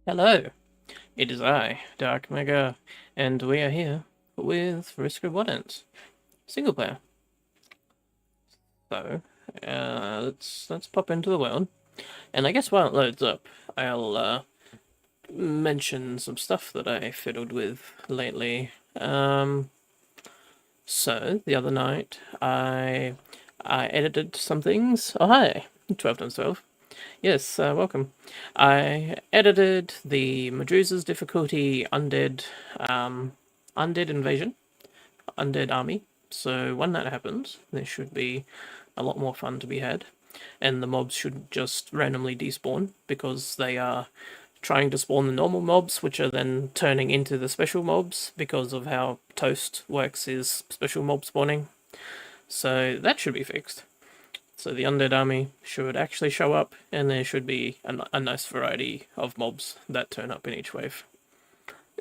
Hello, it is I, Dark Mega, and we are here with Risk of What single player. So, let's pop into the world, and I guess while it loads up, I'll mention some stuff that I fiddled with lately. So the other night I edited some things. Oh hi, 12 times 12. Yes, welcome. I edited the Medusa's difficulty undead invasion, undead army. So when that happens, there should be a lot more fun to be had, and the mobs should just randomly despawn because they are trying to spawn the normal mobs, which are then turning into the special mobs because of how Toast works is special mob spawning. So that should be fixed. So the undead army should actually show up, and there should be a nice variety of mobs that turn up in each wave.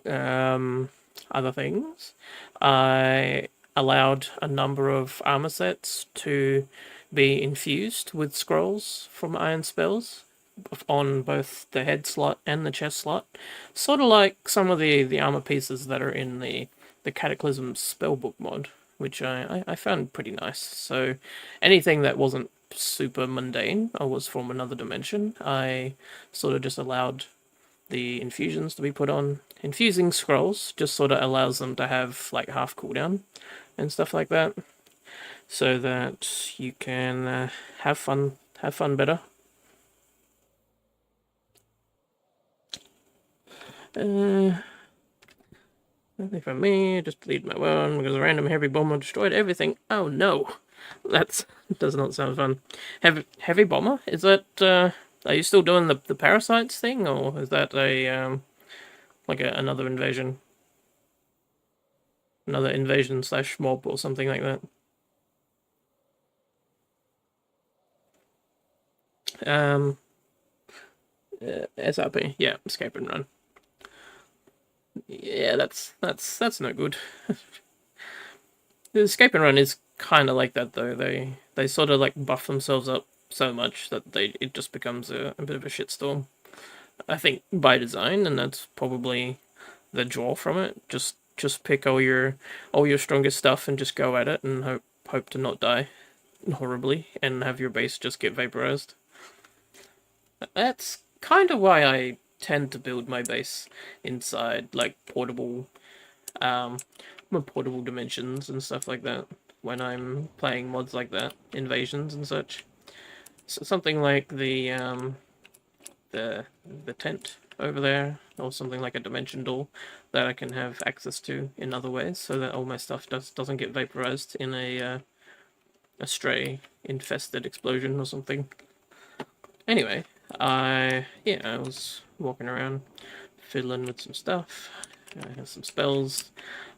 Um, Other things, I allowed a number of armor sets to be infused with scrolls from iron spells on both the head slot and the chest slot, sort of like some of the armor pieces that are in the Cataclysm spellbook mod, which I found pretty nice. So anything that wasn't super mundane or was from another dimension, I sort of just allowed the infusions to be put on. Infusing scrolls just sort of allows them to have like half cooldown and stuff like that, so that you can have fun better. Uh, Nothing from me. Just delete my one because a random heavy bomber destroyed everything. Oh no, that does not sound fun. Heavy bomber? Is that? Are you still doing the parasites thing, or is that a like another invasion? Another invasion slash mob or something like that. Um, SRP, yeah, escape and run. Yeah, that's no good. The escape and run is kind of like that though. They sort of like buff themselves up so much that it just becomes a bit of a shitstorm. I think by design, and that's probably the draw from it. Just pick all your strongest stuff and just go at it and hope to not die horribly and have your base just get vaporized. That's kind of why I tend to build my base inside like um portable dimensions and stuff like that when I'm playing mods like that, invasions and such. So something like the the tent over there, or something like a dimension door that I can have access to in other ways, so that all my stuff doesn't get vaporized in a stray infested explosion or something. Anyway, I was walking around fiddling with some stuff. I have some spells.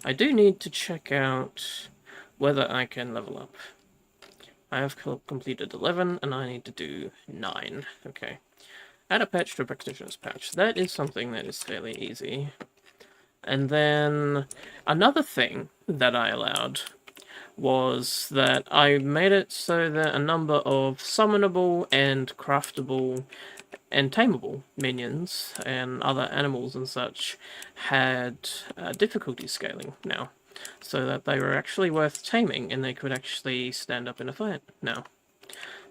I do need to check out whether I can level up. I have completed 11 and I need to do 9. Okay. Add a patch to a practitioner's patch. That is something that is fairly easy. And then another thing that I allowed was that I made it so that a number of summonable and craftable and tameable minions and other animals and such had difficulty scaling now, so that they were actually worth taming and they could actually stand up in a fight now.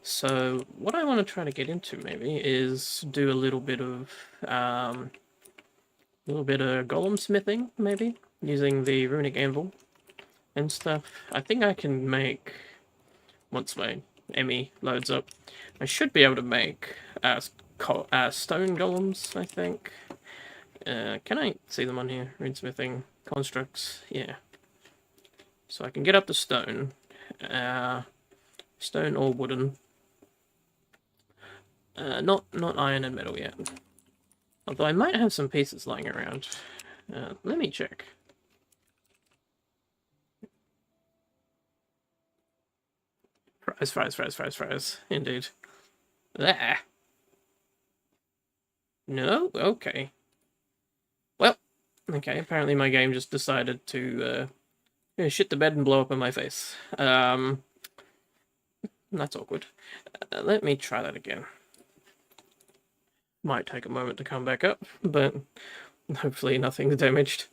So what I want to try to get into maybe is do a little bit of golem smithing maybe using the runic anvil and stuff. I think I can make, once my Emmy loads up, I should be able to make stone golems, I think. Can I see them on here? Runesmithing constructs, yeah. So I can get up to stone. Stone or wooden. Not iron and metal yet. Although I might have some pieces lying around. Let me check. Fries. Indeed. There. No? Okay. Well, okay, apparently my game just decided to shit the bed and blow up in my face. That's awkward. Let me try that again. Might take a moment to come back up, but hopefully nothing's damaged.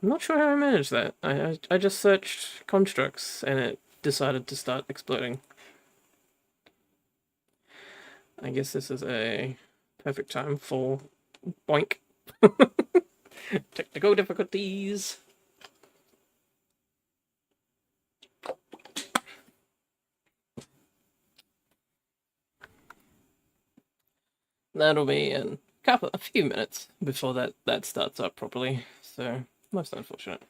I'm not sure how I managed that. I just searched constructs and it decided to start exploding. I guess this is a perfect time for boink. Technical difficulties. That'll be in a few minutes before that starts up properly. So most unfortunate.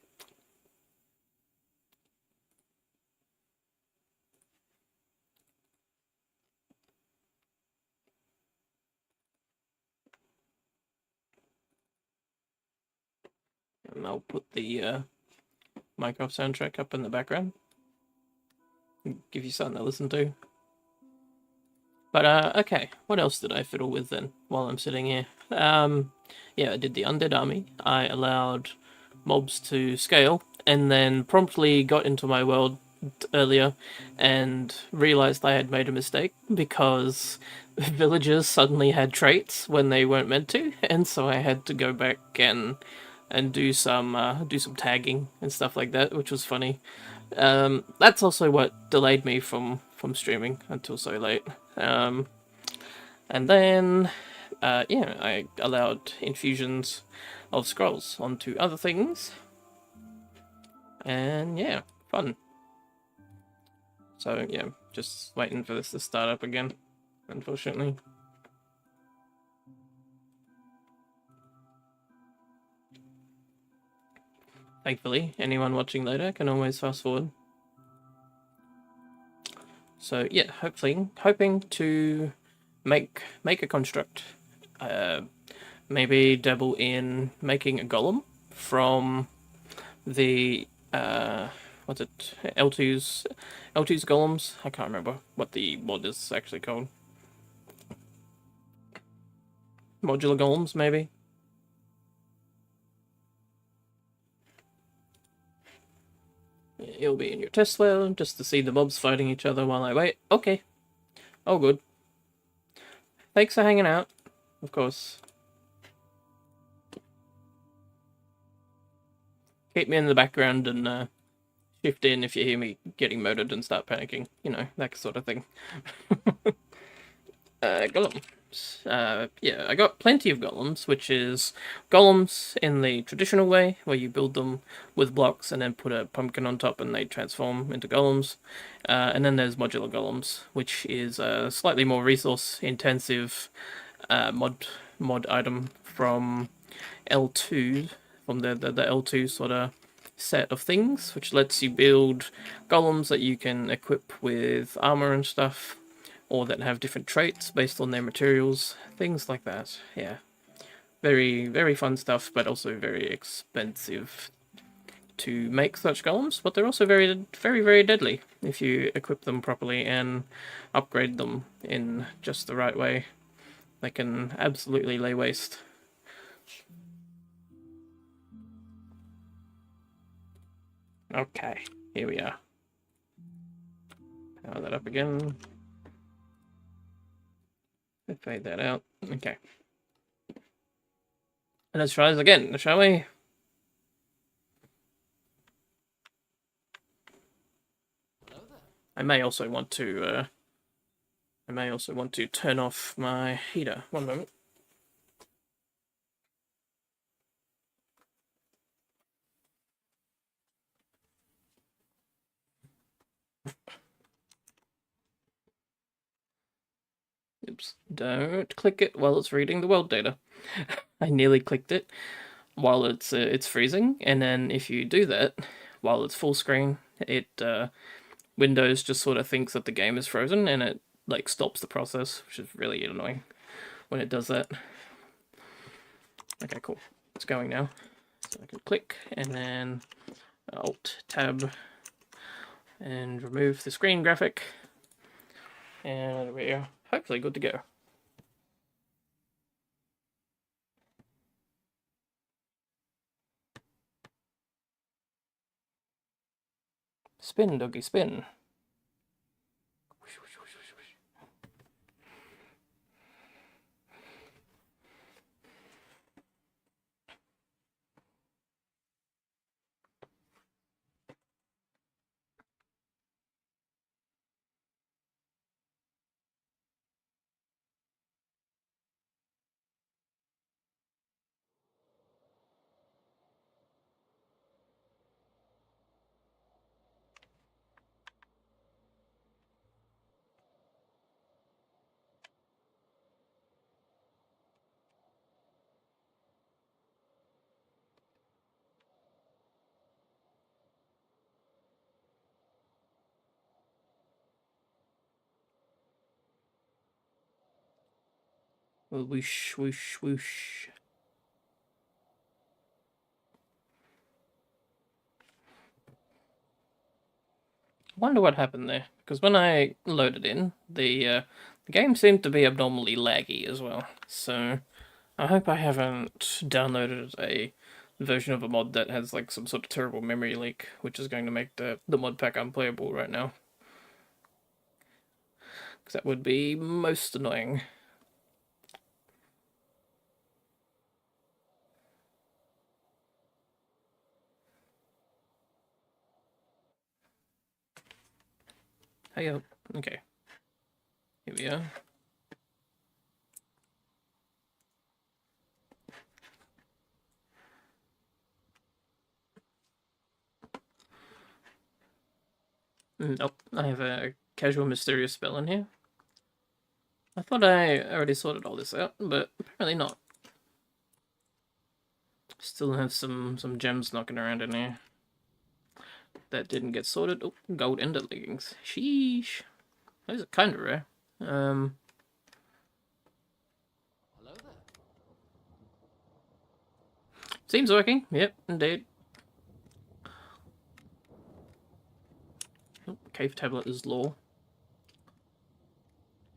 And I'll put the Minecraft soundtrack up in the background. Give you something to listen to. But okay, what else did I fiddle with then while I'm sitting here? Yeah, I did the undead army. I allowed mobs to scale, and then promptly got into my world earlier and realized I had made a mistake because villagers suddenly had traits when they weren't meant to, and so I had to go back and do some tagging and stuff like that, which was funny. That's also what delayed me from streaming until so late. And then, yeah, I allowed infusions of scrolls onto other things. And yeah, fun. So yeah, just waiting for this to start up again, unfortunately. Thankfully, anyone watching later can always fast forward. So yeah, hoping to make a construct. Maybe dabble in making a golem from the what's it, L2's golems. I can't remember what the mod is actually called. Modular golems, maybe. It'll be in your test world just to see the mobs fighting each other while I wait. Okay. Oh, good. Thanks for hanging out. Of course. Keep me in the background and shift in if you hear me getting murdered and start panicking. You know, that sort of thing. Golems. Yeah, I got plenty of golems, which is golems in the traditional way, where you build them with blocks and then put a pumpkin on top and they transform into golems. And then there's modular golems, which is a slightly more resource intensive mod item from L2, from the L2 sort of set of things, which lets you build golems that you can equip with armor and stuff, or that have different traits based on their materials, things like that. Yeah, very, very fun stuff, but also very expensive to make such golems, but they're also very, very, very deadly if you equip them properly and upgrade them in just the right way. They can absolutely lay waste. Okay, here we are. Power that up again. Fade that out. Okay. And let's try this again, shall we? I may also want to turn off my heater. One moment. Oops, don't click it while it's reading the world data. I nearly clicked it while it's freezing, and then if you do that while it's full screen, it Windows just sort of thinks that the game is frozen and it like stops the process, which is really annoying when it does that. Okay, cool. It's going now. So I can click and then Alt Tab and remove the screen graphic, and we're hopefully good to go. Spin, doggy, spin. Whoosh, whoosh, whoosh. Wonder what happened there, because when I loaded in, the game seemed to be abnormally laggy as well. So I hope I haven't downloaded a version of a mod that has like some sort of terrible memory leak, which is going to make the mod pack unplayable right now. Because that would be most annoying. Hey, okay. Here we are. Nope, I have a casual mysterious spell in here. I thought I already sorted all this out, but apparently not. Still have some gems knocking around in here. That didn't get sorted. Oh, gold ender leggings. Sheesh. Those are kind of rare. Hello there. Seems working. Yep, indeed. Oh, cave tablet is lore.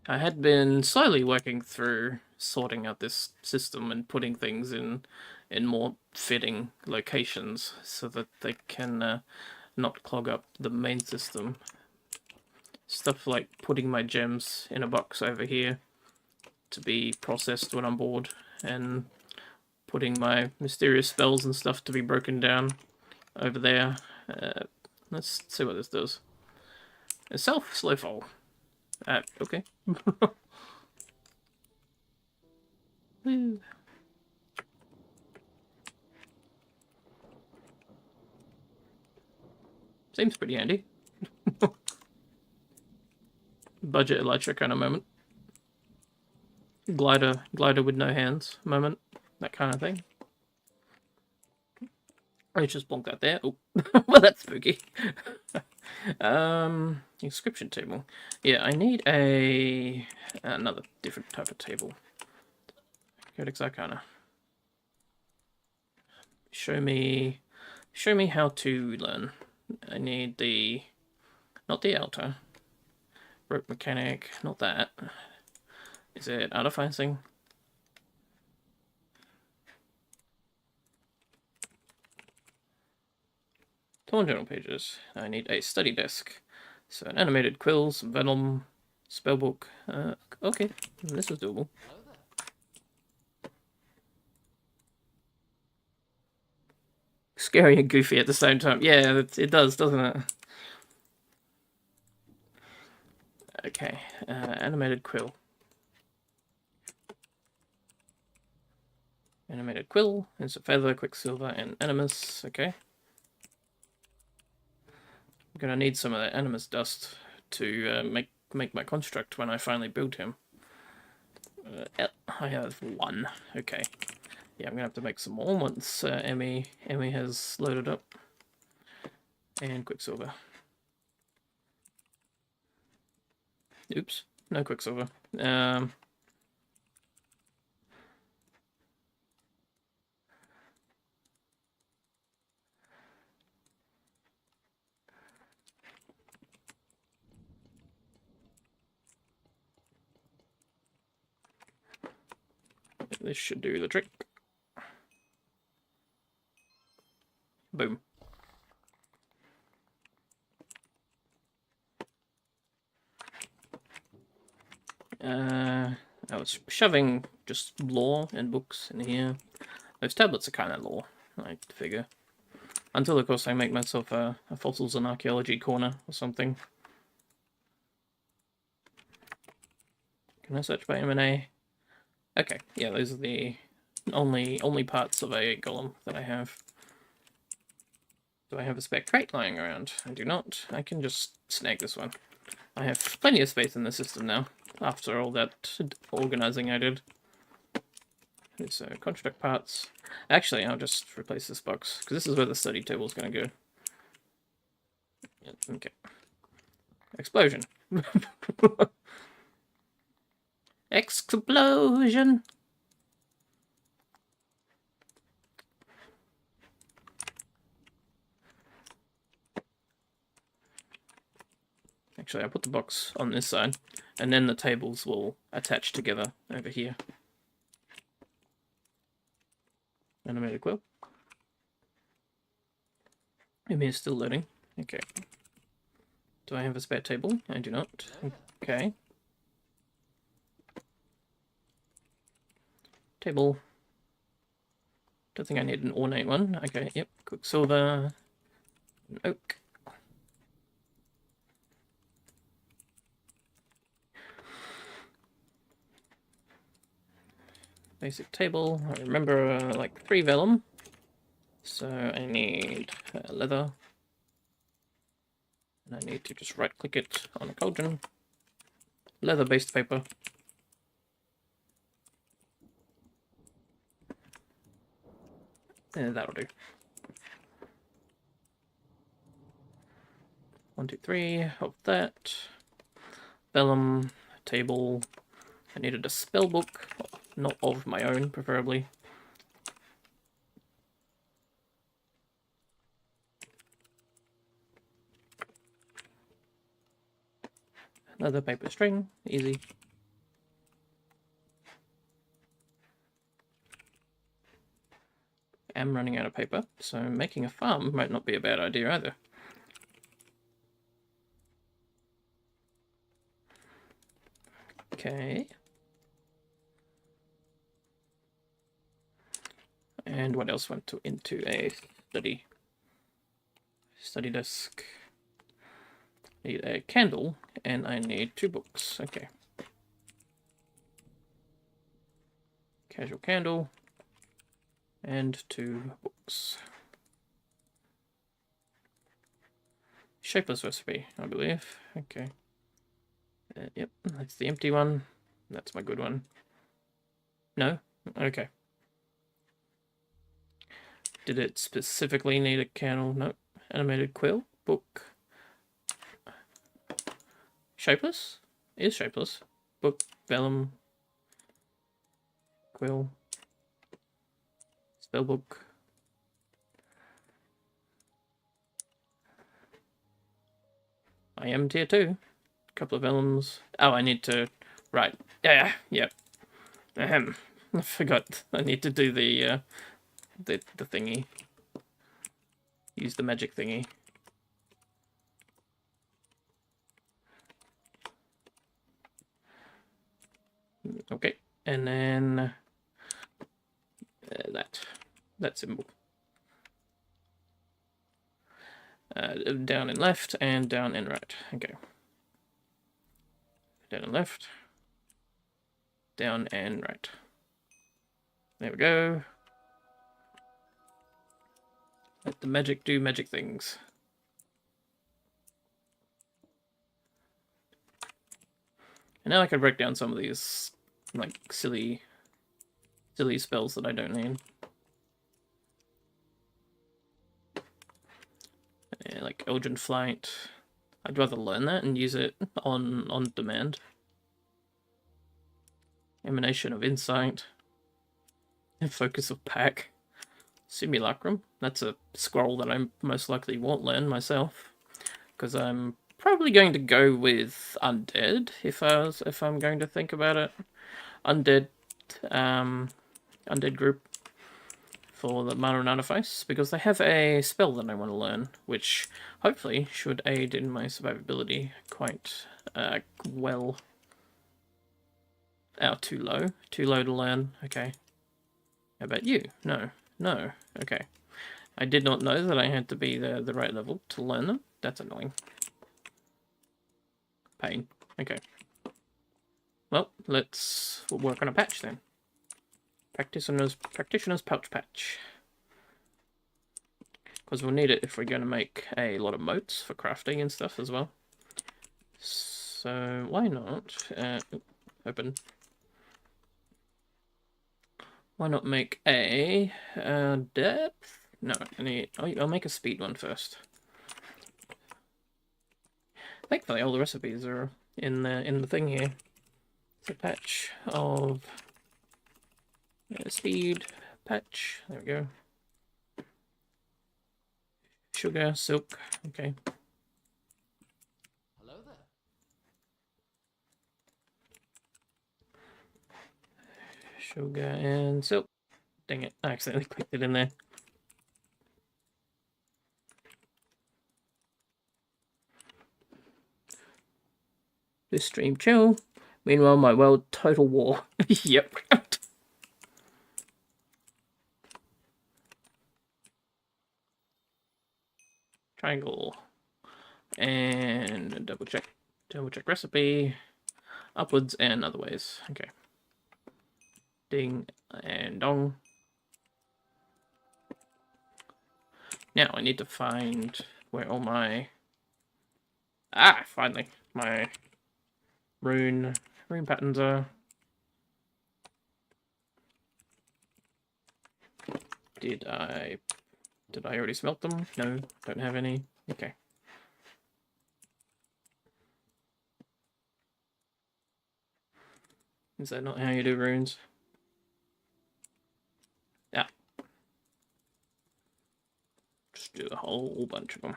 I had been slowly working through sorting out this system and putting things in more fitting locations so that they can not clog up the main system. Stuff like putting my gems in a box over here to be processed when I'm bored, and putting my mysterious spells and stuff to be broken down over there. Let's see what this does. A slow fall. Okay. Woo. Seems pretty handy. Budget elytra kind of moment. Glider with no hands moment. That kind of thing. I just blonked that there. Oh, well, that's spooky. Inscription table. Yeah, I need another different type of table. Codex Arcana. Show me how to learn. I need not the altar. Rope mechanic, not that. Is it artificing? Torn journal pages. I need a study desk. So an animated quill, some venom, spellbook. Okay, this is doable. Scary and goofy at the same time. Yeah, it does, doesn't it? Okay, animated quill. Animated quill, it's a feather, quicksilver, and animus. Okay. I'm gonna need some of that animus dust to make my construct when I finally build him. I have one. Okay. Yeah, I'm gonna have to make some more once Emmy has loaded up. And quicksilver. Oops, no quicksilver. This should do the trick. Boom. I was shoving just lore and books in here. Those tablets are kind of lore, I figure. Until, of course, I make myself a fossils and archaeology corner or something. Can I search by M&A? Okay, yeah, those are the only parts of a golem that I have. Do I have a spare crate lying around? I do not. I can just snag this one. I have plenty of space in the system now, after all that organizing I did. There's construct parts. Actually, I'll just replace this box, because this is where the study table is going to go. Yep, okay. Explosion. Explosion! Actually, I'll put the box on this side, and then the tables will attach together over here. Animated quill. Emi's still loading. Okay. Do I have a spare table? I do not. Okay. Table. Don't think I need an ornate one. Okay, yep. Quicksilver. Oak. Basic table. I remember like 3 vellum. So I need leather. And I need to just right click it on a cauldron. Leather based paper. And that'll do. 1, 2, 3 of that. Vellum, table. I needed a spell book, not of my own, preferably. Leather, paper, string, easy. I'm running out of paper, so making a farm might not be a bad idea either. Okay. And what else went into a study desk? Need a candle, and I need 2 books. Okay. Casual candle, and 2 books. Shapeless recipe, I believe. Okay. Yep, that's the empty one. That's my good one. No? Okay. Did it specifically need a candle? Nope. Animated quill. Book. Shapeless? Is shapeless. Book. Vellum. Quill. Spellbook. I am tier 2. Couple of vellums. Oh, I need to... Right. Yeah, yep. I forgot. I need to do the thingy. Use the magic thingy. Okay, and then that symbol. Down and left, and down and right. Okay. Down and left. Down and right. There we go. Let the magic do magic things. And now I can break down some of these, like, silly spells that I don't need. Yeah, like Eldritch Flight. I'd rather learn that and use it on demand. Emanation of Insight. And Focus of Pack. Simulacrum. That's a scroll that I most likely won't learn myself, because I'm probably going to go with Undead if I'm going to think about it. Undead group for the Mana and Artifice, because they have a spell that I want to learn, which hopefully should aid in my survivability quite well. Oh, too low to learn. Okay. How about you? No. Okay. I did not know that I had to be the right level to learn them. That's annoying. Pain. Okay. Well, let's work on a patch then. Practitioner's pouch patch. Because we'll need it if we're going to make a lot of moats for crafting and stuff as well. So why not open? Why not make a depth? No, I'll make a speed one first. Thankfully, all the recipes are in the thing here. a patch of speed patch. There we go. Sugar, silk. Okay. Hello there. Sugar and silk. Dang it, I accidentally clicked it in there. This stream chill. Meanwhile, my world total war. Yep. Triangle. And double check recipe. Upwards and other ways. Okay. Ding and dong. Now I need to find where all my... Ah, finally. My rune patterns are. Did I already smelt them? No, don't have any. Okay. Is that not how you do runes? Yeah. Just do a whole bunch of them.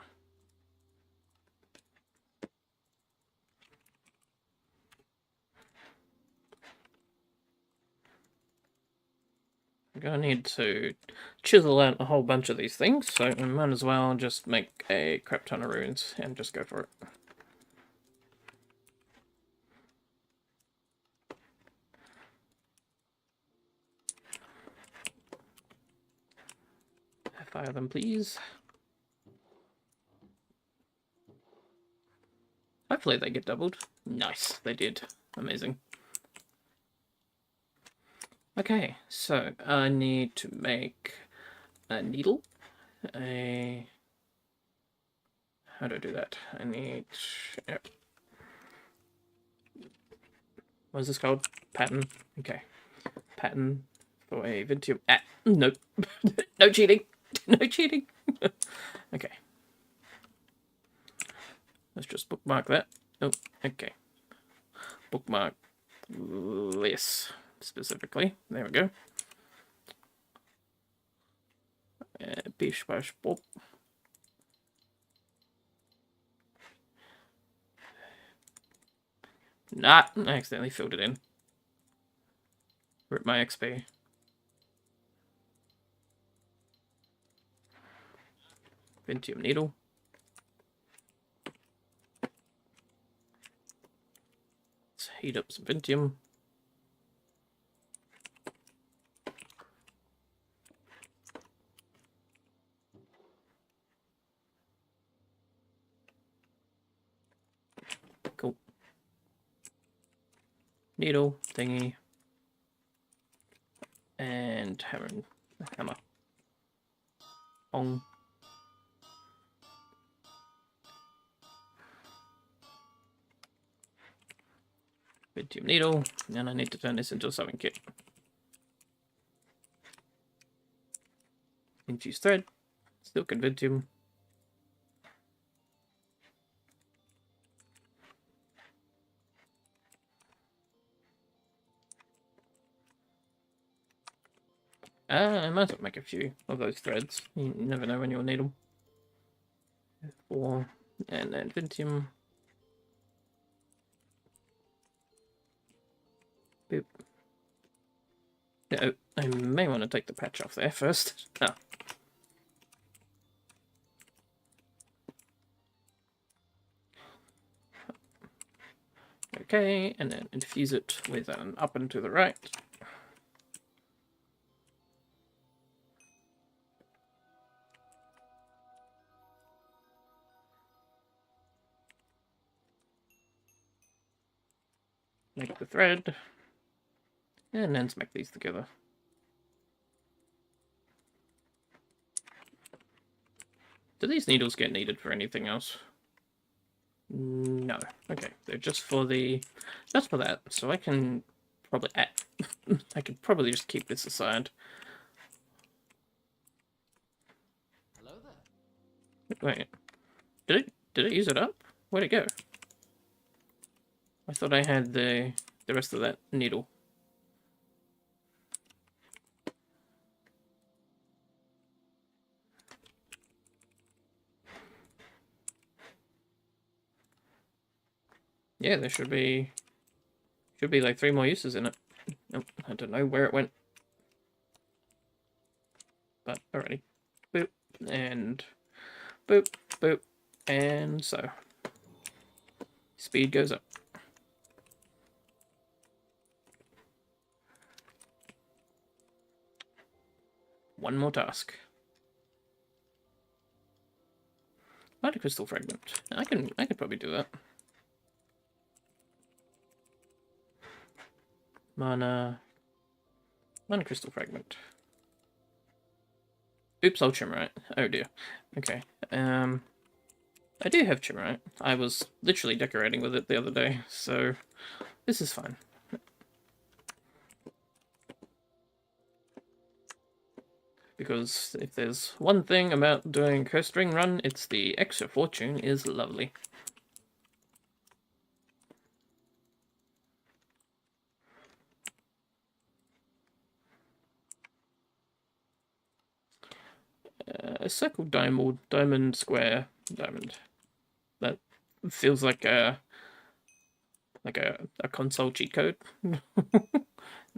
I'm gonna need to chisel out a whole bunch of these things, so I might as well just make a crap ton of runes and just go for it. Fire them, please. Hopefully they get doubled. Nice, they did. Amazing. Okay, so I need to make a needle. How do I do that? I need... Yep. What is this called? Pattern. Okay. Pattern for a Vintium. Ah, nope. No cheating. No cheating. Okay. Let's just bookmark that. Oh, okay. Bookmark this specifically. There we go. Bish bash bop. Nah, I accidentally filled it in. Rip my XP. Vintium needle. Let's heat up some Vintium. Cool. Needle thingy. And hammer. Bong. Vintium needle, and I need to turn this into a sewing kit. Infused thread, silk and Vintium. I might as well make a few of those threads. You never know when you'll need them. 4, and then Vintium. Boop. No, I may want to take the patch off there first. Ah. Okay, and then infuse it with an up and to the right. Make the thread, and then smack these together. Do these needles get needed for anything else? No. Okay, they're just for that. So I can probably I could probably just keep this aside. Hello there. Wait, did it use it up? Where'd it go? I thought I had the the rest of that needle. Yeah, there should be like 3 more uses in it. Oh, I don't know where it went. But alrighty. Boop and boop, boop, and so speed goes up. One more task. Lotta crystal fragment. I could probably do that. Mana crystal fragment. Oops, I'll Chimmerite. Oh dear. Okay. I do have Chimmerite. I was literally decorating with it the other day, so this is fine. Because if there's one thing about doing Cursed Ring Run, it's the extra fortune is lovely. A circle, diamond, square, diamond. That feels like a console cheat code.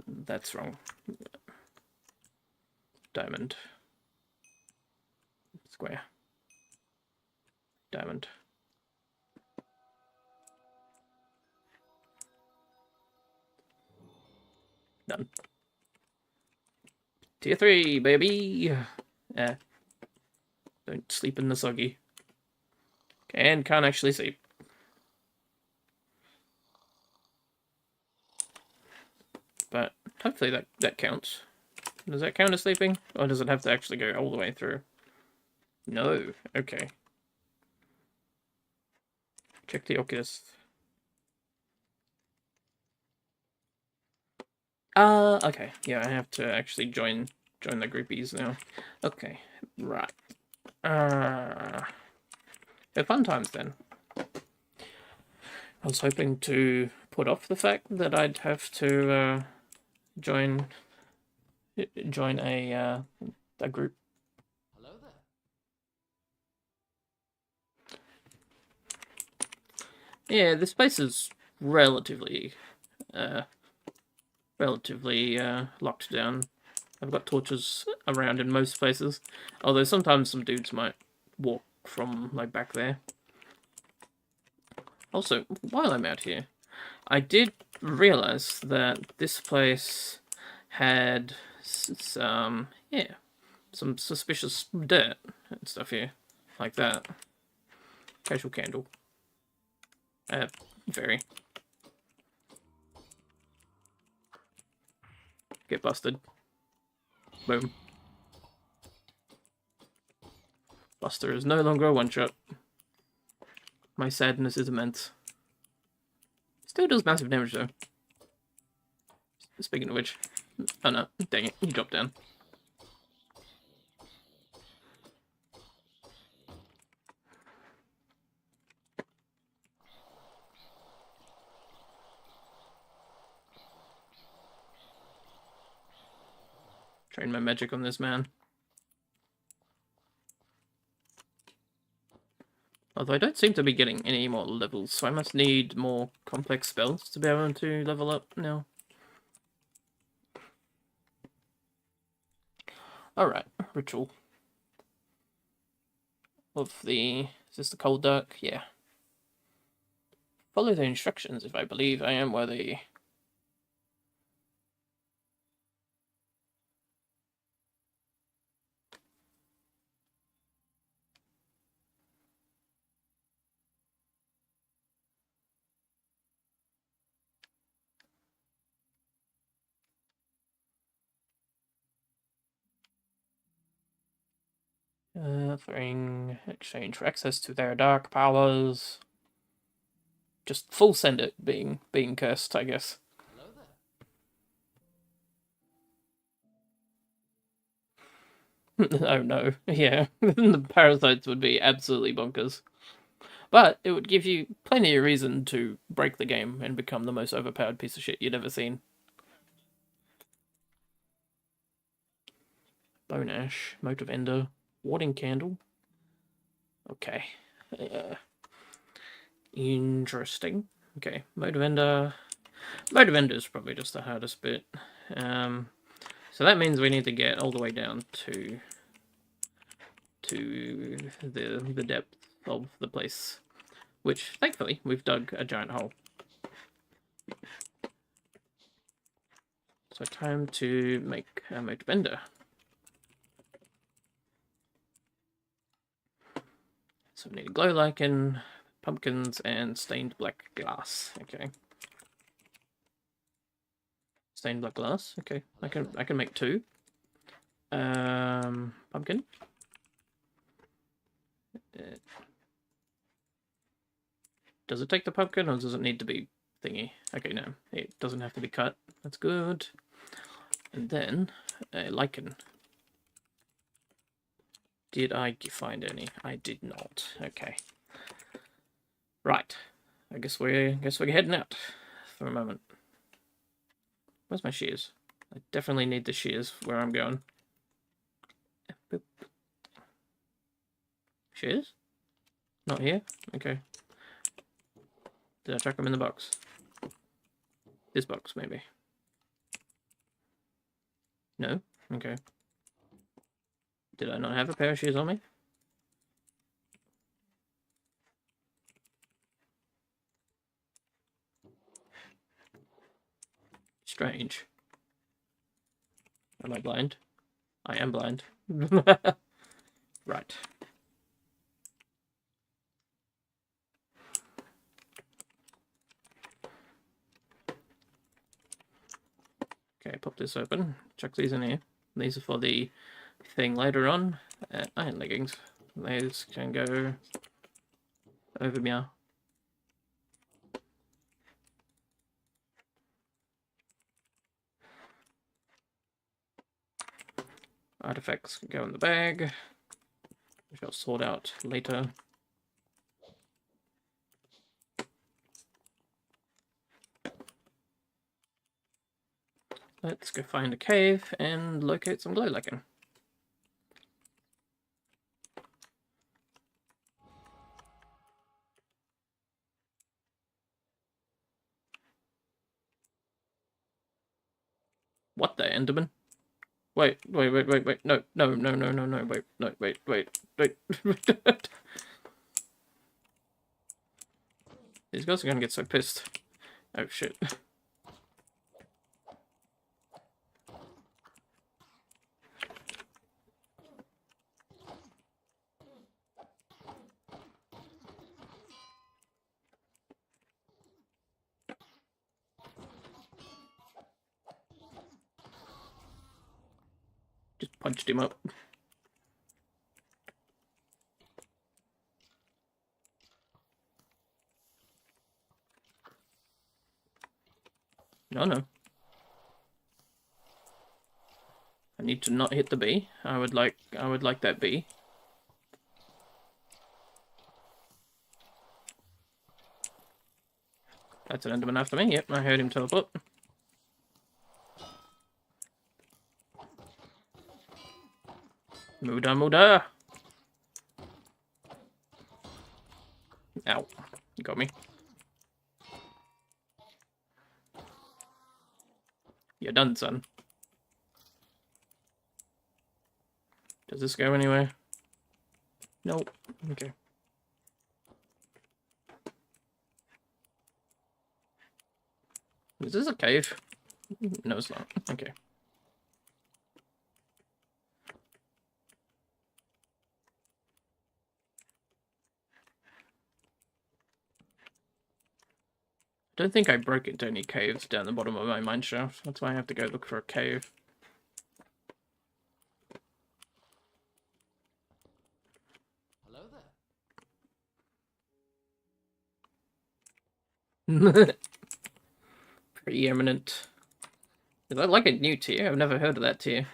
That's wrong. Diamond. Square. Diamond. Done. Tier 3, baby! Don't sleep in the soggy. And can't actually sleep. But hopefully that counts. Does that count as sleeping? Or does it have to actually go all the way through? No. Okay. Check the Oculus. Okay. Yeah, I have to actually join the groupies now. Okay. Right. Fun times then. I was hoping to put off the fact that I'd have to join a group. Hello there. Yeah, this place is relatively locked down. I've got torches around in most places, although sometimes some dudes might walk from like back there. Also, while I'm out here, I did realize that this place had some suspicious dirt and stuff here, like that. Casual candle. Very. Get busted. Boom. Buster is no longer a one-shot. My sadness is immense. Still does massive damage, though. Speaking of which... Oh no, dang it, he dropped down. Train my magic on this man. Although I don't seem to be getting any more levels, so I must need more complex spells to be able to level up now. Alright, ritual. Of the... Is this the cold dark? Yeah. Follow the instructions if I believe I am worthy. Offering exchange for access to their dark powers. Just full send it being cursed, I guess. Hello there. Oh no, yeah. The parasites would be absolutely bonkers. But it would give you plenty of reason to break the game and become the most overpowered piece of shit you'd ever seen. Bone ash, motive ender, warding candle. Okay. Interesting. Okay, motive ender. Motive ender is probably just the hardest bit. So that means we need to get all the way down to the depth of the place, which thankfully we've dug a giant hole. So time to make a motive ender. So we need a glow lichen, pumpkins, and stained black glass. Okay. Stained black glass. Okay, I can make 2. Pumpkin. Does it take the pumpkin, or does it need to be thingy? Okay, no, it doesn't have to be cut. That's good. And then a lichen. Did I find any? I did not. Okay. Right. I guess we're heading out for a moment. Where's my shears? I definitely need the shears where I'm going. Boop. Shears? Not here? Okay. Did I chuck them in the box? This box, maybe. No? Okay. Did I not have a pair of shears on me? Strange. Am I blind? I am blind. Right. Okay, pop this open. Chuck these in here. These are for the thing later on. Iron leggings. These can go over meow. Artifacts can go in the bag, which I'll sort out later. Let's go find a cave and locate some glow lichen. What the Enderman? Wait, no, wait. These guys are gonna get so pissed. Oh shit. Just punched him up. No. I need to not hit the bee. I would like that bee. That's an Enderman after me. Yep, I heard him teleport. Muda. Ow. You got me. You're done, son. Does this go anywhere? Nope. Okay. Is this a cave? No, it's not. Okay. I don't think I broke into any caves down the bottom of my mine shaft. That's why I have to go look for a cave. Hello there. Preeminent. Is that like a new tier? I've never heard of that tier.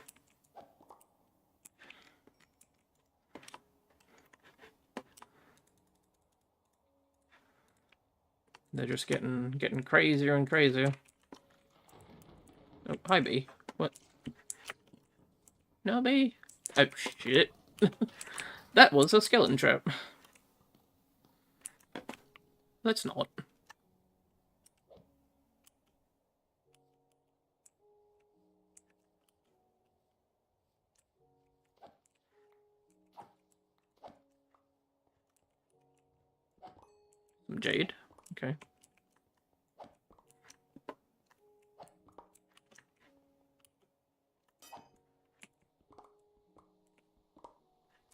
They're just getting crazier and crazier. Oh, hi, bee. What? No, bee. Oh, shit. That was a skeleton trap. Let's not. Some jade. Okay.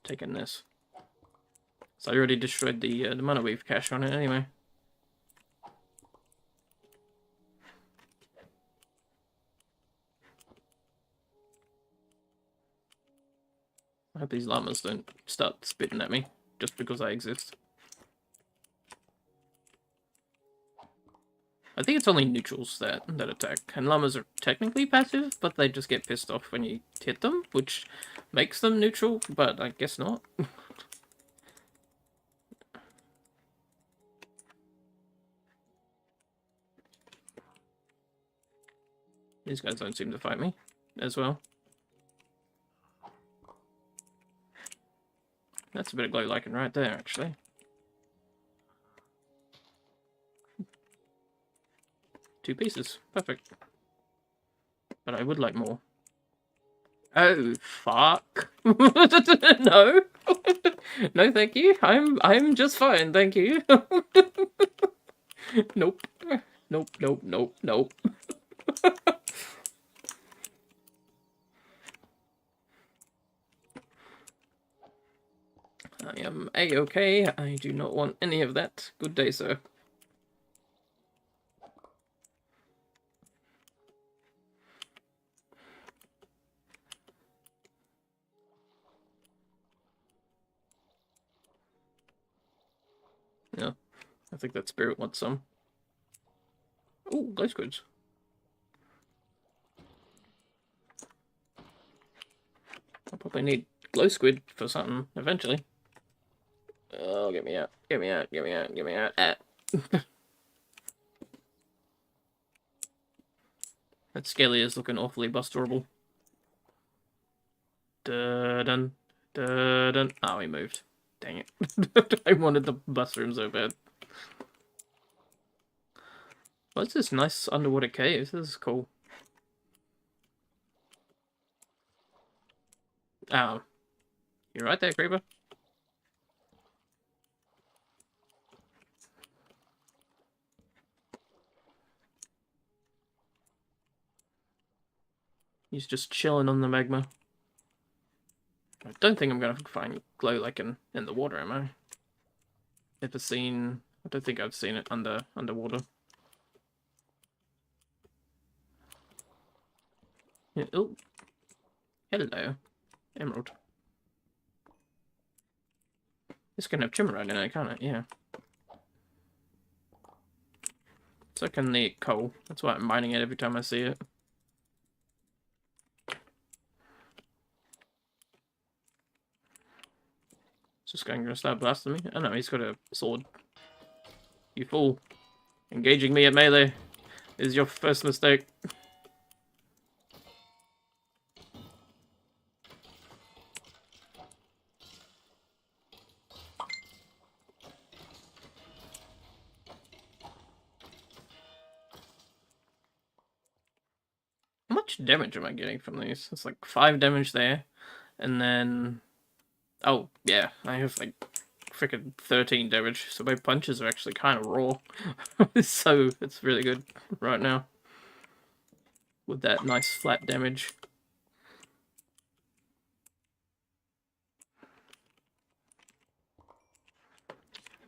Taking this. So I already destroyed the mana weave cache on it anyway. I hope these llamas don't start spitting at me just because I exist. I think it's only neutrals that attack, and llamas are technically passive, but they just get pissed off when you hit them, which makes them neutral, but I guess not. These guys don't seem to fight me as well. That's a bit of glow lichen right there, actually. Two pieces. Perfect. But I would like more. Oh, fuck. No. No, thank you. I'm just fine, thank you. Nope. Nope, nope, nope, nope. I am A-okay. I do not want any of that. Good day, sir. Yeah, I think that spirit wants some. Oh, glow squids. I'll probably need glow squid for something eventually. Oh, get me out. Get me out. Get me out. Get me out. Ah. That scaly is looking awfully bustorable. Dun dun. Oh, he moved. Dang it. I wanted the buster him so bad. What's this nice underwater cave? This is cool. Oh. You're right there, creeper. He's just chilling on the magma. I don't think I'm gonna find glow lichen in the water, am I? Ever seen... I don't think I've seen it underwater. Yeah, oh. Hello. Emerald. This can have chimarite in it, can't it? Yeah. So can the coal. That's why I'm mining it every time I see it. Is this guy gonna start blasting me? Oh no, he's got a sword. You fool. Engaging me at melee is your first mistake. How much damage am I getting from these? It's like 5 damage there. And then... Oh, yeah. I have like freaking 13 damage. So my punches are actually kind of raw. So it's really good right now. With that nice flat damage.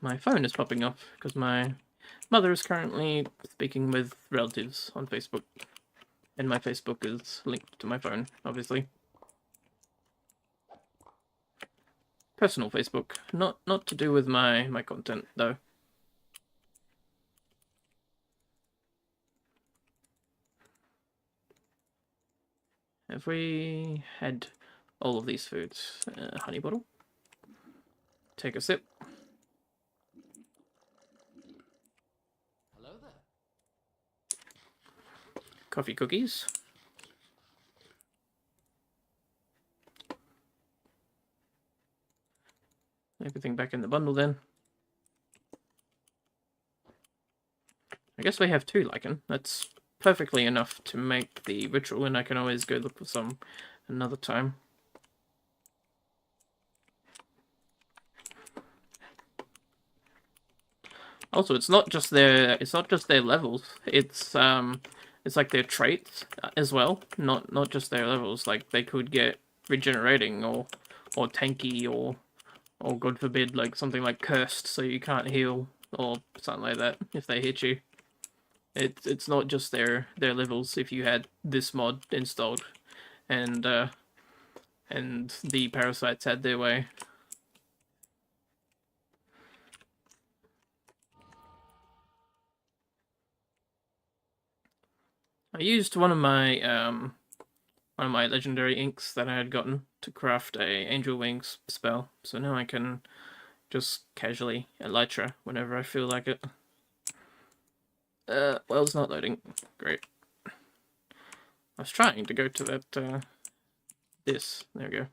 My phone is popping off because my mother is currently speaking with relatives on Facebook. And my Facebook is linked to my phone, obviously. Personal Facebook, not to do with my content, though. Have we had all of these foods? Honey bottle. Take a sip. coffee cookies. Everything back in the bundle then. I guess we have 2 lichen. That's perfectly enough to make the ritual, and I can always go look for some another time. Also, it's not just their levels. It's like their traits as well. Not just their levels. Like they could get regenerating or tanky or God forbid like something like cursed, so you can't heal or something like that if they hit you. It's not just their levels. If you had this mod installed, and the parasites had their way. I used one of my legendary inks that I had gotten to craft a angel wings spell, so now I can just casually elytra whenever I feel like it. Well, it's not loading. Great. I was trying to go to that, this. There we go.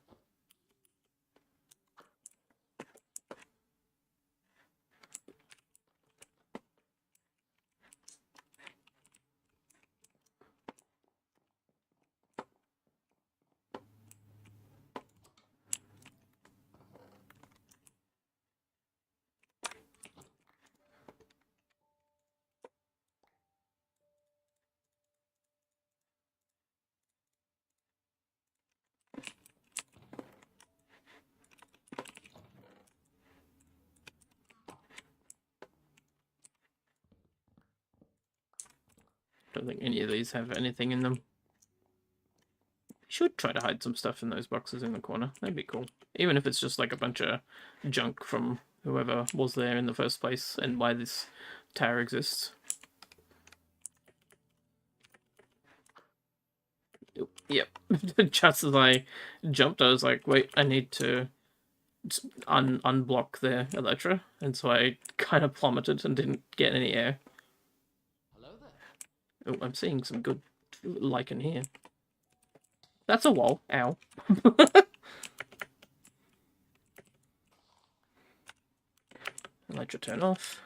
Don't think any of these have anything in them. Should try to hide some stuff in those boxes in the corner. That'd be cool. Even if it's just like a bunch of junk from whoever was there in the first place and why this tower exists. Yep. Just as I jumped, I was like, wait, I need to unblock the elytra, and so I kind of plummeted and didn't get any air. Hello there. Oh, I'm seeing some good lichen here. That's a wall. Ow. Elytra turn off.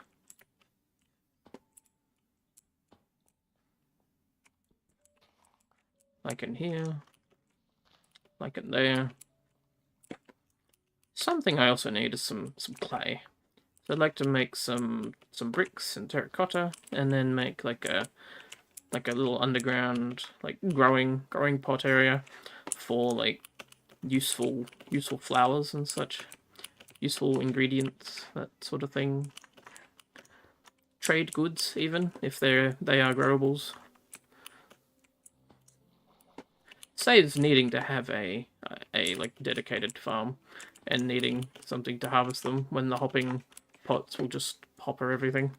Lichen here. Lichen there. Something I also need is some clay. So I'd like to make some bricks and terracotta, and then make like a little underground like growing pot area for like useful flowers and such, useful ingredients, that sort of thing. Trade goods, even if they are growables. Saves needing to have a like dedicated farm and needing something to harvest them when the hopping pots will just hopper everything.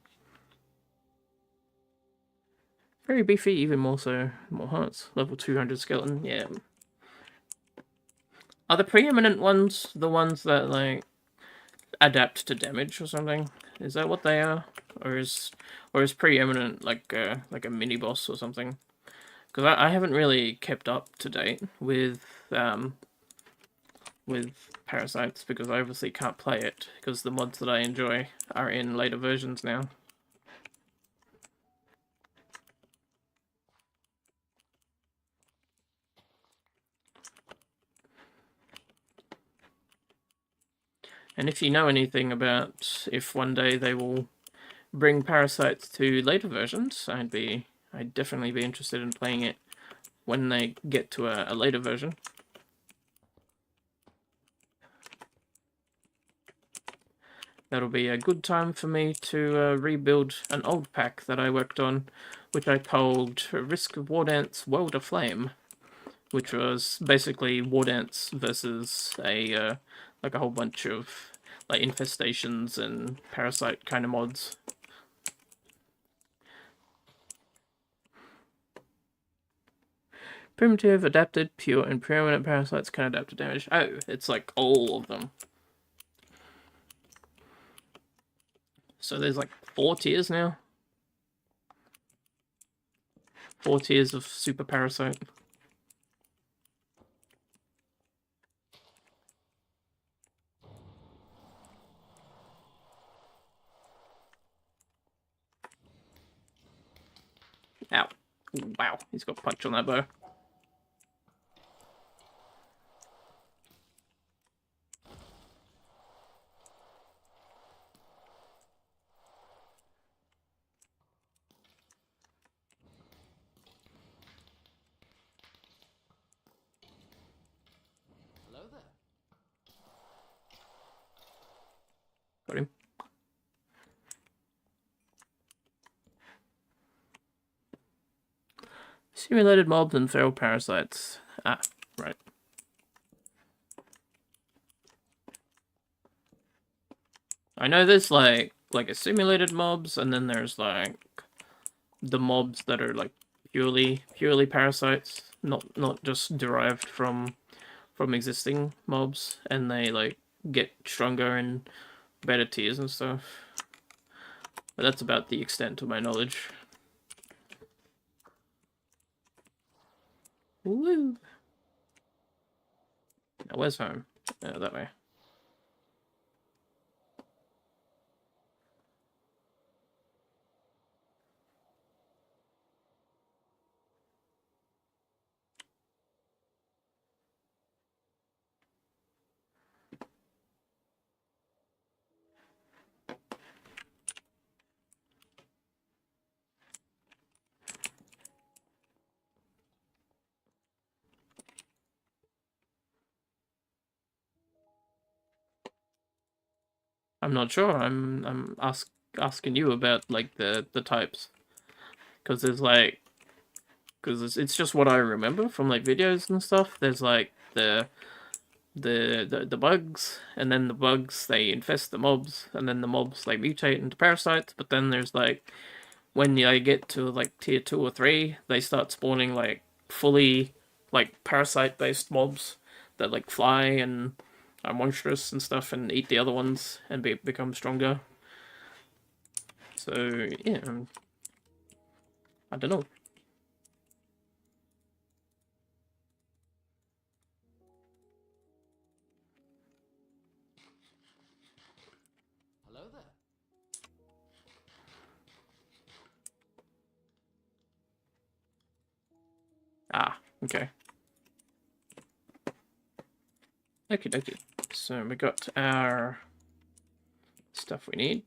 Very beefy, even more so. More hearts. Level 200 skeleton, yeah. Are the preeminent ones the ones that like adapt to damage or something? Is that what they are, or is preeminent like a mini boss or something? Because I haven't really kept up to date with parasites, because I obviously can't play it because the mods that I enjoy are in later versions now. And if you know anything about if one day they will bring parasites to later versions, I'd definitely be interested in playing it when they get to a later version. That'll be a good time for me to rebuild an old pack that I worked on, which I called Risk of Wardance World of Flame, which was basically Wardance versus a like a whole bunch of like infestations and parasite kind of mods. Primitive, adapted, pure, and permanent parasites can adapt to damage. Oh, it's like all of them. So there's like 4 tiers now. 4 tiers of super parasite. Ow. Wow, he's got punch on that bow. Hello there. Got him. Simulated mobs and feral parasites. Ah, right. I know there's like a simulated mobs, and then there's like the mobs that are like purely parasites, not just derived from existing mobs, and they like get stronger and better tiers and stuff. But that's about the extent of my knowledge. Woo! Now where's home? That way. I'm not sure. I'm asking you about like the types, because there's like it's just what I remember from like videos and stuff. There's like the bugs, and then the bugs they infest the mobs, and then the mobs they mutate into parasites. But then there's like when you get to like tier 2 or 3, they start spawning like fully like parasite based mobs that like fly and are monstrous and stuff and eat the other ones and become stronger. So yeah, I don't know. Hello there. Ah, okay. Okie dokie. So we got our stuff we need.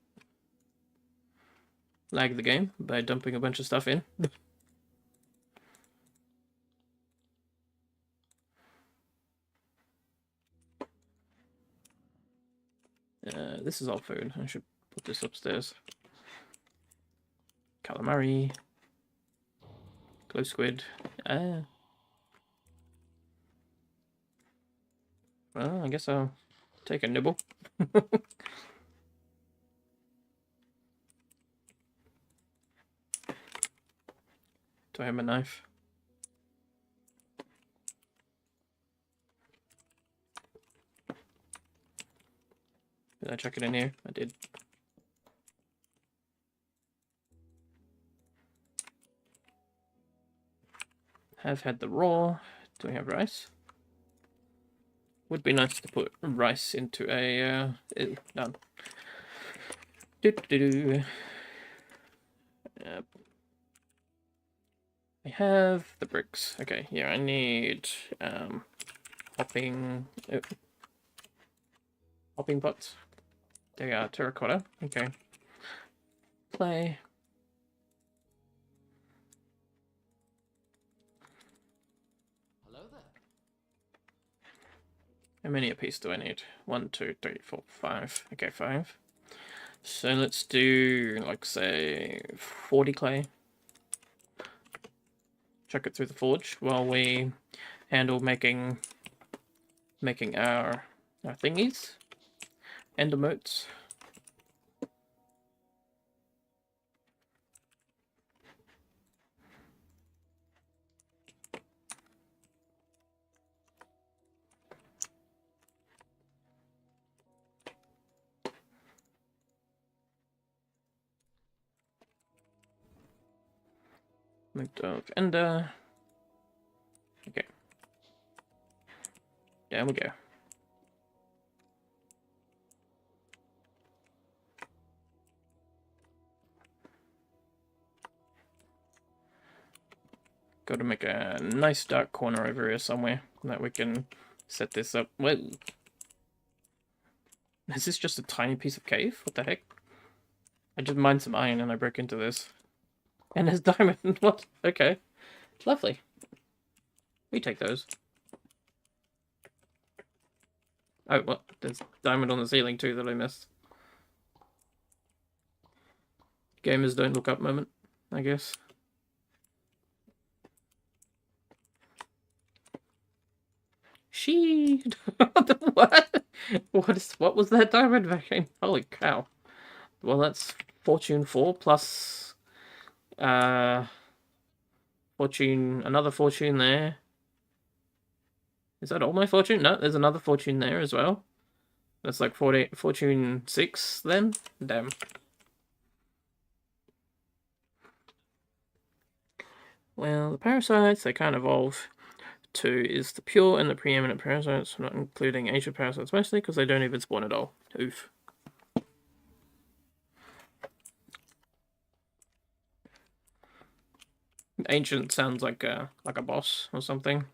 Lag the game by dumping a bunch of stuff in. This is all food. I should put this upstairs. Calamari. Glow squid. Well, I guess I'll take a nibble. Do I have a knife? Did I chuck it in here? I did. Have had the raw. Do we have rice? Would be nice to put rice into a done. Yep. I have the bricks. Okay, yeah, I need hopping pots. They are terracotta. Okay. Clay. Hello there. How many a piece do I need? 1, 2, 3, 4, 5. Okay, 5. So let's do, like, say, 40 clay. Chuck it through the forge while we handle making our thingies. End emotes. Moved of Ender. Okay. Down we go. Got to make a nice dark corner over here somewhere that we can set this up. Whoa. Is this just a tiny piece of cave? What the heck? I just mined some iron and I broke into this. And there's diamond. What? Okay. Lovely. We take those. Oh, what? There's diamond on the ceiling too that I missed. Gamers don't look up moment, I guess. She. What? What was that diamond vein? Holy cow! Well, that's fortune 4 plus fortune, another fortune there. Is that all my fortune? No, there's another fortune there as well. That's like fortune 6 then. Damn. Well, the parasites, they can't evolve. 2 is the pure and the preeminent parasites, not including ancient parasites mostly, because they don't even spawn at all. Oof. Ancient sounds like a boss or something.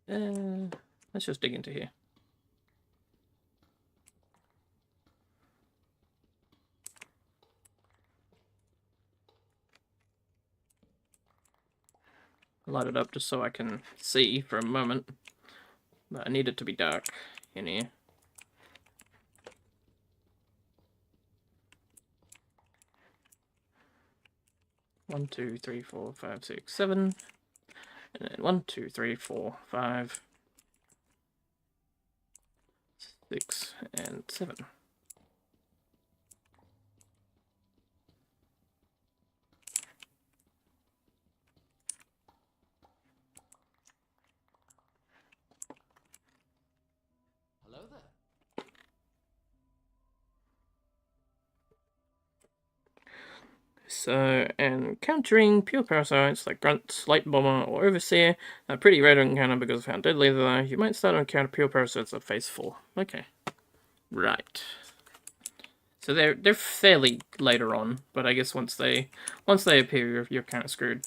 Let's just dig into here. Light it up just so I can see for a moment. But I need it to be dark in here. One, two, three, four, five, six, 7. And then 1, 2, 3, 4, 5, 6, and 7. Hello there. So, and countering pure parasites like Grunt, Light Bomber, or Overseer are pretty rare to encounter because of how deadly they are. You might start to encounter pure parasites at phase 4. Okay. Right. So they're fairly later on, but I guess once they appear, you're kind of screwed.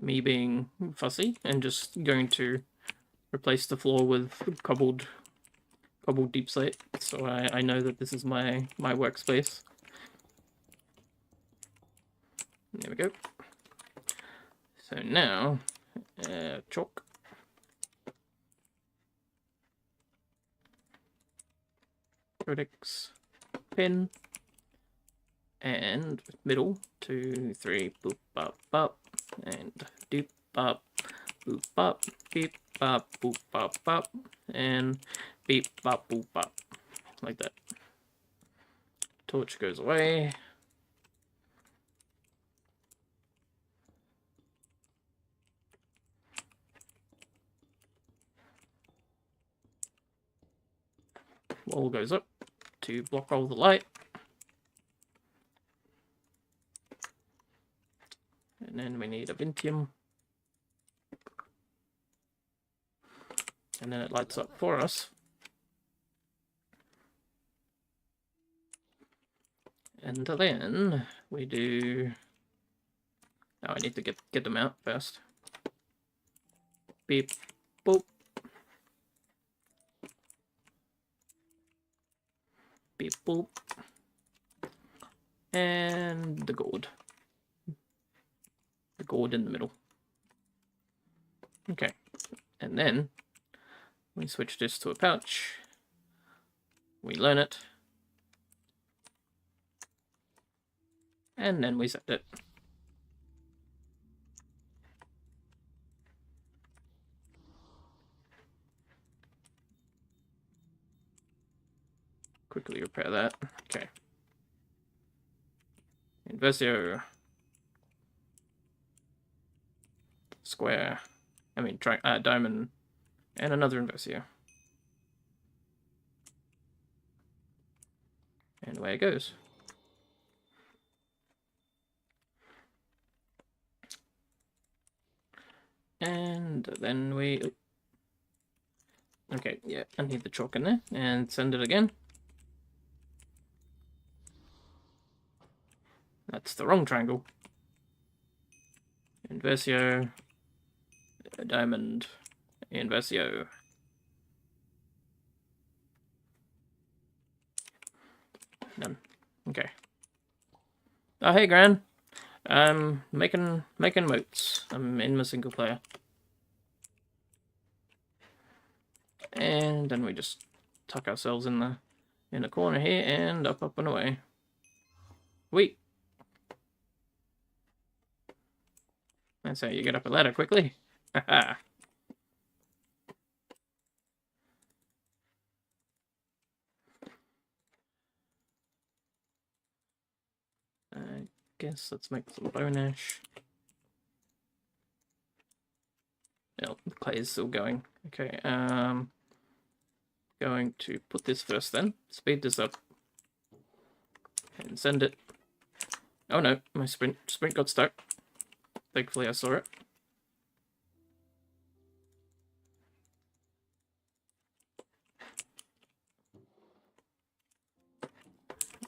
Me being fussy and just going to replace the floor with cobbled deep slate, so I know that this is my workspace. There we go. So now, chalk. Codex, pin, and middle, 2, 3, boop, bop, bop, and doop, bop, boop, bop, beep, bop, boop, bop, bop, and beep, bop, boop, bop, like that. Torch goes away. Wall goes up to block all the light. And then we need a Vintium. And then it lights up for us. And then we do... Oh, I need to get them out first. Beep, boop. Beep, boop. And the gourd. The gourd in the middle. Okay. And then we switch this to a pouch. We learn it. And then we set it. quickly repair that. Okay. Inversio. Square. I mean, diamond. And another Inversio. And away it goes. And then we... Okay, yeah, I need the chalk in there. And send it again. That's the wrong triangle. Inversio. Diamond. Inversio. None. Okay. Oh, hey, Gran. I'm making moats. I'm in my single player. And then we just tuck ourselves in the corner here and up and away. Wait. That's how you get up a ladder quickly. Haha. I guess let's make some bone ash. No, the clay is still going. Okay, going to put this first then. Speed this up. And send it. Oh no, my sprint got stuck. Thankfully I saw it.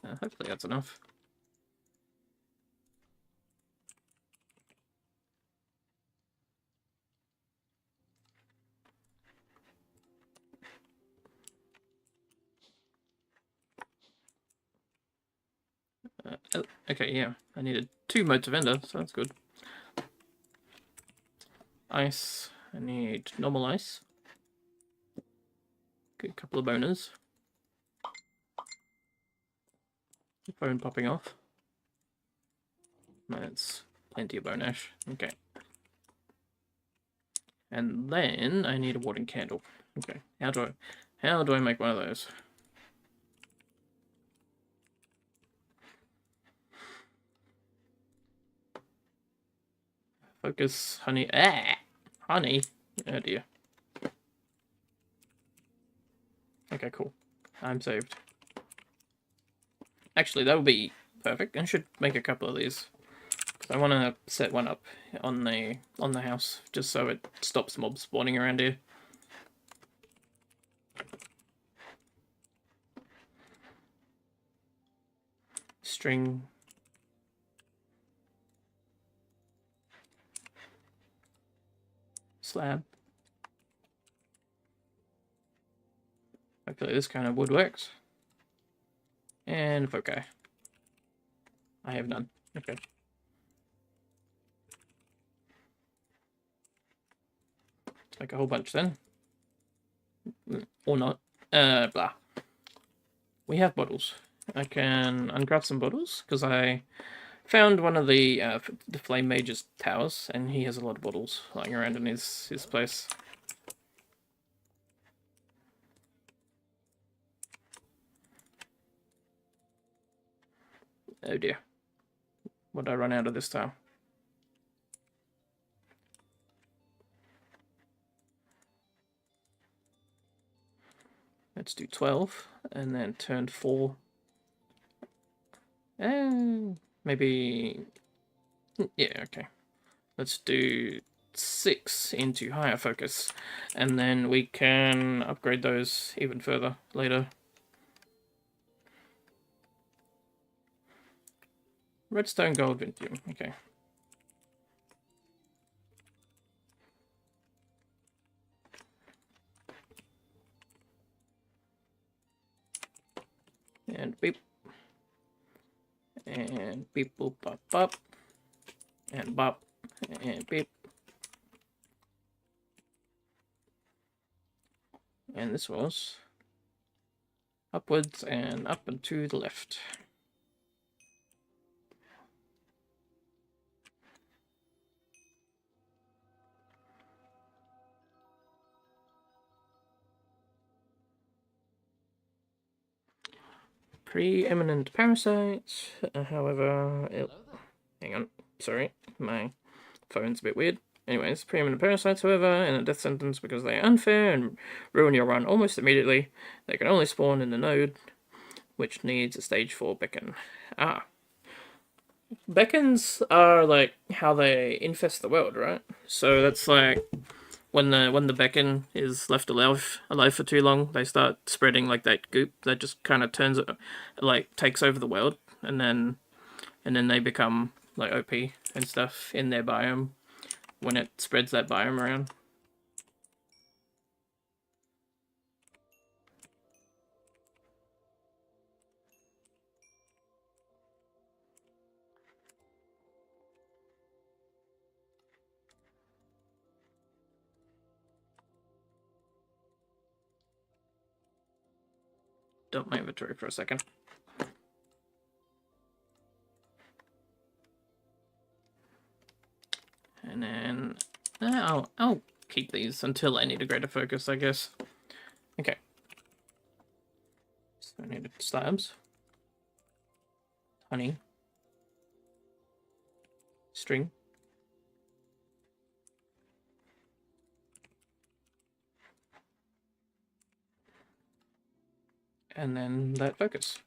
Hopefully that's enough. Oh, okay, yeah. I needed 2 modes of ender, so that's good. Ice. I need normal ice. Good couple of boners. Bone popping off. That's plenty of bone ash. Okay. And then I need a wooden candle. Okay. How do I make one of those? Focus, honey. Ah! Honey? Oh dear. Okay, cool. I'm saved. Actually, that would be perfect. I should make a couple of these. I want to set one up on the house, just so it stops mobs spawning around here. String. Slab. Hopefully this kind of wood works. And foci. I have none. Okay. Let's make a whole bunch then. Or not. Blah. We have bottles. I can uncraft some bottles, because I found one of the Flame Mage's towers, and he has a lot of bottles lying around in his place. Oh dear. What did I run out of this time? Let's do 12, and then turn 4. And maybe... Yeah, okay. Let's do 6 into higher focus, and then we can upgrade those even further later. Redstone gold vanadium, okay. And beep. And beep boop bop bop. And bop. And beep. And this was upwards and up and to the left. Preeminent parasites, however, Hello there. hang on, sorry, my phone's a bit weird. Anyways, preeminent parasites, however, in a death sentence because they are unfair and ruin your run almost immediately. They can only spawn in the node, which needs a stage 4 beacon. Ah. Beacons are like how they infest the world, right? So that's like when the beacon is left alive for too long, they start spreading like that goop that just kind of turns it, like takes over the world, and then they become like OP and stuff in their biome when it spreads that biome around. Dump my inventory for a second. And then I'll keep these until I need a greater focus, I guess. Okay. So I need slabs, honey, string, and then that focus.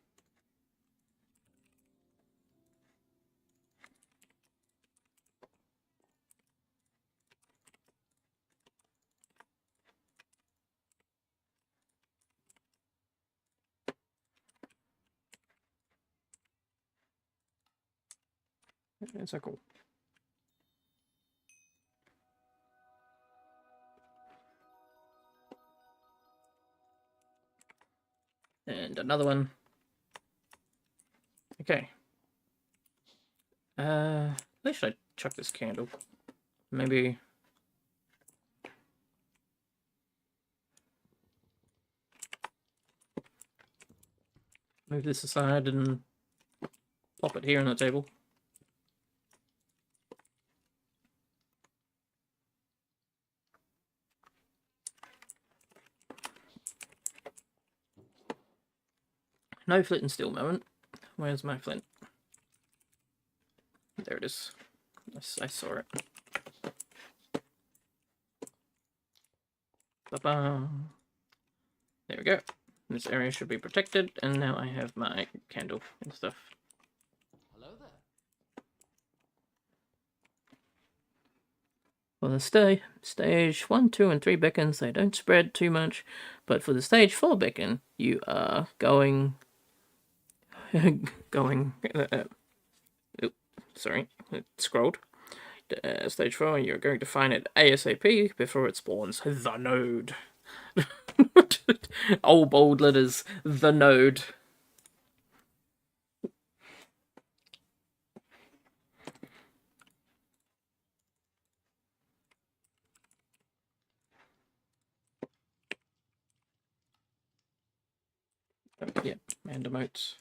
It's so cool. And another one. Okay. Where should I chuck this candle? Maybe. Move this aside and pop it here on the table. No flint and steel moment. Where's my flint? There it is. I saw it. Ba-ba. There we go. This area should be protected, and now I have my candle and stuff. Hello there. For the stage 1, 2, and 3 beacons, they don't spread too much, but for the stage 4 beacon, you are going... sorry, it scrolled. Stage 4, you're going to find it ASAP before it spawns the node. Old bold letters, the node. Yeah, and emotes.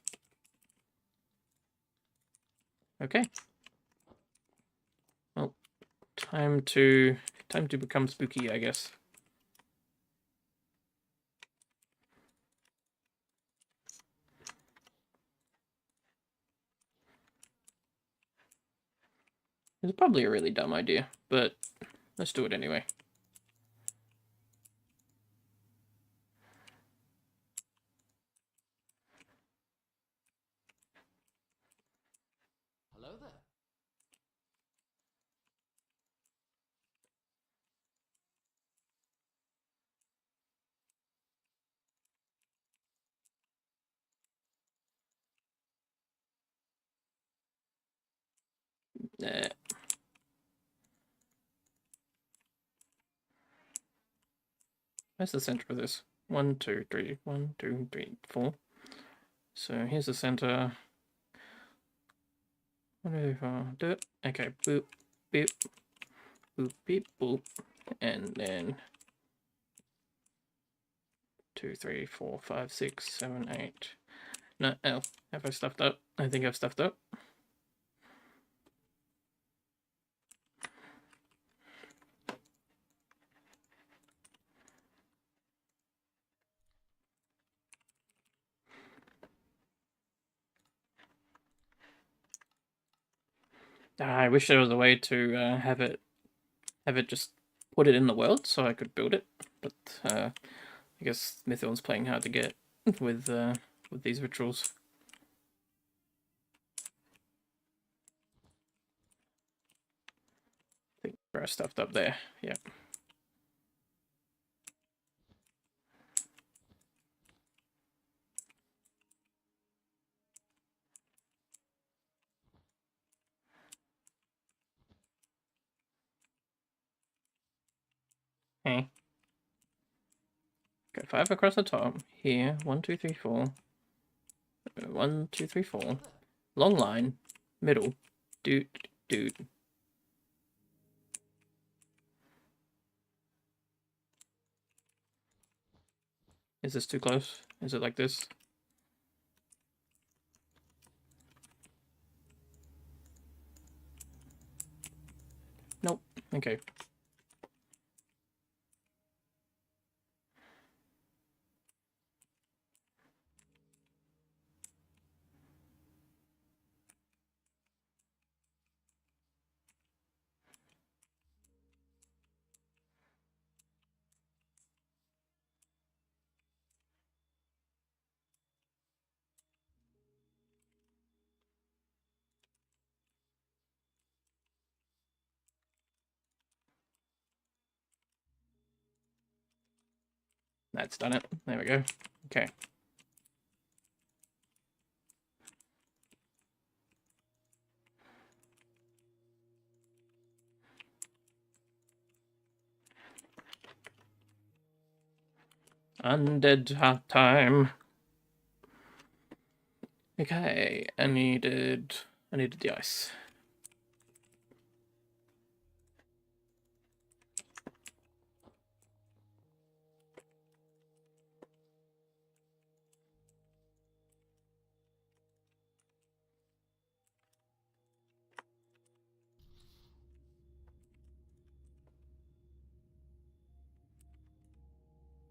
Okay. Well, time to become spooky, I guess. It's probably a really dumb idea, but let's do it anyway. Hello there. Where's the center of this? 1, 2, 3, 1, 2, 3, 4. So here's the center. 1, 2, 3, 4. Do it. Okay. Boop, beep, boop, beep, boop, and then 2, 3, 4, 5, 6, 7, 8. No, oh, have I stuffed up? I think I've stuffed up. I wish there was a way to have it just put it in the world so I could build it, but I guess Mythion's playing hard to get with these rituals. I think we're stuffed up there. Yeah. Okay. Go 5 across the top. Here. 1, 2, 3, 4. 1, 2, 3, 4. Long line. Middle. Dude. Dude. Is this too close? Is it like this? Nope. Okay. That's done it. There we go. Okay. Undead time. Okay, I needed the ice.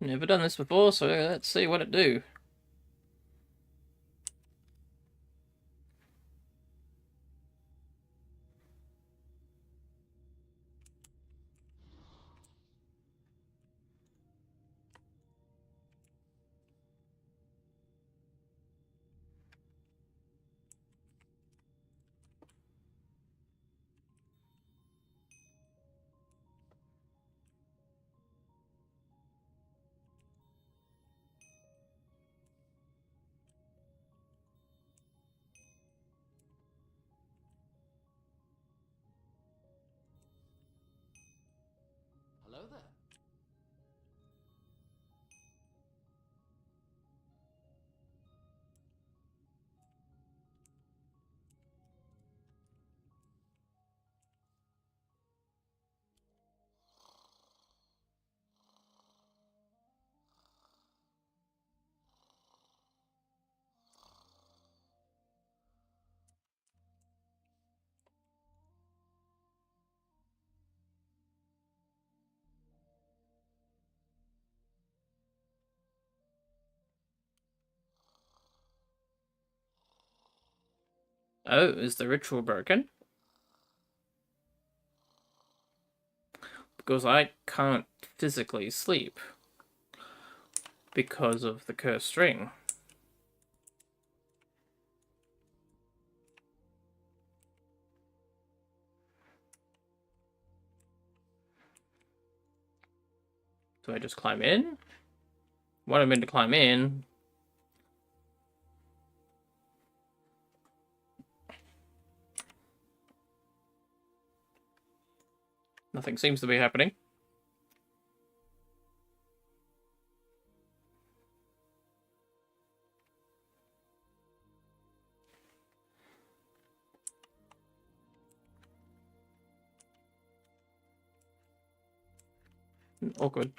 Never done this before, so let's see what it do. Hello there. Oh, is the ritual broken? Because I can't physically sleep because of the cursed string. Do I just climb in? What I meant to climb in. Nothing seems to be happening. Awkward.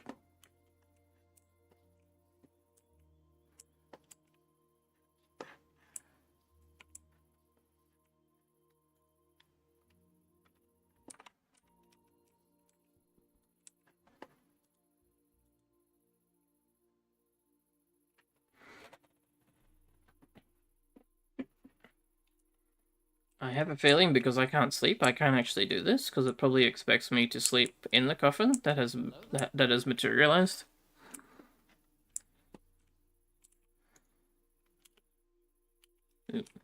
I have a feeling because I can't sleep, I can't actually do this because it probably expects me to sleep in the coffin that has materialized.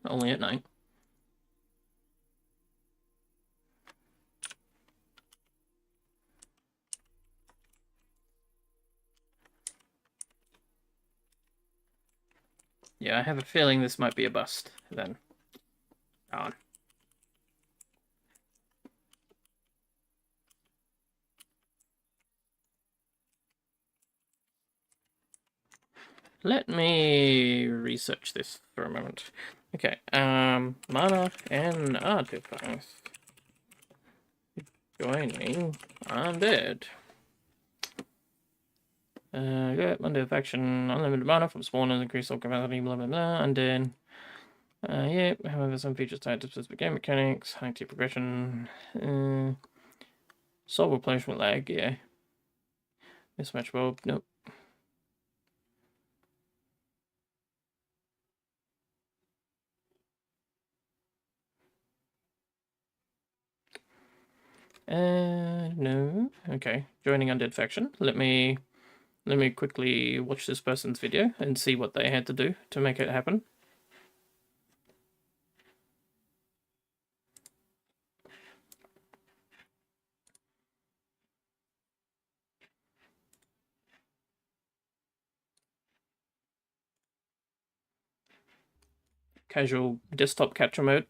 Only at night. Yeah, I have a feeling this might be a bust then. On. Let me research this for a moment. Okay, mana and artifact. Joining undead. Yeah, undead faction, unlimited mana from spawners, increase all capacity, blah blah blah, undead. Yeah, however, some features tied to specific game mechanics, high tier progression, solve replacement lag, yeah. Mismatch bulb, nope. No. Okay, joining undead faction. Let me quickly watch this person's video and see what they had to do to make it happen. Casual desktop capture mode.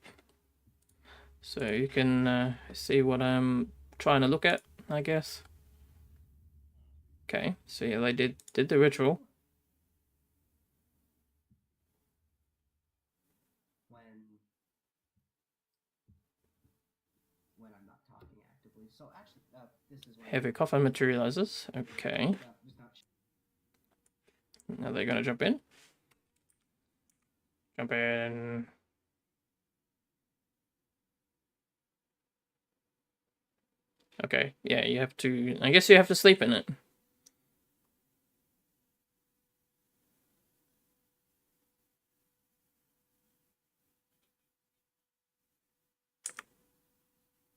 So you can see what I'm trying to look at, I guess. Okay, so yeah, they did the ritual. When I'm not talking actively. So actually, this is Heavy coffin materializes. Okay. Now they're gonna jump in. Jump in. Okay, yeah, you have to. I guess you have to sleep in it.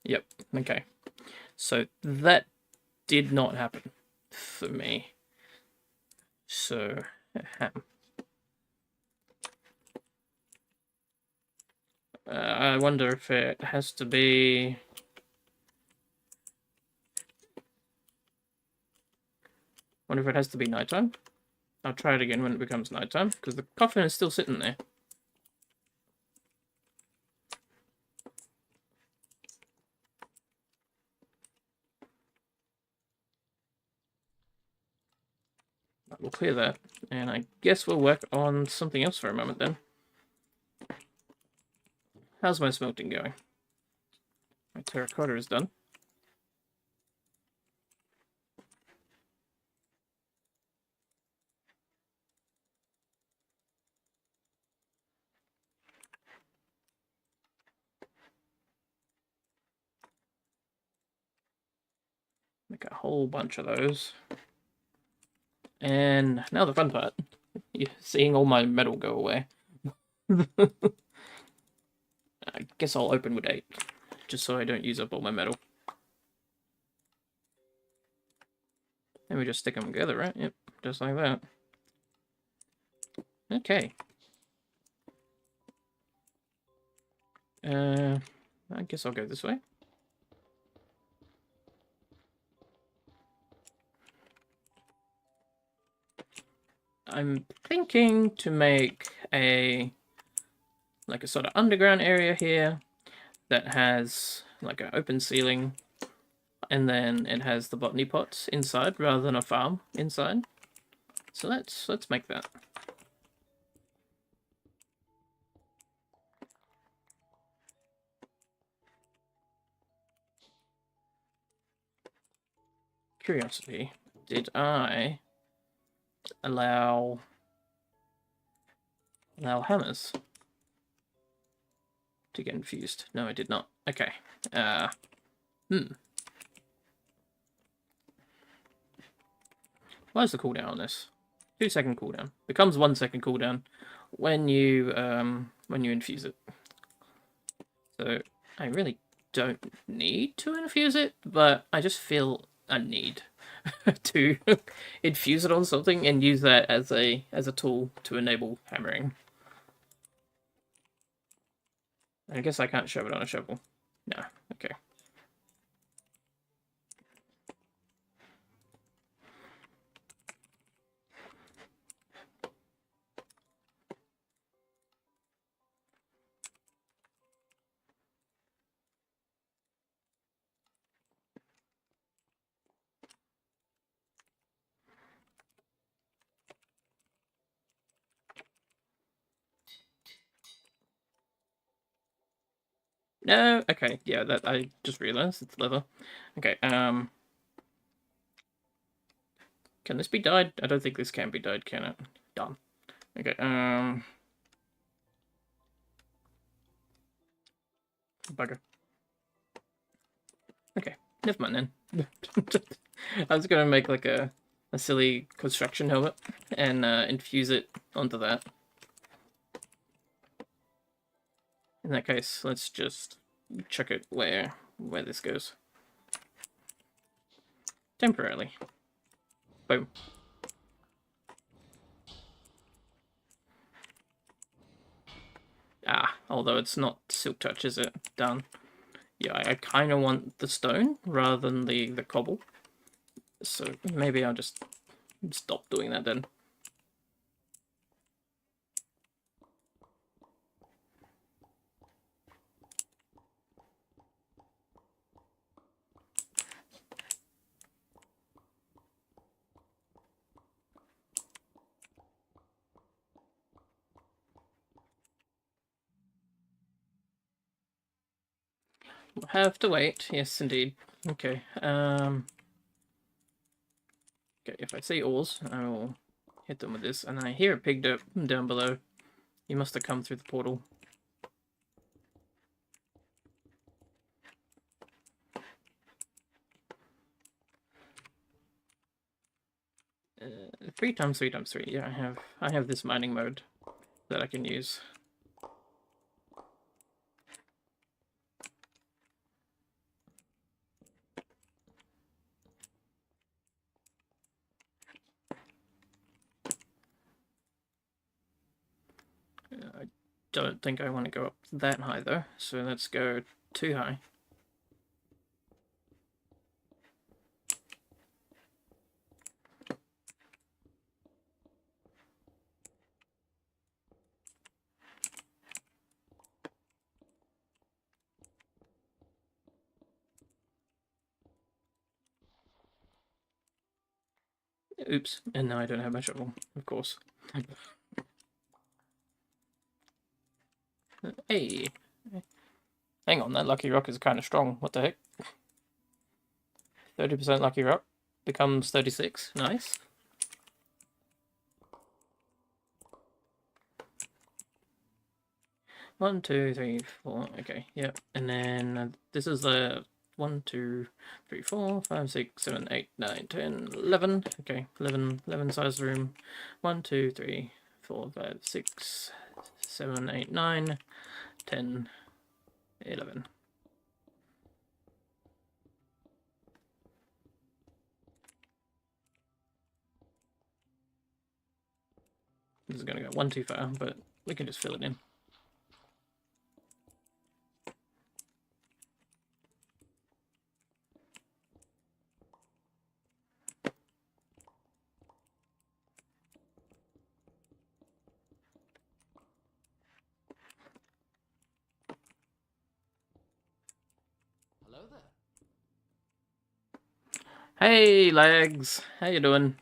Yep. Okay. So that did not happen for me. So, I wonder if it has to be. Wonder if it has to be nighttime. I'll try it again when it becomes nighttime because the coffin is still sitting there. We'll clear that, and I guess we'll work on something else for a moment then. How's my smelting going? My terracotta is done. Make a whole bunch of those. And now the fun part. You're seeing all my metal go away. I guess I'll open with 8, just so I don't use up all my metal. Then we just stick them together, right? Yep, just like that. Okay. I guess I'll go this way. I'm thinking to make a sort of underground area here that has like an open ceiling, and then it has the botany pots inside rather than a farm inside. So let's make that. Curiosity, did I allow hammers to get infused? No, I did not. Okay. What is the cooldown on this? 2-second cooldown. Becomes 1-second cooldown when you infuse it. So I really don't need to infuse it, but I just feel a need to infuse it on something and use that as a tool to enable hammering. I guess I can't shove it on a shovel. No, okay. No, okay, yeah, that I just realized it's leather. Okay, can this be dyed? I don't think this can be dyed, can it? Done. Okay, bugger. Okay, never mind then. I was gonna make like a silly construction helmet and infuse it onto that. In that case, let's just check it where this goes. Temporarily. Boom. Ah, although it's not silk touch, is it? Done. Yeah, I kind of want the stone rather than the cobble. So maybe I'll just stop doing that then. We'll have to wait. Yes, indeed. Okay. Okay, if I see ores, I will hit them with this. And I hear a pig down below. He must have come through the portal. Uh, 3 times 3 times 3. Yeah, I have this mining mode that I can use. I don't think I want to go up that high though, so let's go too high. Oops, and now I don't have my shovel, of course. Hey! Hang on, that lucky rock is kind of strong. What the heck? 30% lucky rock becomes 36. Nice. One, two, three, four. Okay, yep. And then this is the 1, 2, 3, 4, 5, 6, 7, 8, 9, 10, 11. Okay, 11 size room. 1, 2, 3, 4, 5, 6, 7, 8, 9, 10, 11. This is going to go one too far, but we can just fill it in. Hello there. Hey, Legs! How you doing?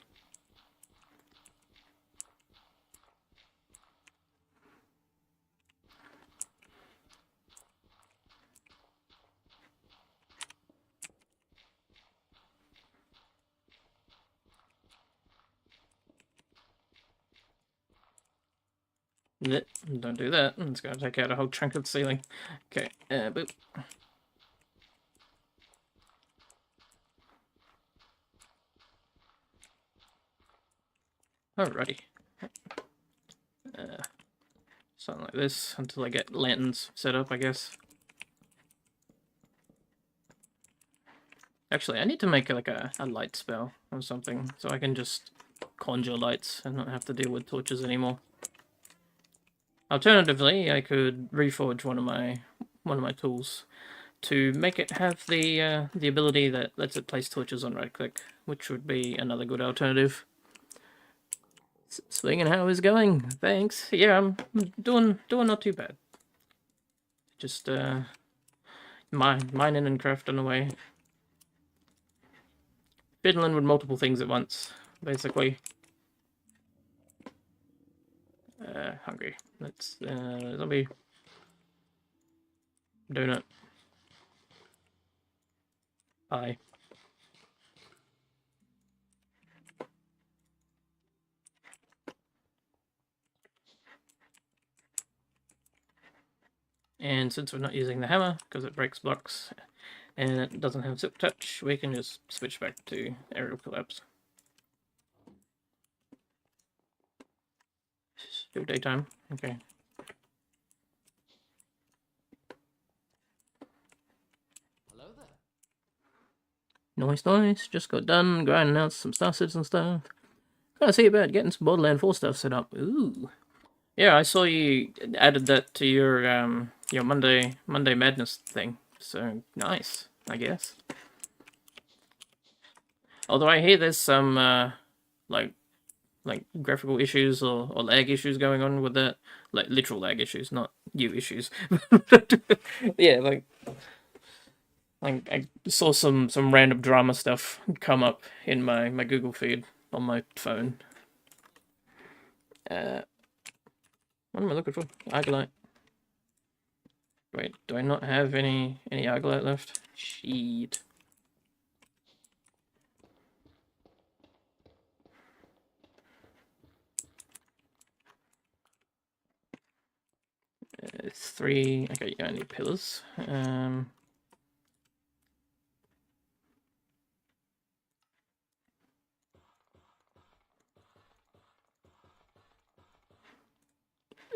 Don't do that. It's going to take out a whole chunk of the ceiling. Okay, boop. Alrighty. Something like this until I get lanterns set up, I guess. Actually, I need to make like a light spell or something, so I can just conjure lights and not have to deal with torches anymore. Alternatively, I could reforge one of my tools to make it have the ability that lets it place torches on right click, which would be another good alternative. Swinging, how is going? Thanks. Yeah, I'm doing not too bad. Just mining and crafting away. Fiddling with multiple things at once, basically. Hungry. Let's zombie. Donut. Pie. And since we're not using the hammer because it breaks blocks and it doesn't have zip touch, we can just switch back to aerial collapse. Still daytime. Okay. Hello there. Nice. Just got done grinding out some starseeds and stuff. Gotta see about getting some Borderland 4 stuff set up. Ooh. Yeah, I saw you added that to your Monday Madness thing. So nice, I guess. Although I hear there's some like graphical issues or lag issues going on with that. Like literal lag issues, not you issues. Yeah, like I saw some random drama stuff come up in my Google feed on my phone. What am I looking for? Argolite. Wait, do I not have any Argolite left? Shit. It's 3. Okay, I need pillars.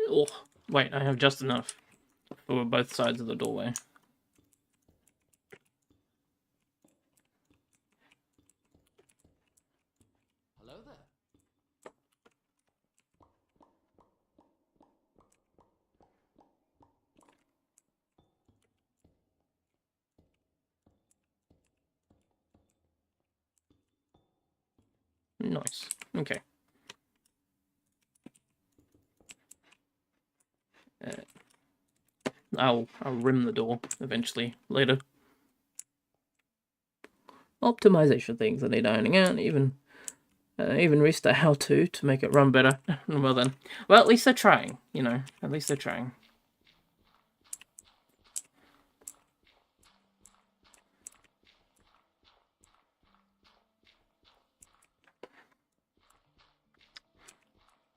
Oh, wait, I have just enough for both sides of the doorway. Hello there. Nice. Okay. I'll rim the door eventually later. Optimization things I need ironing out. Even restart how to make it run better. Well then, well at least they're trying. You know, at least they're trying.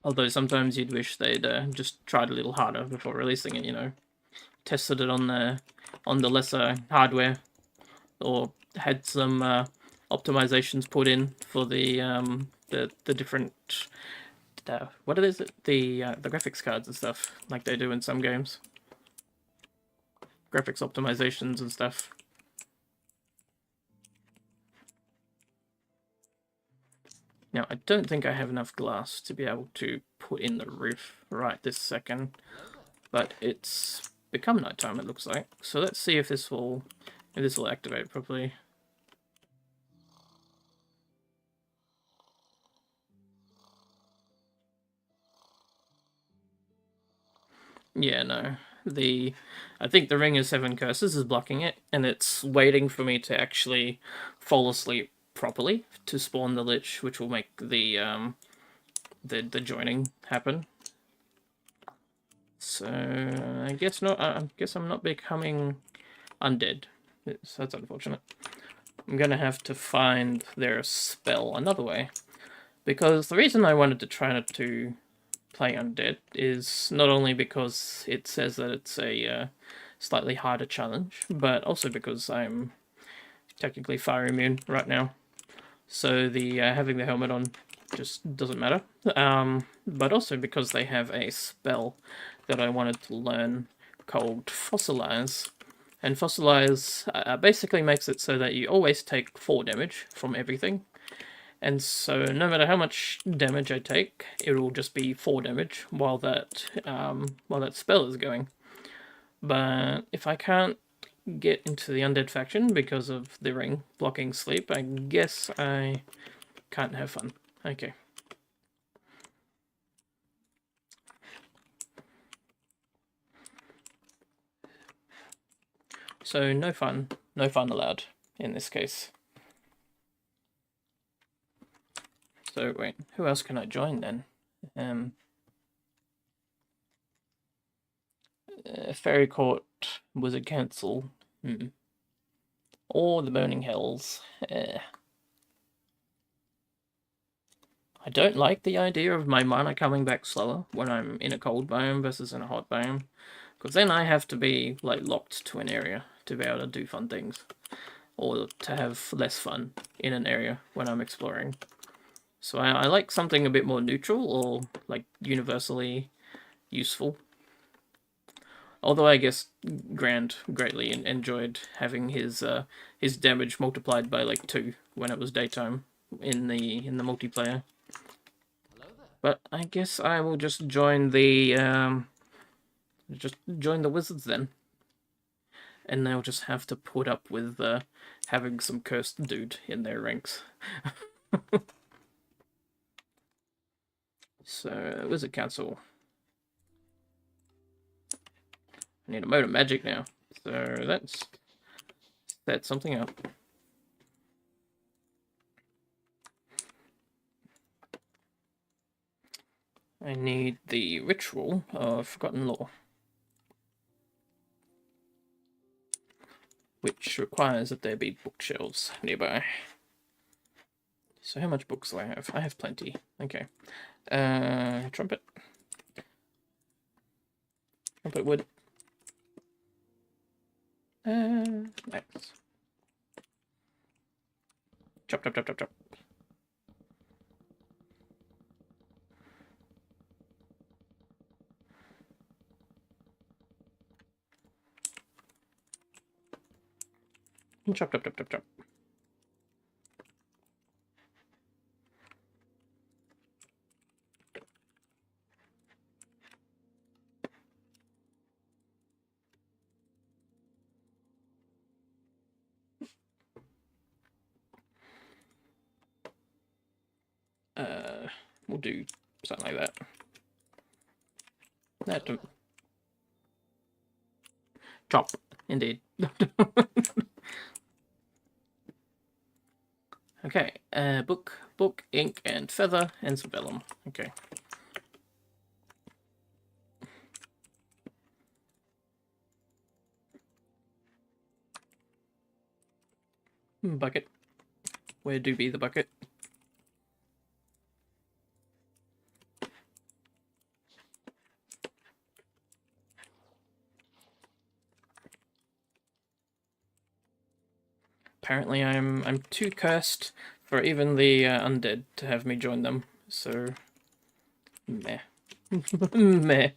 Although sometimes you'd wish they'd just tried a little harder before releasing it. You know, tested it on the lesser hardware, or had some optimizations put in for the different what is it, the graphics cards and stuff, like they do in some games. Graphics optimizations and stuff. Now, I don't think I have enough glass to be able to put in the roof right this second, but it's become nighttime, it looks like. So let's see if this will activate properly. Yeah, no. I think the Ring of Seven Curses is blocking it, and it's waiting for me to actually fall asleep properly to spawn the Lich, which will make the joining happen. So I guess not. I guess I'm not becoming undead. That's unfortunate. I'm gonna have to find their spell another way, because the reason I wanted to try not to play undead is not only because it says that it's a slightly harder challenge, but also because I'm technically fire immune right now. So the having the helmet on just doesn't matter. But also because they have a spell that I wanted to learn called Fossilize, And fossilize basically makes it so that you always take 4 damage from everything. And so no matter how much damage I take, it will just be 4 damage while that spell is going. But if I can't get into the undead faction because of the ring blocking sleep, I guess I can't have fun. Okay. So no fun allowed in this case. So wait, who else can I join then? Fairy Court, Wizard Council, or the Burning Hells. I don't like the idea of my mana coming back slower when I'm in a cold biome versus in a hot biome, because then I have to be like locked to an area to be able to do fun things, or to have less fun in an area when I'm exploring. So I like something a bit more neutral or like universally useful. Although I guess Grant greatly enjoyed having his damage multiplied by like 2 when it was daytime in the multiplayer. But I guess I will just join the wizards then, and they'll just have to put up with having some cursed dude in their ranks. So Wizard Council. I need a mode of magic now, so let's set something up. I need the ritual of Forgotten Lore, which requires that there be bookshelves nearby. So how much books do I have? I have plenty. Okay. Trumpet. Trumpet wood. Nice. Chop, chop, chop, chop, chop. Chop, chop, chop, chop, chop. We'll do something like that. Chop, indeed. Okay, book, ink, and feather, and some vellum. Okay. Bucket. Where do be the bucket? Apparently I'm too cursed for even the undead to have me join them, so meh. Meh.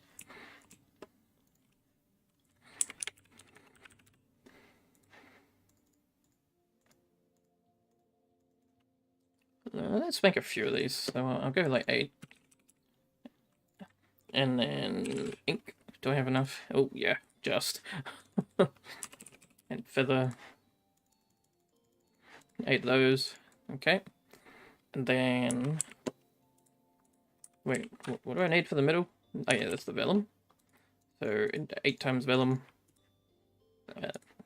Let's make a few of these. So I'll go like 8. And then ink. Do I have enough? Oh yeah, just. And feather. 8 of those. Okay. And then... Wait, what do I need for the middle? Oh yeah, that's the vellum. So 8 times vellum.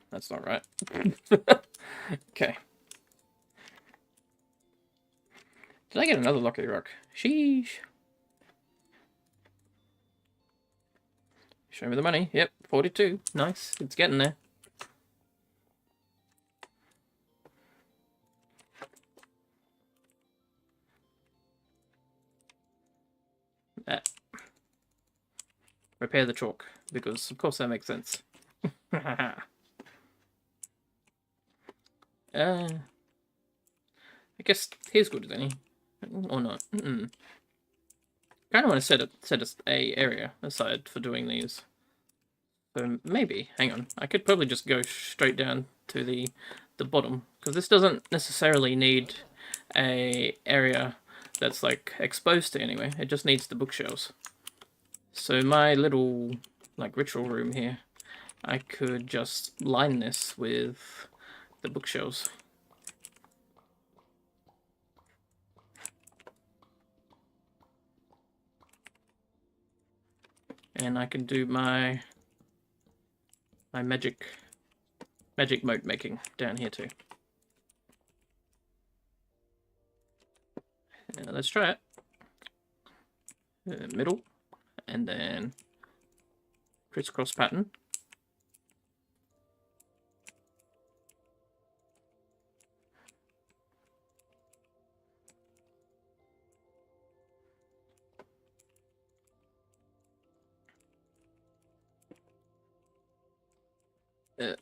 That's not right. Okay. Did I get another lucky rock? Sheesh. Show me the money. Yep, 42. Nice. It's getting there. Repair the chalk, because of course that makes sense. I guess he's good, isn't he? Or not? Kind of want to set a area aside for doing these. So maybe, hang on, I could probably just go straight down to the bottom, because this doesn't necessarily need a area that's like exposed to anywhere. It just needs the bookshelves. So my little like ritual room here, I could just line this with the bookshelves. And I can do my magic moat making down here too. Let's try it. Middle, and then crisscross pattern.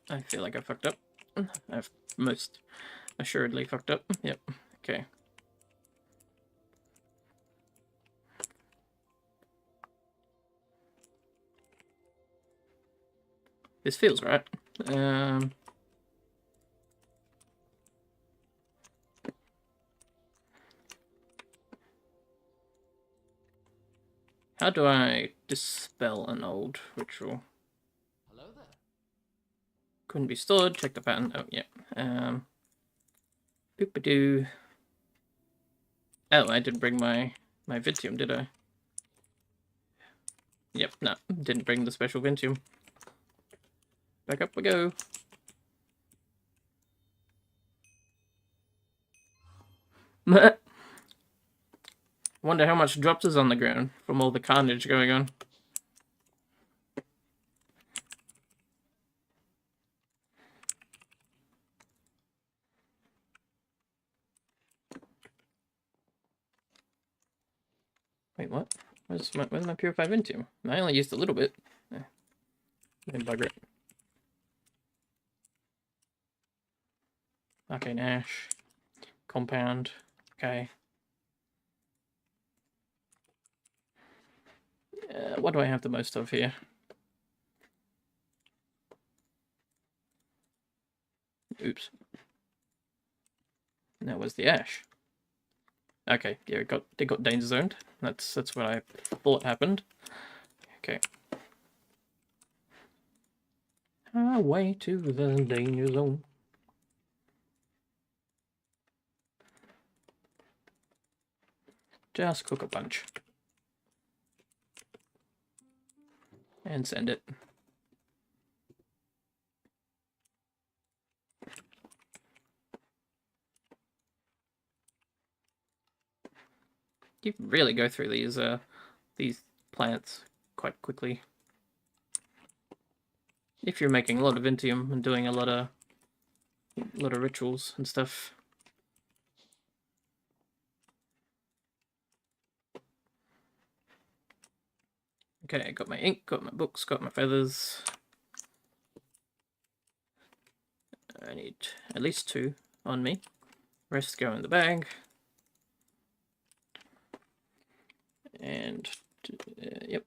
I feel like I fucked up. I've most assuredly fucked up. Yep. Okay. This feels right. How do I dispel an old ritual? Hello there. Couldn't be stored. Check the pattern. Oh, yeah. Boop-a-doo. Oh, I didn't bring my Vintium, did I? Yep, no. Didn't bring the special Vintium. Back up we go. Wonder how much drops is on the ground from all the carnage going on. Wait, what? Where's my purified Vintium? I only used a little bit. Then bugger it. Arcane Ash. Compound. Okay. What do I have the most of here? Oops. That was the ash. Okay, yeah, it got danger zoned. That's what I thought happened. Okay. Highway to the danger zone. Just cook a bunch. And send it. You can really go through these plants quite quickly. If you're making a lot of Vintium and doing a lot of rituals and stuff. Okay, got my ink, got my books, got my feathers. I need at least 2 on me. Rest go in the bag. And yep.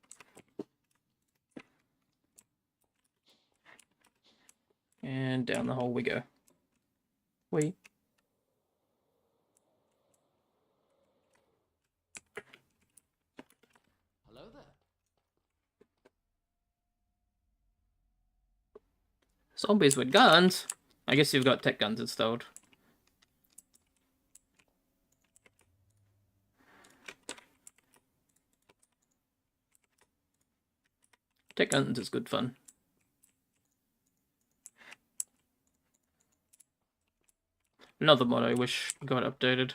And down the hole we go. Hello there. Zombies with guns? I guess you've got tech guns installed. Tech guns is good fun. Another mod I wish got updated.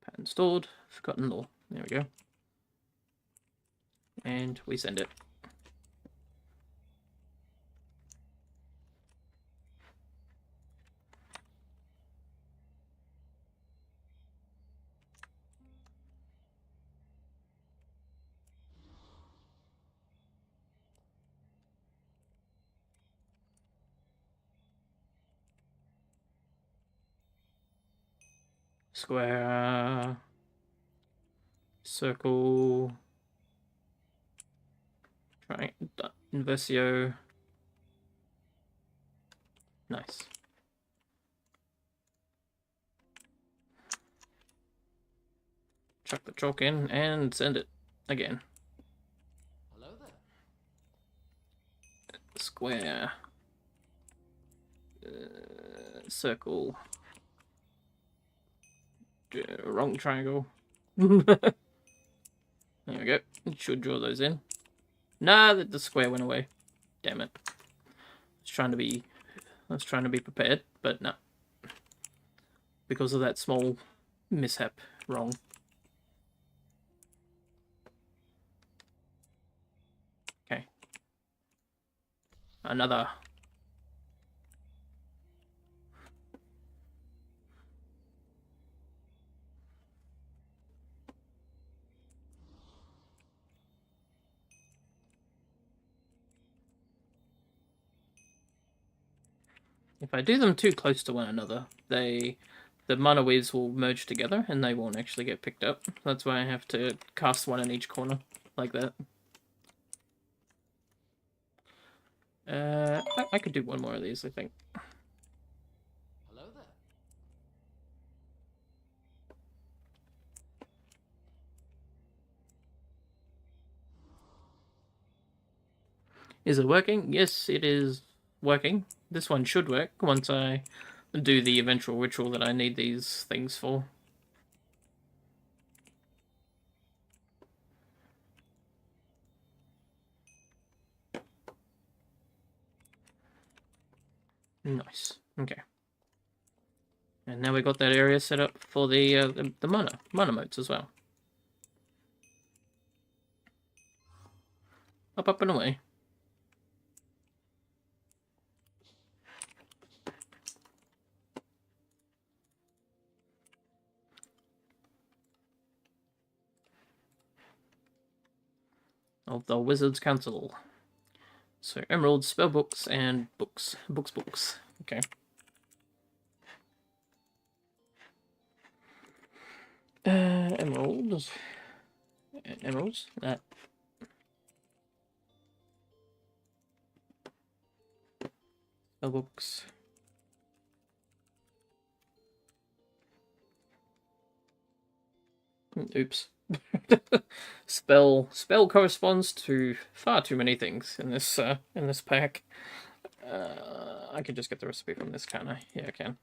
Pattern stored, forgotten law. There we go. And we send it. Square. Circle. Inversio. Nice. Chuck the chalk in and send it again. Hello there. Square. Circle. Wrong triangle. There we go. It should draw those in. Nah, the square went away. Damn it. I was trying to be prepared, but no. Because of that small mishap, wrong. Okay. Another. If I do them too close to one another, the mana waves will merge together and they won't actually get picked up. That's why I have to cast one in each corner, like that. I could do one more of these, I think. Hello there. Is it working? Yes, it is working. This one should work once I do the eventual ritual that I need these things for. Nice. Okay. And now we got that area set up for the mana modes as well. Up and away. Of the Wizard's Council. So emeralds, spell books, and books. Books. Okay. Emeralds. Emeralds. That. Spell books. Oops. Spell corresponds to far too many things in this pack. I could just get the recipe from this, can't I? Yeah, I can.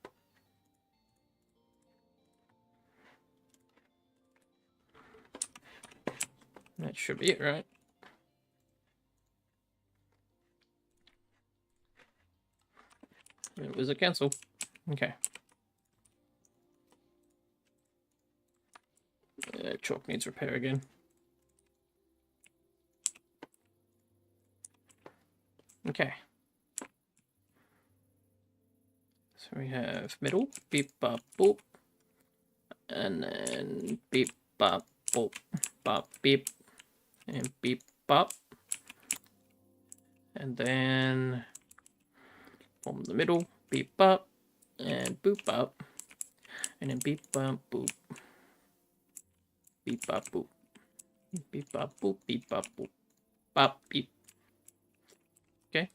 That should be it, right? It was a cancel. Okay. Chalk needs repair again. Okay. So we have middle, beep, bop, boop. And then beep, bop, boop, bop, beep. And beep, bop. And then from the middle, beep, bop. And boop, bop. And then beep, bop, boop. Beep, bop, boop. Beep, bop, boop, beep, bop, boop. Bop, beep. Okay.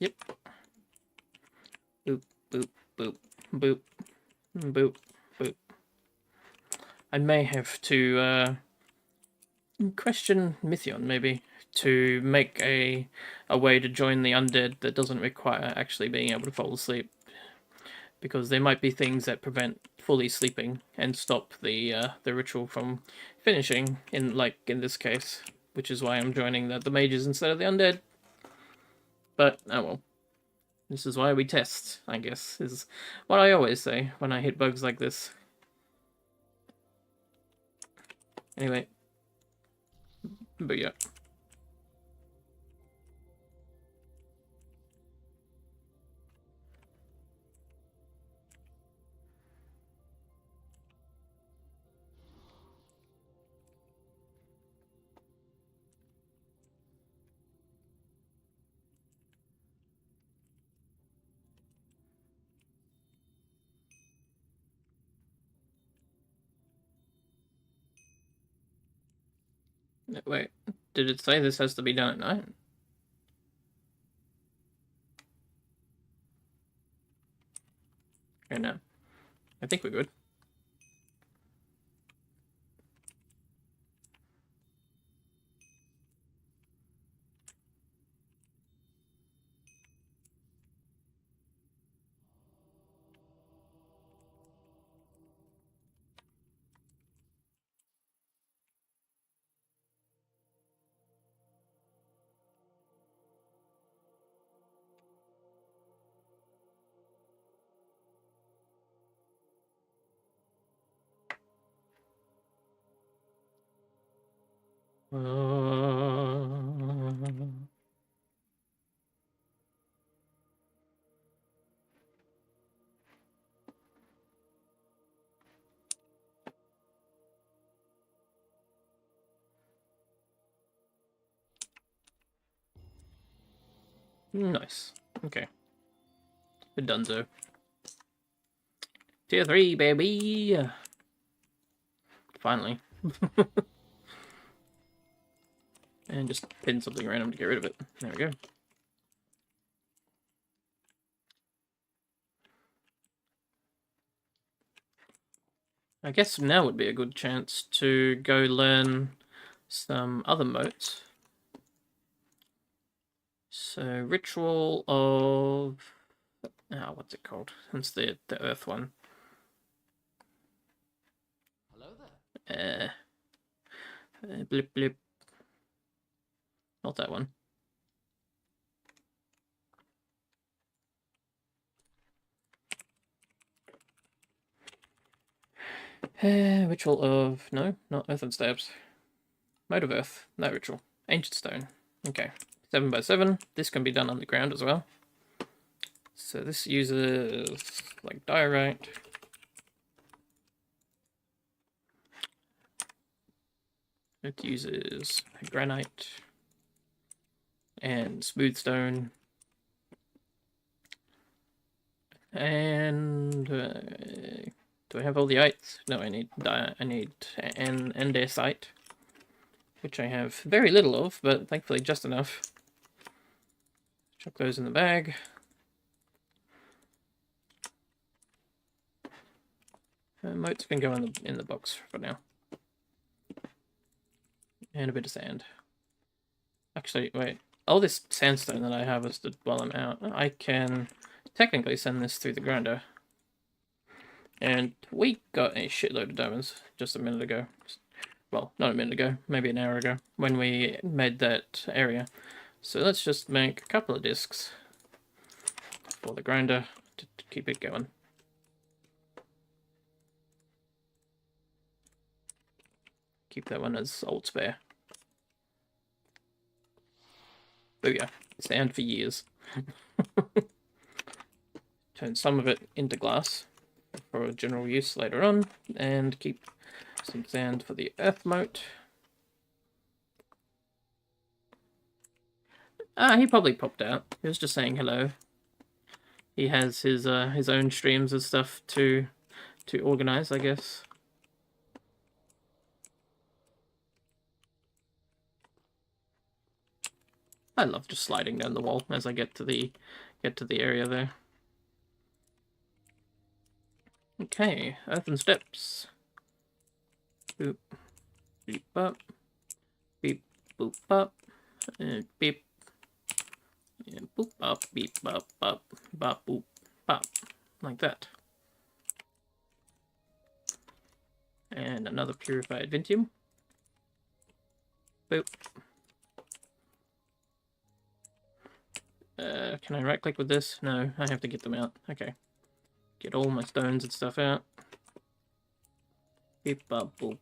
Yep. Boop, boop, boop, boop, boop, boop. I may have to question Mythion, maybe, to make a way to join the undead that doesn't require actually being able to fall asleep. Because there might be things that prevent fully sleeping and stop the ritual from finishing, in this case, which is why I'm joining the mages instead of the undead. But oh well. This is why we test, I guess, is what I always say when I hit bugs like this. Anyway. But yeah. Wait, did it say this has to be done at night? Okay, no. I think we're good. Nice. Okay. We're donezo. Tier 3, baby! Finally. And just pin something random to get rid of it. There we go. I guess now would be a good chance to go learn some other motes. So, Ritual of... Oh, what's it called? It's the Earth one. Hello there. Blip blip. Not that one. Ritual of... No, not Earth and Stabs. Mode of Earth. No ritual. Ancient Stone. Okay. 7x7. This can be done underground as well. So this uses like diorite. It uses granite and smooth stone. And do I have all the ites? No, I need andesite, which I have very little of, but thankfully just enough. Chuck those in the bag. Motes can go in the box for now. And a bit of sand. Actually, wait. All this sandstone that I harvested while I'm out, I can technically send this through the grinder. And we got a shitload of diamonds just a minute ago. Well, not a minute ago, maybe an hour ago, when we made that area. So let's just make a couple of discs for the grinder to keep it going. Keep that one as old spare. Booyah. Sand for years. Turn some of it into glass for general use later on, and keep some sand for the earth mote. Ah, he probably popped out. He was just saying hello. He has his own streams and stuff to organize, I guess. I love just sliding down the wall as I get to the area there. Okay, earthen steps. Boop, beep up, beep boop up, and beep, and boop up, beep up, up, bop boop, pop, like that. And another purified vintium. Boop. Can I right click with this? No, I have to get them out. Okay. Get all my stones and stuff out. Beep bop boop.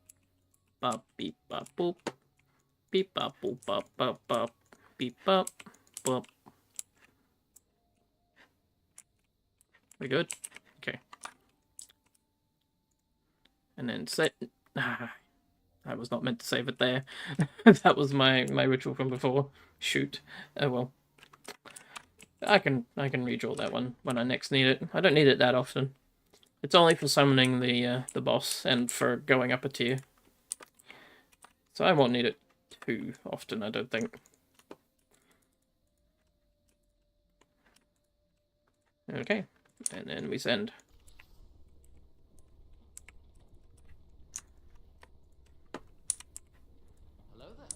Bop beep bop boop. Beep bop boop bop bop bop. Beep bop bop. We good? Okay. And then set. I was not meant to save it there. That was my ritual from before. Shoot. Oh well. I can redraw that one when I next need it. I don't need it that often. It's only for summoning the boss and for going up a tier. So I won't need it too often, I don't think. Okay, and then we send. Hello there.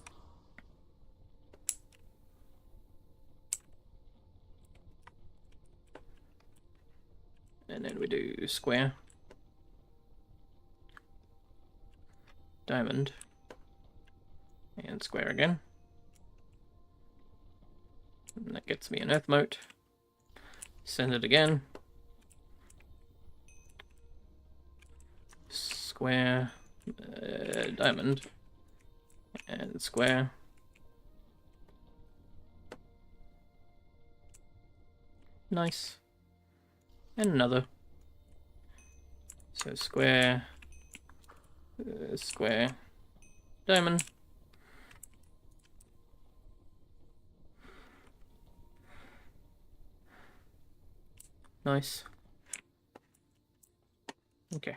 And then we do square, diamond, and square again. And that gets me an earth mote. Send it again. Square, diamond, and square. Nice. And another. So square, square, diamond. Nice. Okay.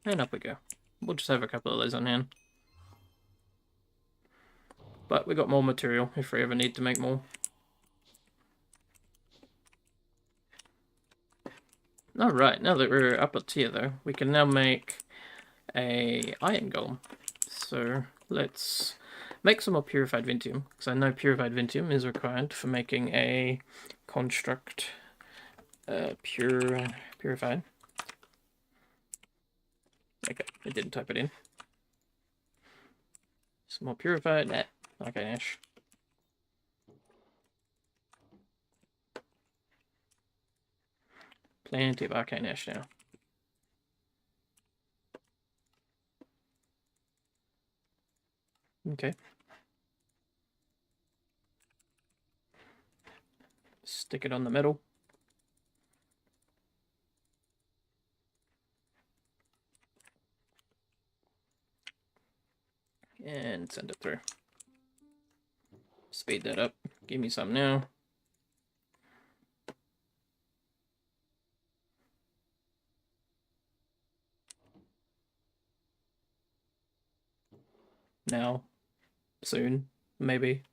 And up we go. We'll just have a couple of those on hand. But we got more material if we ever need to make more. Alright, now that we're up a tier though, we can now make a iron golem. So let's make some more purified vintium, because I know purified vintium is required for making a construct purified. Okay, it didn't type it in. Some more purified. Nah, okay, Ash. Plenty of arcane ash now. Okay. Stick it on the metal. And send it through. Speed that up. Give me some now. Now. Soon. Maybe.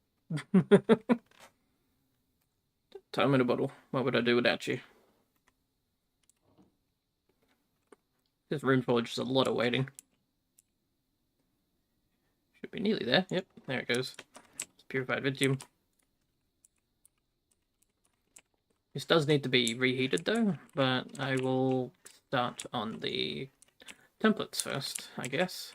Time in a bottle. What would I do without you? This rune forge is a lot of waiting. Should be nearly there. Yep, there it goes. It's purified vintium. This does need to be reheated though, but I will start on the templates first, I guess.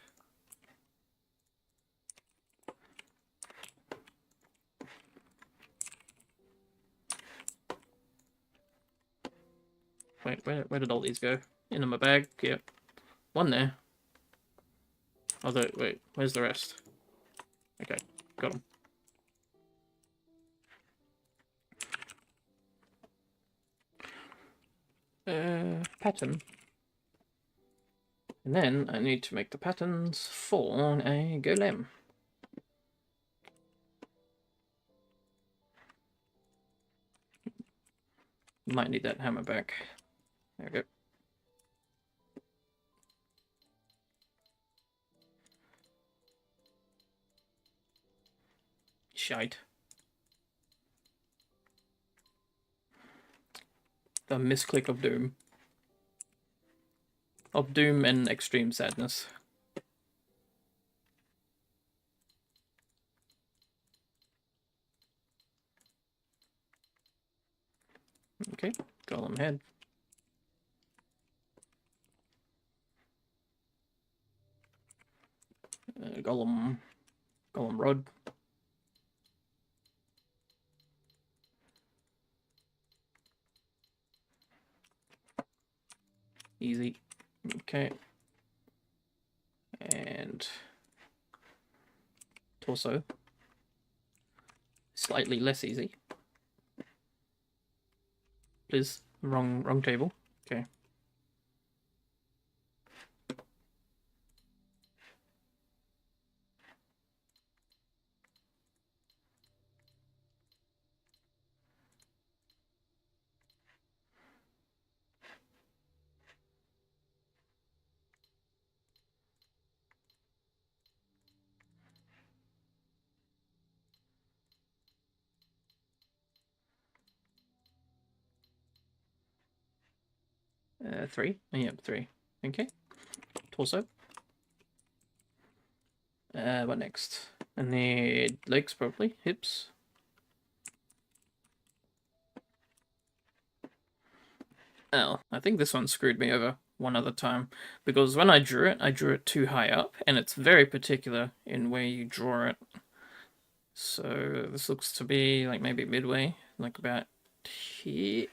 Wait, where did all these go? In my bag? Yep. One there. Although, wait, where's the rest? Okay, got them. Pattern. And then I need to make the patterns for a golem. Might need that hammer back. There we go. Shite. The misclick of doom. Of doom and extreme sadness. Okay, golem head. Golem rod. Easy. Okay. And torso. Slightly less easy. Please, wrong table. Okay. 3. Yep, 3. Okay. Torso. What next? I need legs, probably. Hips. Oh, I think this one screwed me over one other time. Because when I drew it too high up, and it's very particular in where you draw it. So this looks to be like maybe midway, like about here.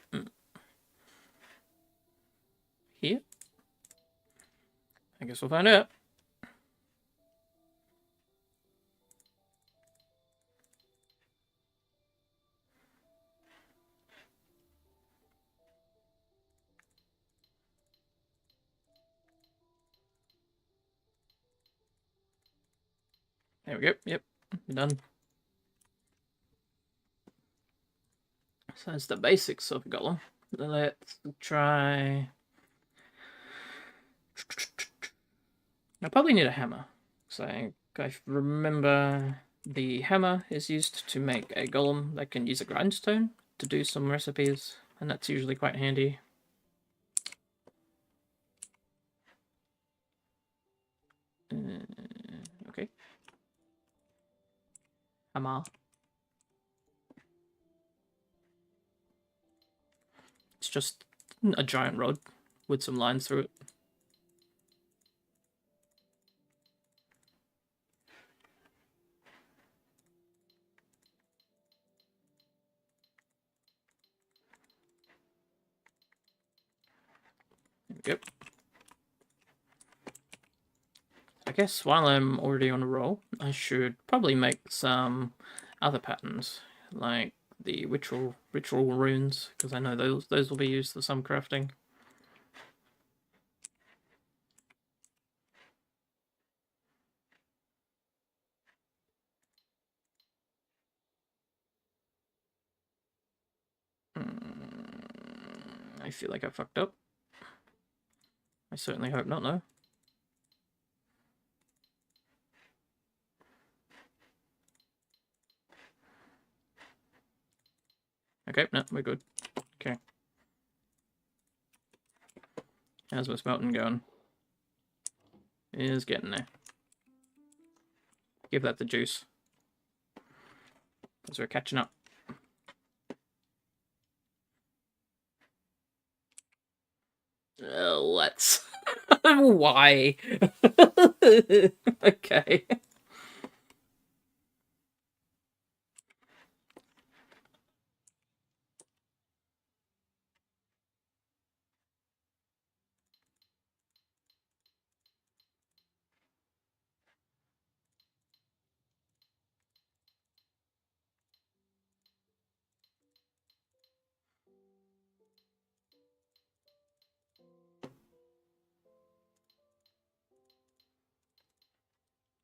Here? I guess we'll find out. There we go. Yep, done. So that's the basics of Golem. Let's try... I probably need a hammer. So I remember the hammer is used to make a golem that can use a grindstone to do some recipes, and that's usually quite handy. Okay. Hammer. It's just a giant rod with some lines through it. There we go. I guess while I'm already on a roll, I should probably make some other patterns, like the ritual runes, because I know those will be used for some crafting. I feel like I fucked up. I certainly hope not, though. Okay, no, we're good. Okay. How's my smelting going? Is getting there. Give that the juice. Because we're catching up. Let's... Why? Okay.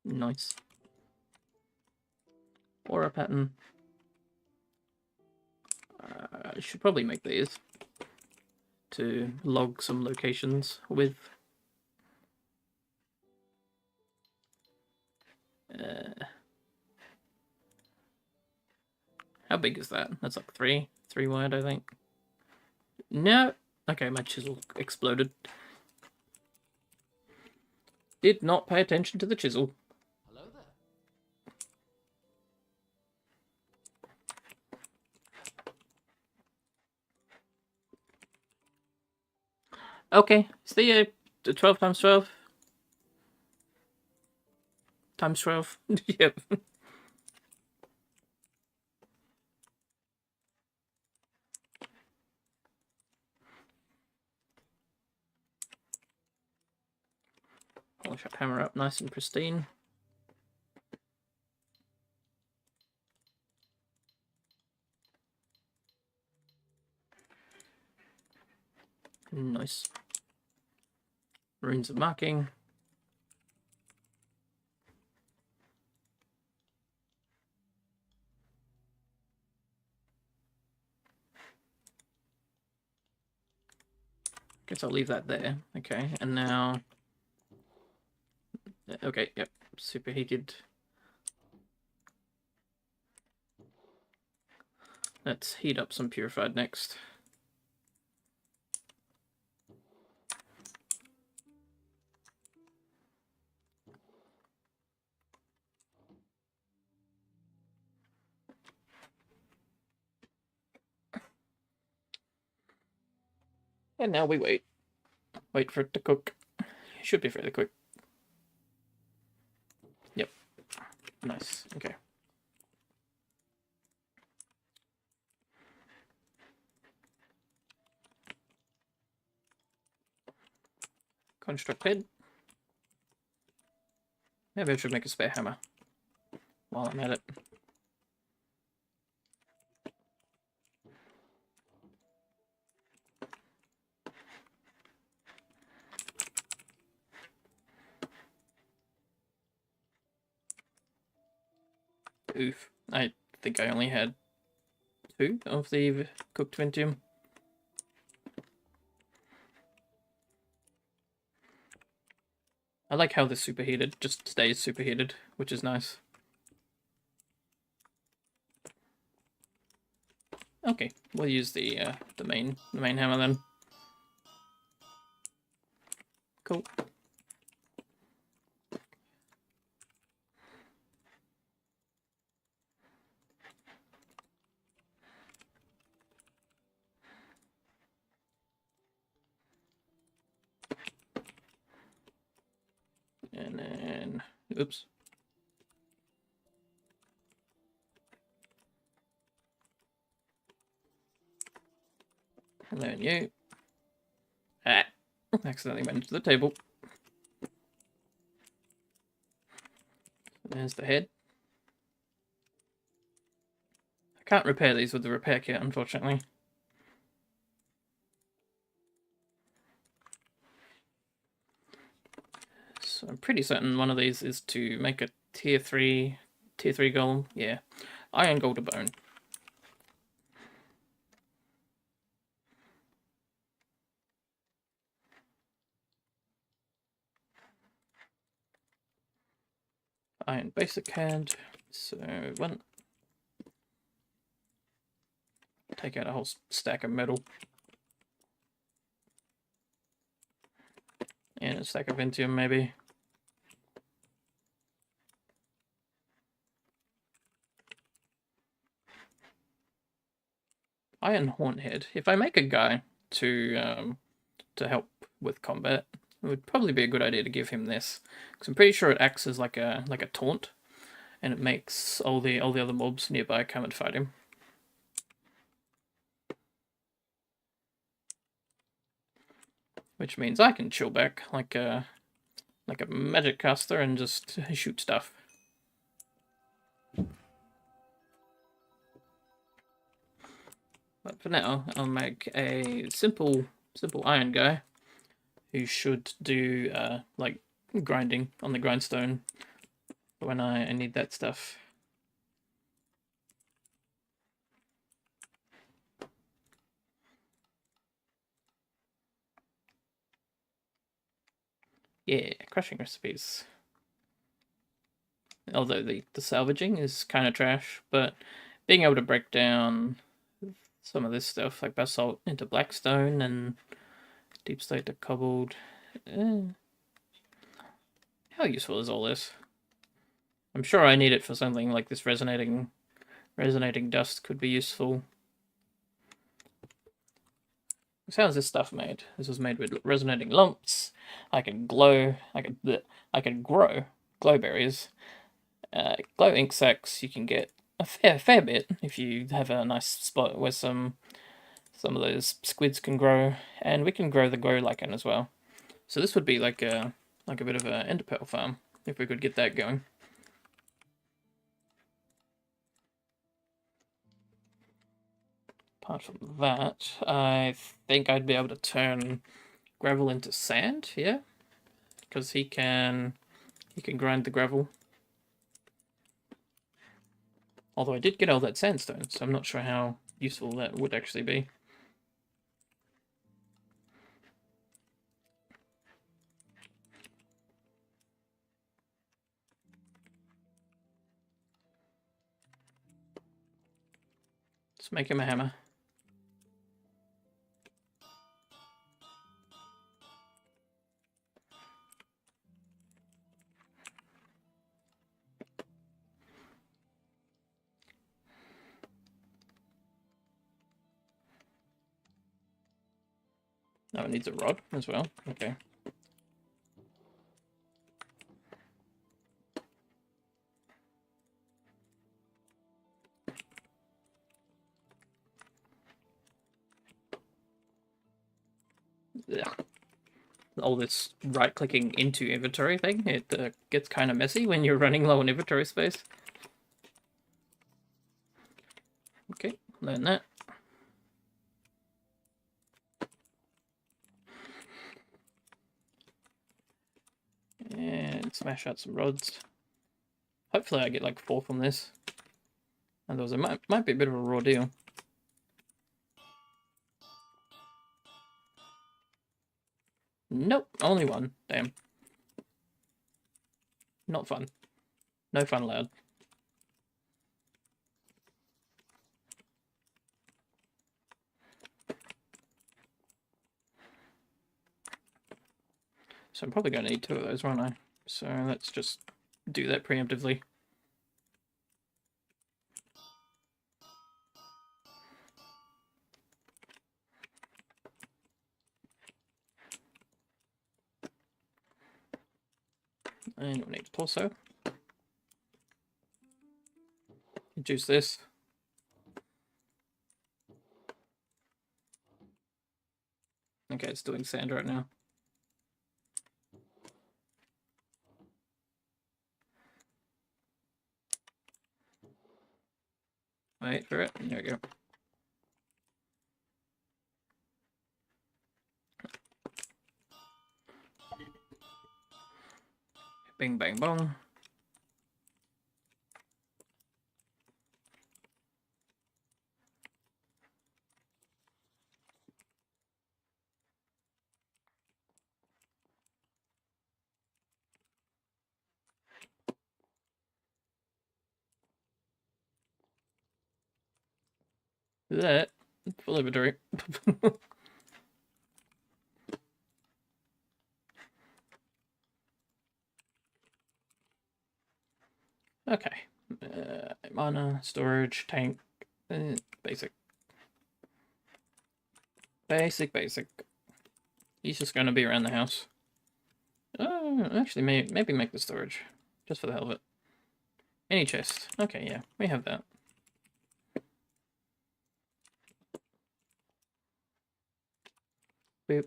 Nice. Or a pattern. I should probably make these to log some locations with. How big is that? That's like 3 wide, I think. No. Okay, my chisel exploded. Did not pay attention to the chisel. Hello there. Okay, is the 12 times 12? Times 12? Yep. Polish that hammer up nice and pristine. Nice. Runes of marking. Guess I'll leave that there. Okay, and now... Okay, yep, superheated. Let's heat up some purified next. And now we wait. Wait for it to cook. It should be fairly quick. Yep. Nice. Okay. Construct head. Maybe I should make a spare hammer while I'm at it. Oof. I think I only had 2 of the cooked Ventium. I like how this superheated just stays superheated, which is nice. Okay, we'll use the main hammer then. Cool. And then, oops. And then you. Ah, accidentally went into the table. There's the head. I can't repair these with the repair kit, unfortunately. So I'm pretty certain one of these is to make a tier 3 golem. Yeah. Iron, gold, or bone. Iron basic hand. So one. Take out a whole stack of metal. And a stack of Ventium, maybe. Iron Hornhead. If I make a guy to help with combat, it would probably be a good idea to give him this, because I'm pretty sure it acts as like a taunt, and it makes all the other mobs nearby come and fight him. Which means I can chill back like a magic caster and just shoot stuff. But for now, I'll make a simple iron guy who should do like grinding on the grindstone when I need that stuff. Yeah, crushing recipes. Although the salvaging is kind of trash, but being able to break down some of this stuff, like basalt into blackstone and deep slate to cobbled. How useful is all this? I'm sure I need it for something like this. Resonating dust could be useful. So how's this stuff made? This was made with resonating lumps. I can grow glowberries. Glow ink sacs you can get a fair bit if you have a nice spot where some of those squids can grow, and we can grow the glow lichen as well. So this would be like a bit of an enderpearl farm if we could get that going. Apart from that, I think I'd be able to turn gravel into sand, yeah? Because he can grind the gravel. Although I did get all that sandstone, so I'm not sure how useful that would actually be. Let's make him a hammer. Oh, it needs a rod as well. Okay. Ugh. All this right-clicking into inventory thing, it gets kind of messy when you're running low on inventory space. Okay, learn that. And smash out some rods. Hopefully I get like 4 from this. Otherwise it might be a bit of a raw deal. Nope, only 1. Damn. Not fun. No fun allowed. So I'm probably going to need 2 of those, won't I? So let's just do that preemptively. And we'll need a torso. Juice this. Okay, it's doing sand right now. Wait for it. There we go. Bing, bang, bong. That full inventory. Okay. Mana, storage, tank, basic. Basic. He's just going to be around the house. Actually, maybe make the storage. Just for the hell of it. Any chest. Okay, yeah, we have that. Boop.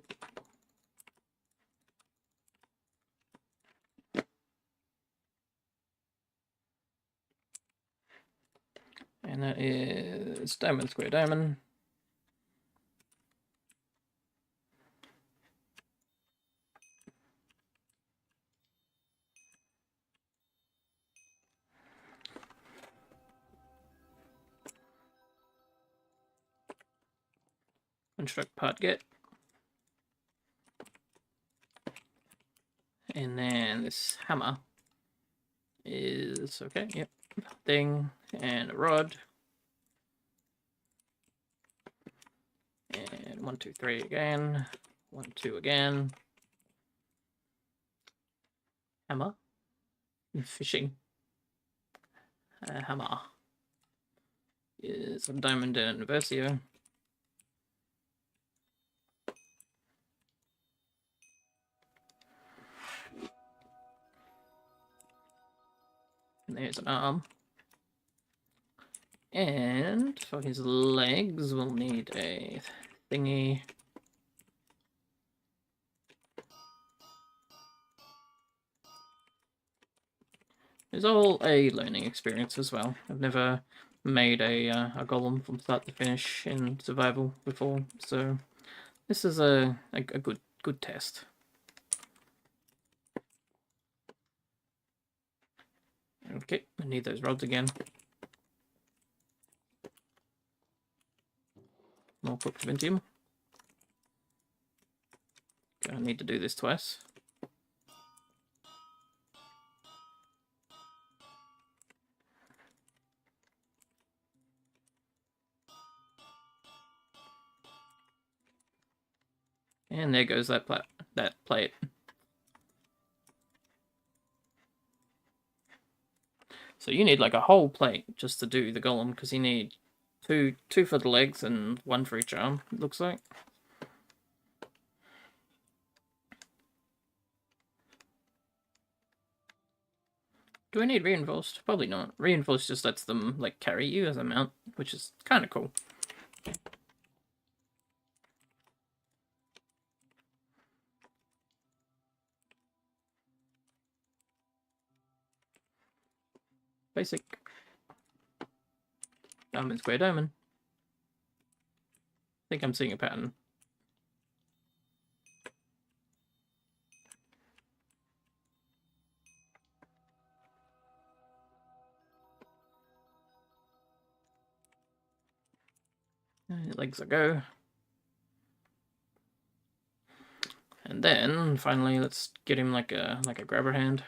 And that is diamond, square, diamond. Construct part get. And then this hammer is okay, yep. Thing and a rod. And 1, 2, 3 again. 1, 2 again. Hammer. Fishing. Hammer. Is a diamond and Versio. And there's an arm. And for his legs, we'll need a thingy. It's all a learning experience as well. I've never made a golem from start to finish in survival before, so this is a good test. Okay, I need those rods again. More cooked Vintium. Gonna need to do this twice. And there goes that plate. So you need like a whole plate just to do the golem, because you need two for the legs and 1 for each arm, it looks like. Do I need reinforced? Probably not. Reinforced just lets them like carry you as a mount, which is kind of cool. Basic. Diamond, square, diamond. I think I'm seeing a pattern. Legs a go. And then finally, let's get him like a grabber hand.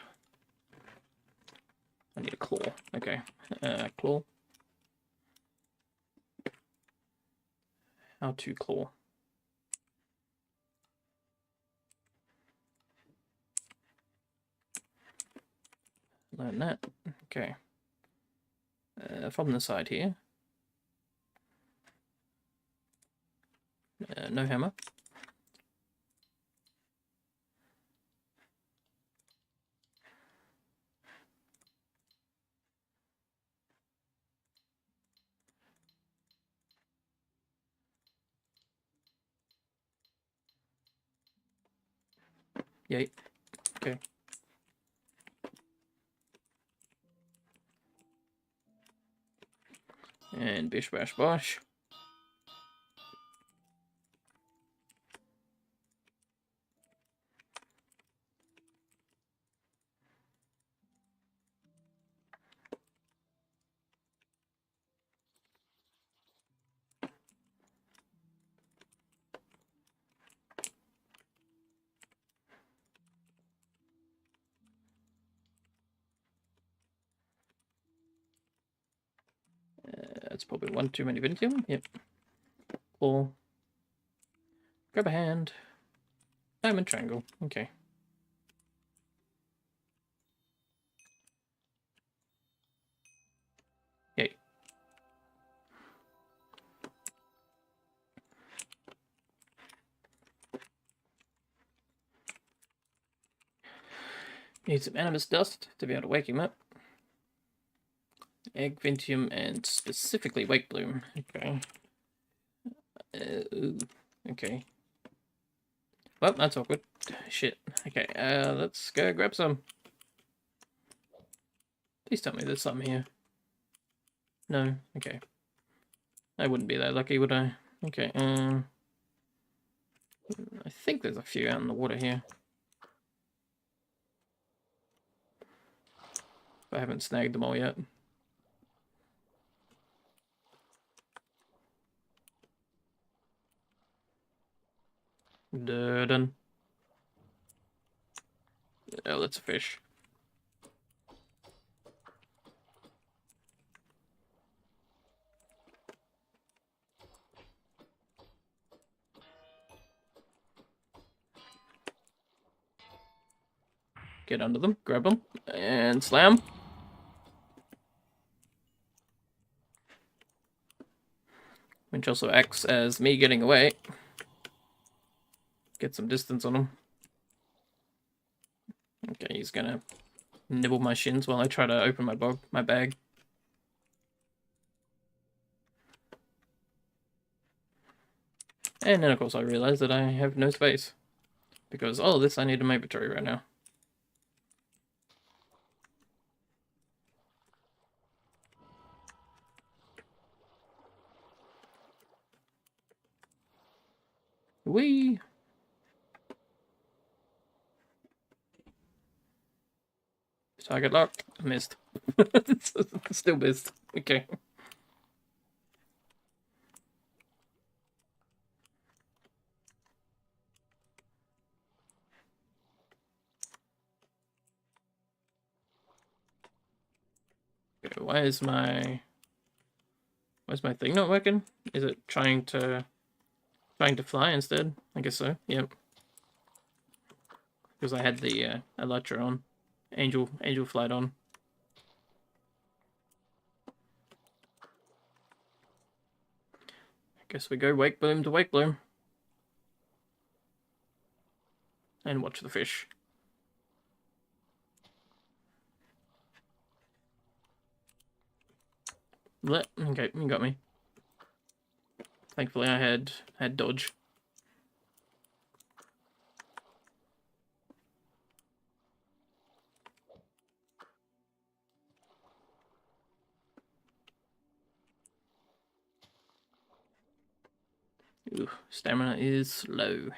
I need a claw. Okay, claw. How to claw? Learn that. Okay. From the side here. No hammer. Yay. Okay. And bish bash bosh. That's probably one too many Vintium. Yep. Claw. Grab a hand. Diamond triangle. Okay. Yay. Need some animus dust to be able to wake him up. Egg, Vintium, and specifically Wake Bloom. Okay. Ooh. Okay. Well, that's awkward. Shit. Okay, let's go grab some. Please tell me there's some here. No? Okay. I wouldn't be that lucky, would I? Okay, I think there's a few out in the water here. I haven't snagged them all yet. Done. Oh, that's a fish. Get under them, grab them, and slam. Which also acts as me getting away. Get some distance on him. Okay, he's gonna nibble my shins while I try to open my bag. And then of course I realize that I have no space. Because all of this I need in my inventory right now. Whee! Target locked. Missed. Still missed. Okay. Okay, where's my thing not working? Is it trying to fly instead? I guess so. Yep. Because I had the Elytra on. Angel flight on. I guess we go Wake Bloom to Wake Bloom. And watch the fish. Okay, you got me. Thankfully, I had dodge. Ooh, stamina is low.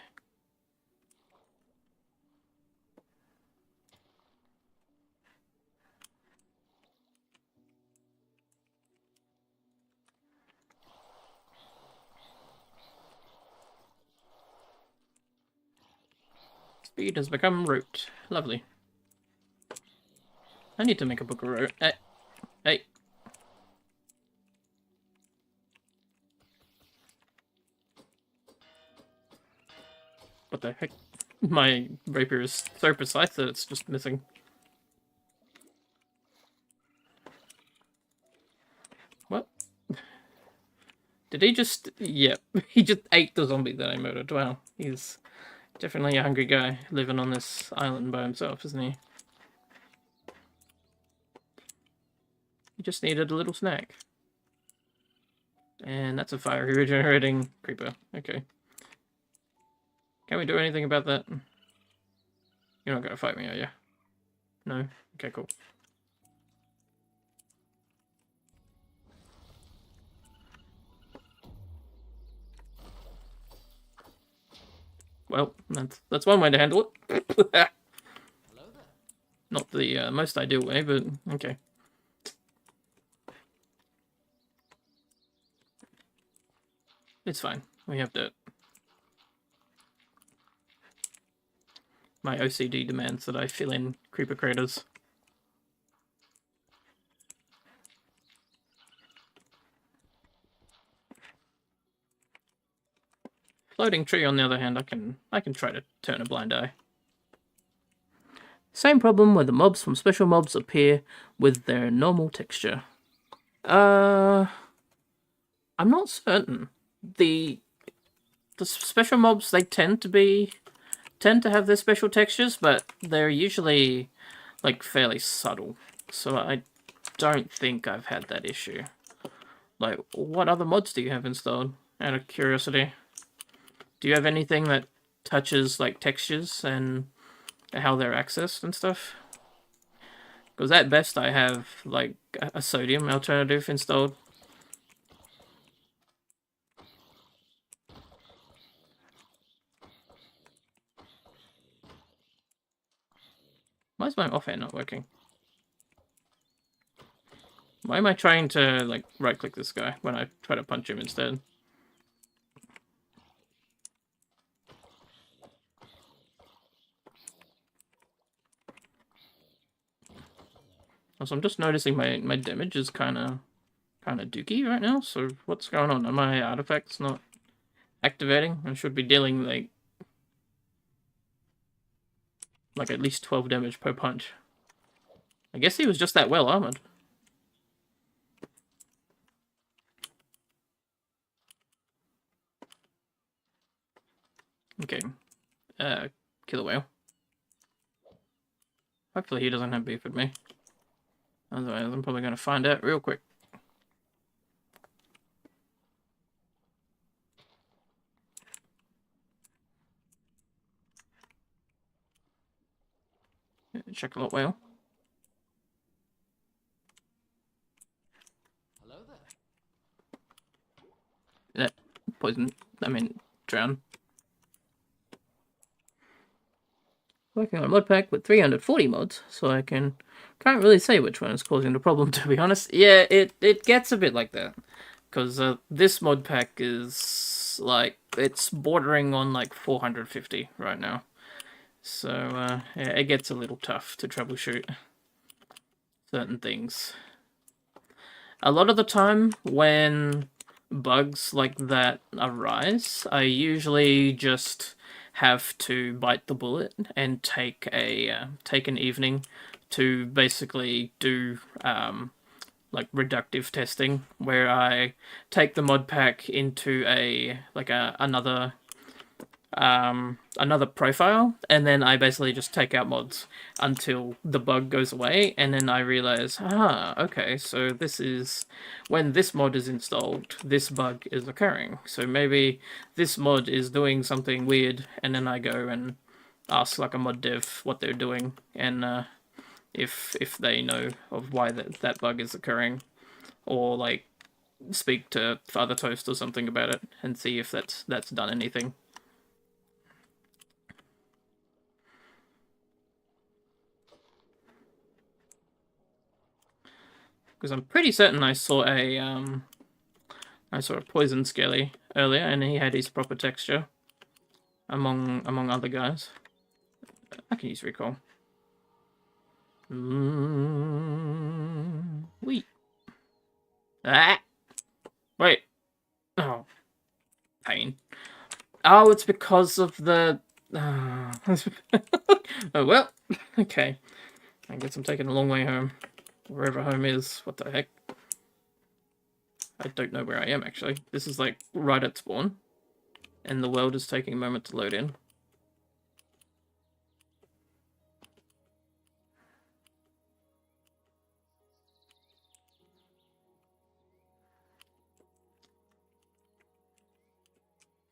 Speed has become root. Lovely. I need to make a book of root. Hey. What the heck? My rapier is so precise that it's just missing. What? Did he just... Yep. He just ate the zombie that I murdered. Wow. He's definitely a hungry guy living on this island by himself, isn't he? He just needed a little snack. And that's a fiery regenerating creeper. Okay. Can we do anything about that? You're not gonna fight me, are you? No? Okay, cool. Well, that's one way to handle it. Hello there. Not the most ideal way, but okay. It's fine. We have dirt. My OCD demands that I fill in creeper craters. Floating tree, on the other hand, I can try to turn a blind eye. Same problem where the mobs from special mobs appear with their normal texture. I'm not certain. The special mobs, they tend to have their special textures, but they're usually like fairly subtle. So I don't think I've had that issue. Like, what other mods do you have installed? Out of curiosity. Do you have anything that touches like textures and how they're accessed and stuff? Because at best I have like a sodium alternative installed. Why is my offhand not working? Why am I trying to like right click this guy when I try to punch him instead? Also, I'm just noticing my damage is kind of dookie right now. So what's going on? Are my artifacts not activating? I should be dealing like at least 12 damage per punch. I guess he was just that well armored. Okay. Killer whale. Hopefully he doesn't have beef with me. Otherwise, I'm probably going to find out real quick. Chocolate whale. Hello there. Poison. I mean, drown. Working on a modpack with 340 mods, so I can't really say which one is causing the problem, to be honest. Yeah, it gets a bit like that. Because this modpack is, like, it's bordering on, like, 450 right now. So, yeah, it gets a little tough to troubleshoot certain things. A lot of the time, when bugs like that arise, I usually just have to bite the bullet and take an evening to basically do like reductive testing, where I take the mod pack into another another profile, and then I basically just take out mods until the bug goes away, and then I realize, okay, so this is when this mod is installed, this bug is occurring. So maybe this mod is doing something weird, and then I go and ask like a mod dev what they're doing, and if they know of why that bug is occurring, or like speak to Father Toast or something about it and see if that's done anything. Because I'm pretty certain I saw a poison skelly earlier, and he had his proper texture among other guys. I can use recall. Wait. Ah. Wait. Oh. Pain. Oh, it's because of the. Oh well. Okay. I guess I'm taking a long way home. Wherever home is. What the heck? I don't know where I am, actually. This is, like, right at spawn. And the world is taking a moment to load in.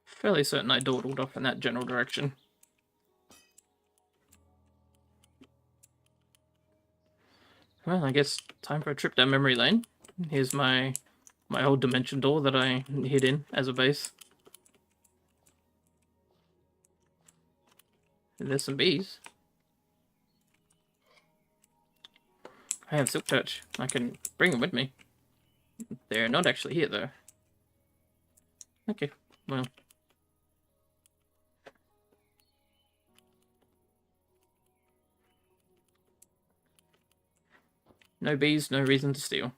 Fairly certain I dawdled off in that general direction. Well, I guess time for a trip down memory lane. Here's my old dimension door that I hid in as a base. And there's some bees. I have silk touch. I can bring them with me. They're not actually here, though. Okay, well. No bees, no reason to steal.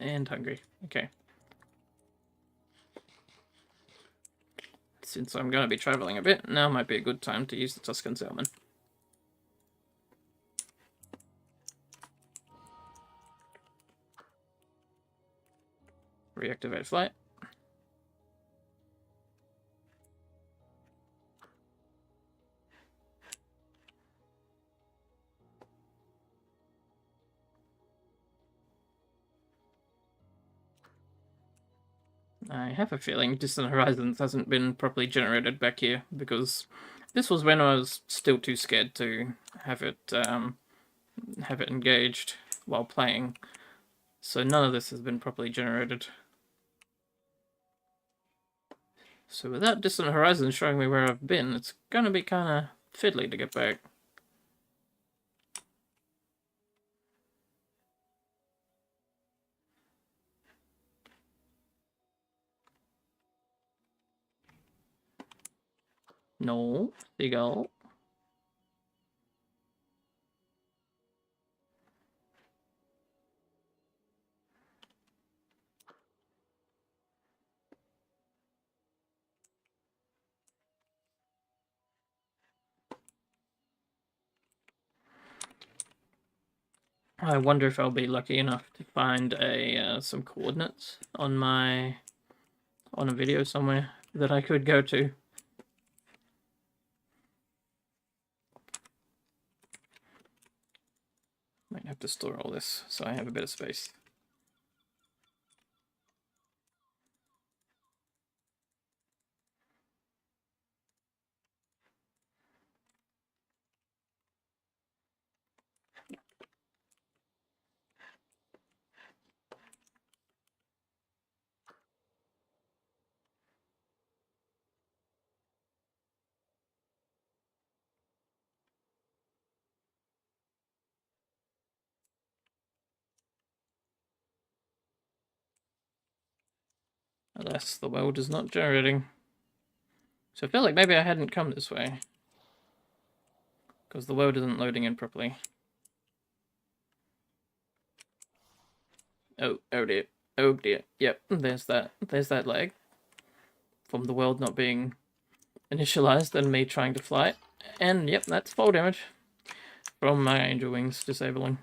And hungry. Okay. Since I'm going to be traveling a bit, now might be a good time to use the Tuscan Salmon. Reactivate flight. I have a feeling Distant Horizons hasn't been properly generated back here, because this was when I was still too scared to have it engaged while playing. So none of this has been properly generated. So without Distant Horizons showing me where I've been, it's gonna be kinda fiddly to get back. No, seagull. I wonder if I'll be lucky enough to find some coordinates on a video somewhere that I could go to. Might have to store all this so I have a bit of space. Alas, the world is not generating. So I feel like maybe I hadn't come this way, because the world isn't loading in properly. Oh dear. Oh dear. Yep, there's that lag from the world not being initialized and me trying to fly it. And yep, that's fall damage from my angel wings disabling.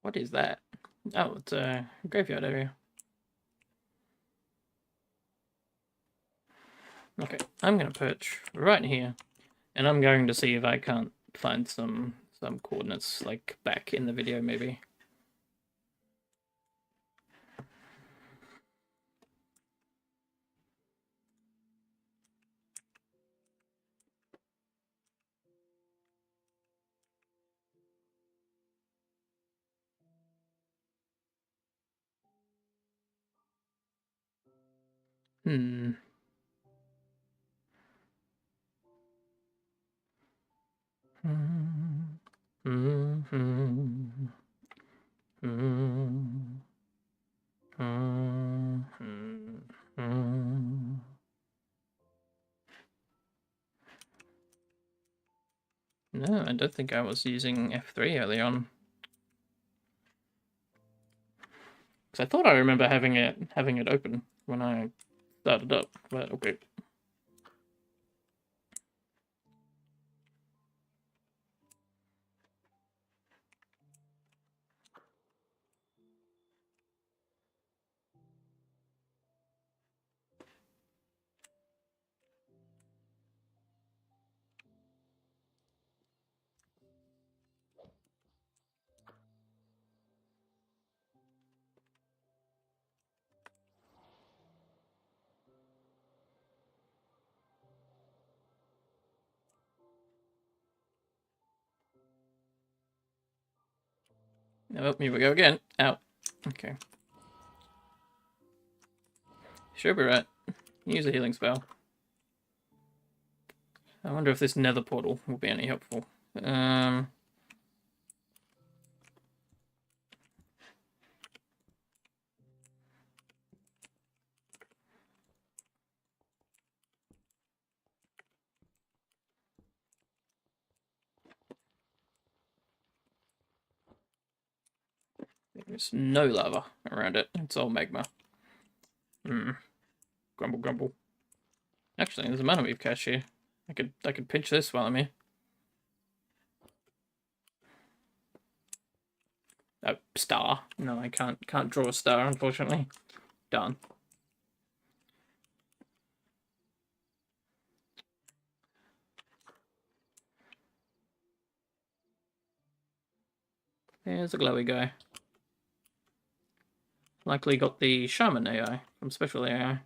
What is that? Oh, it's a graveyard area. Okay, I'm gonna perch right here, and I'm going to see if I can't find some coordinates like back in the video maybe. Hmm. No, I don't think I was using F3 early on. Because I thought I remember having it open when I started up, but okay. Oh, here we go again. Out. Okay. Should be right. Use a healing spell. I wonder if this nether portal will be any helpful. There's no lava around it. It's all magma. Grumble, grumble. Actually, there's a mana weave cache here. I could pinch this while I'm here. Oh, star. No, I can't draw a star, unfortunately. Darn. There's a glowy guy. Likely got the Shaman AI from Special AI.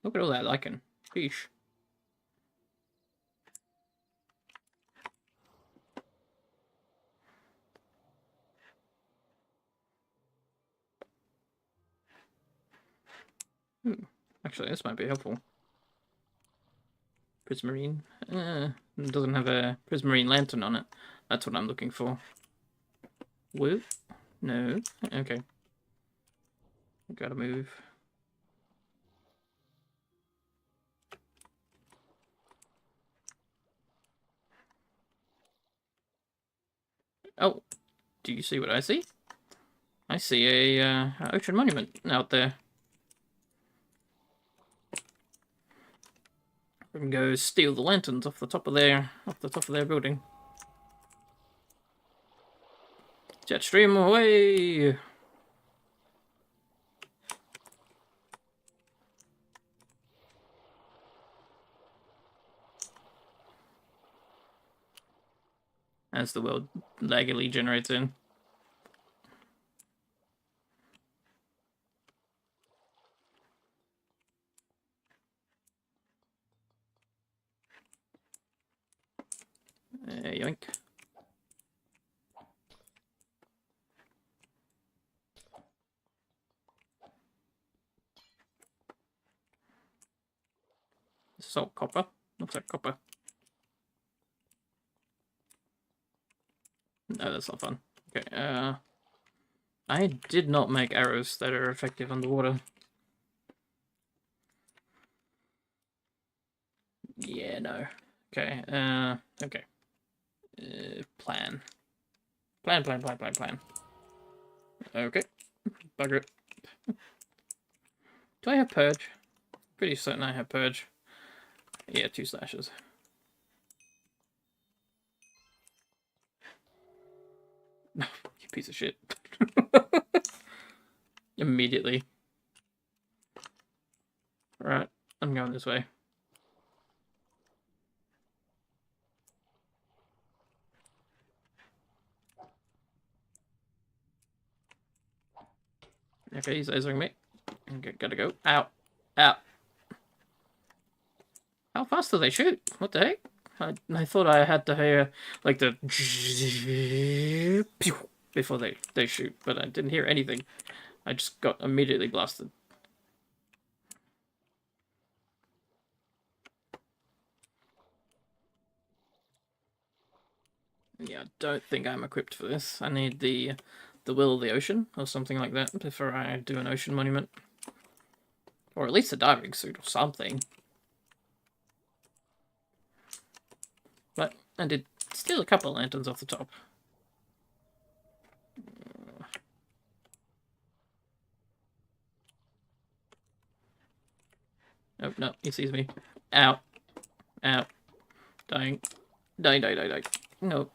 Look at all that lichen. Sheesh. Actually, this might be helpful. Prismarine. It doesn't have a Prismarine lantern on it. That's what I'm looking for. Whoop. No. Okay. Gotta move. Oh, do you see what I see? I see a ocean monument out there. We can go steal the lanterns off the top of their building. Jet stream away. As the world laggily generates in. Yoink. Salt copper. Looks like copper. No, that's not fun. Okay, I did not make arrows that are effective underwater. Yeah, no. Okay, okay. Plan. Plan. Okay. Bugger it. Do I have Purge? Pretty certain I have Purge. Yeah, 2 slashes. You piece of shit. Immediately. Right, I'm going this way. Okay, he's lasering me. Okay, gotta go. Ow. Ow. How fast do they shoot? What the heck? I thought I had to hear, like, the before they shoot, but I didn't hear anything. I just got immediately blasted. Yeah, I don't think I'm equipped for this. I need the Will of the Ocean, or something like that, before I do an ocean monument. Or at least a diving suit, or something. But I did steal a couple of lanterns off the top. Oh, no, he sees me. Ow. Ow. Dying. Die, die, die, die. No.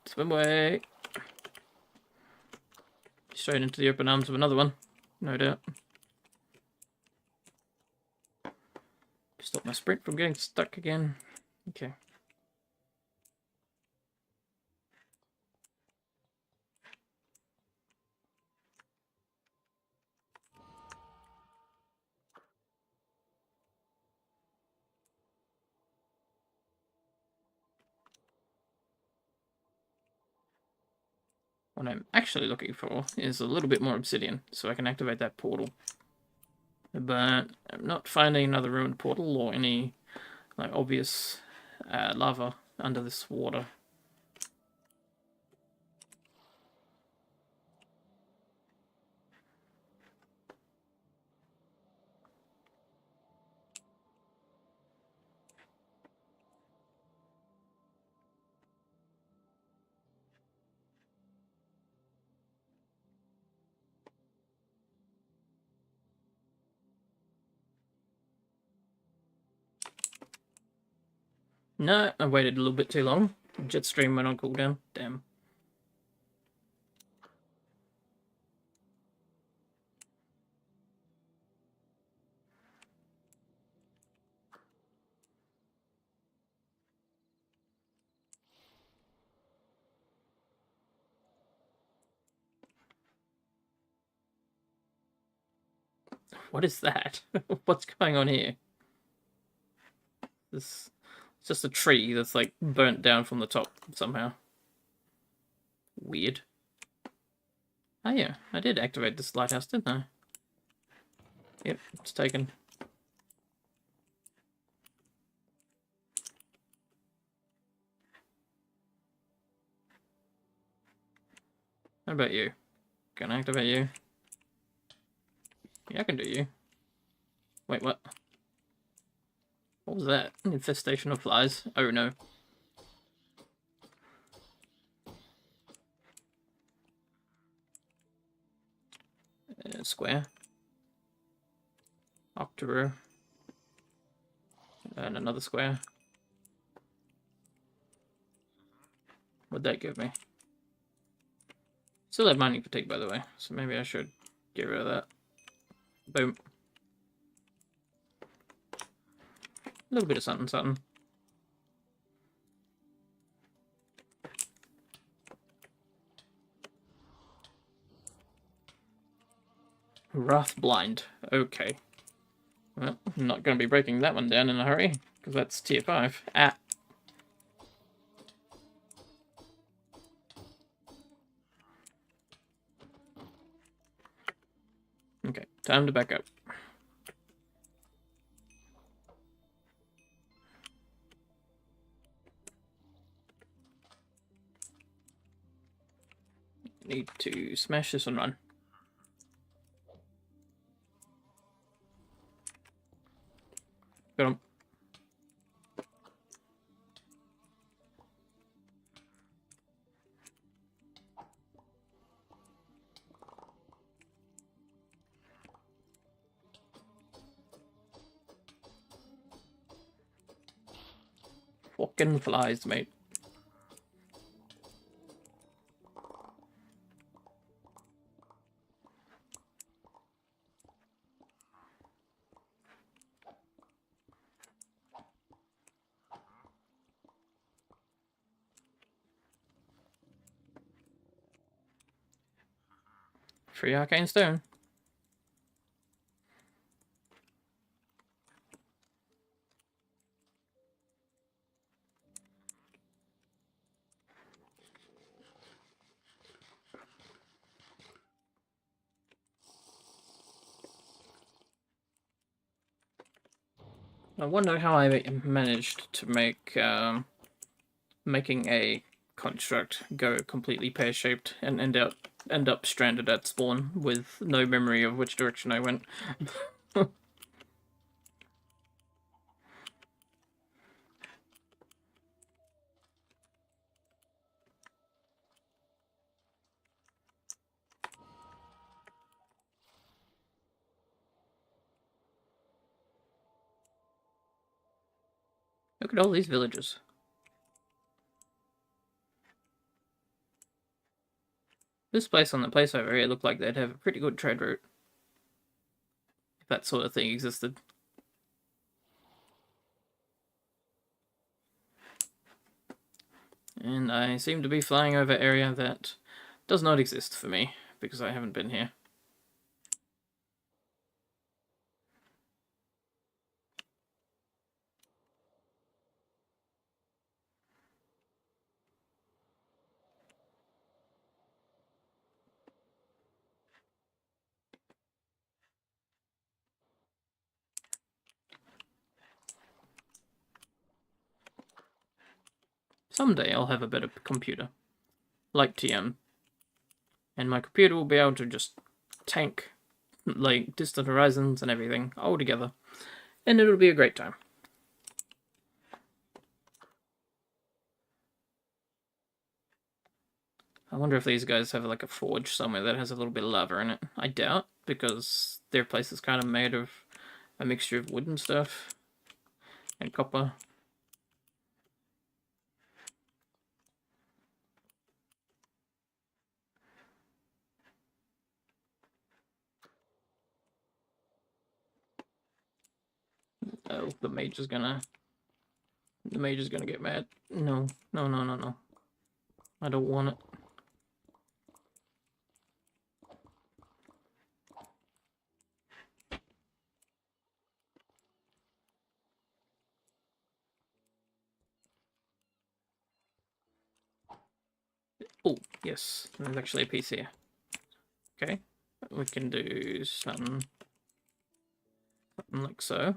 Swim away. Straight into the open arms of another one. No doubt. Stop my sprint from getting stuck again. Okay. What I'm actually looking for is a little bit more obsidian, so I can activate that portal. But I'm not finding another ruined portal or any like obvious lava under this water. No, I waited a little bit too long. Jetstream went on cooldown. Damn. What is that? What's going on here? This it's just a tree that's like burnt down from the top somehow. Weird. Oh yeah, I did activate this lighthouse, didn't I? Yep, it's taken. How about you? Can I activate you? Yeah, I can do you. Wait, what? What was that? An infestation of flies? Oh no. Square. Octorow. And another square. What'd that give me? Still have mining fatigue, by the way, so maybe I should get rid of that. Boom. A little bit of something, something. Wrath Blind. Okay. Well, I'm not going to be breaking that one down in a hurry, because that's tier 5. Ah. Okay, time to back up. Need to smash this and run. Got him. fucking flies, mate. Free arcane stone. I wonder how I managed to make making a construct go completely pear-shaped and end up stranded at spawn with no memory of which direction I went. Look at all these villages. This place on the place over here looked like they'd have a pretty good trade route. If that sort of thing existed. And I seem to be flying over area that does not exist for me, because I haven't been here. Someday I'll have a better computer, like TM, and my computer will be able to just tank, like, distant horizons and everything all together, and it'll be a great time. I wonder if these guys have like a forge somewhere that has a little bit of lava in it. I doubt, because their place is kind of made of a mixture of wood and stuff, and copper. Oh, the mage is gonna get mad. No, no, no, no, no. I don't want it. Oh, yes, there's actually a piece here. Okay, we can do something like so.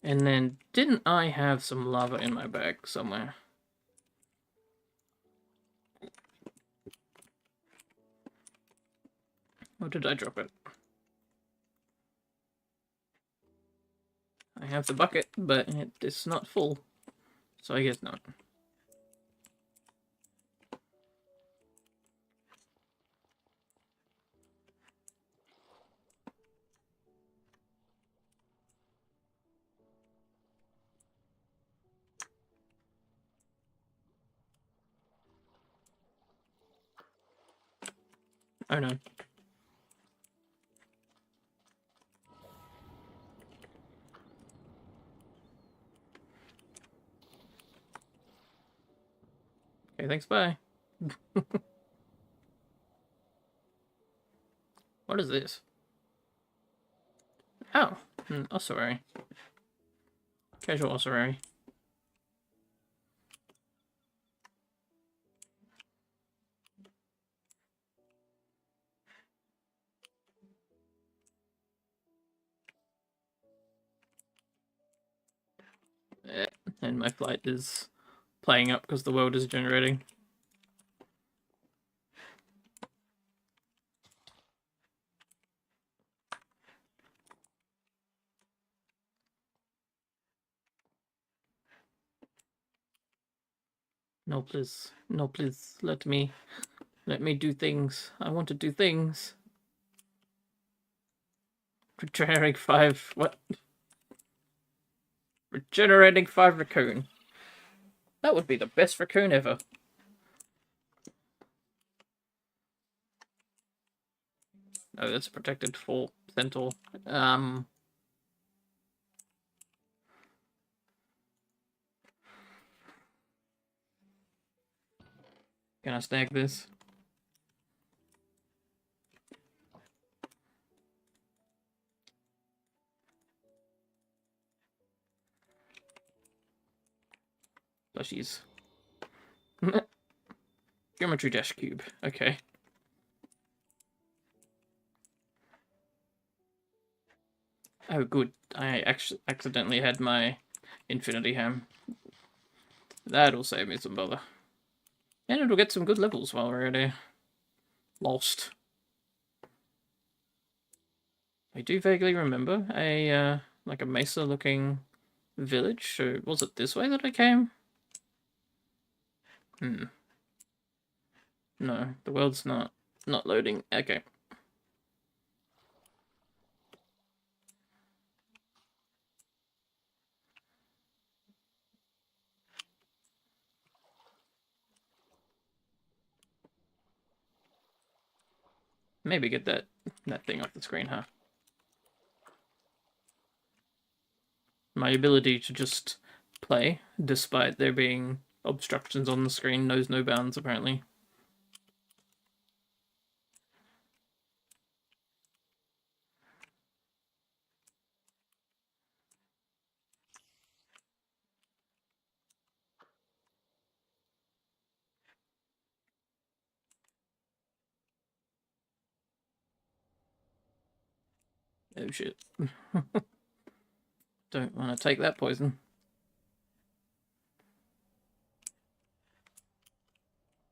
And then, didn't I have some lava in my bag somewhere? Or did I drop it? I have the bucket, but it is not full, so I guess not. Oh no. Okay, thanks, bye. What is this? Oh, an ossuary. Casual ossuary. And my flight is playing up because the world is generating. No, please. No, please. Let me do things. I want to do things. Regenerating 5... What? Regenerating 5 raccoon. That would be the best raccoon ever. Oh, that's a protected for centaur. Can I snag this? Plushies. Geometry dash cube. Okay. Oh, good. I actually accidentally had my infinity ham. That'll save me some bother. And it'll get some good levels while we're at here. Lost. I do vaguely remember a, like a mesa-looking village. So, was it this way that I came? No, the world's not loading. Okay. Maybe get that thing off the screen, huh? My ability to just play, despite there being obstructions on the screen, knows no bounds, apparently. Oh shit. Don't want to take that poison.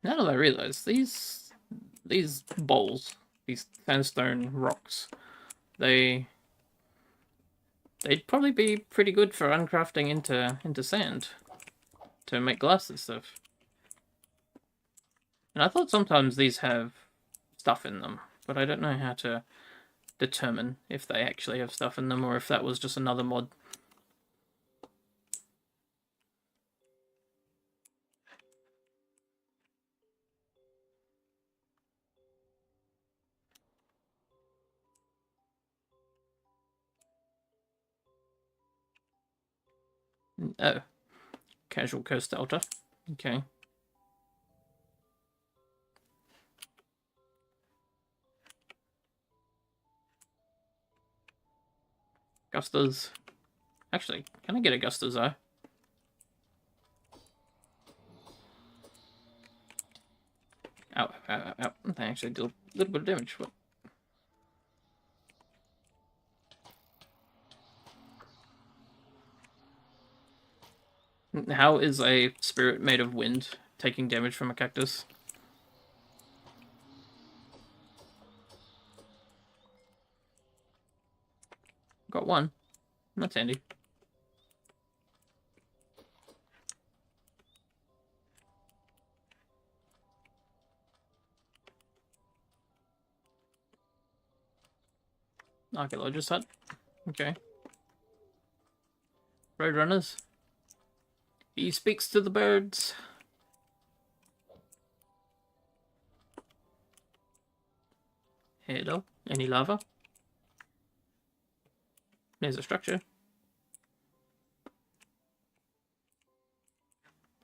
Now that I realise, these bowls, these sandstone rocks, they'd probably be pretty good for uncrafting into sand to make glass and stuff. And I thought sometimes these have stuff in them, but I don't know how to determine if they actually have stuff in them or if that was just another mod. Oh, casual coast delta. Okay. Gustas. Actually, can I get a Gustas eye? Ow, ow, ow, ow. They actually do a little bit of damage. What? How is a spirit made of wind taking damage from a cactus? Got one. That's handy. Archaeologist hut. Okay. Roadrunners. He speaks to the birds. Hello. Any lava? There's a structure.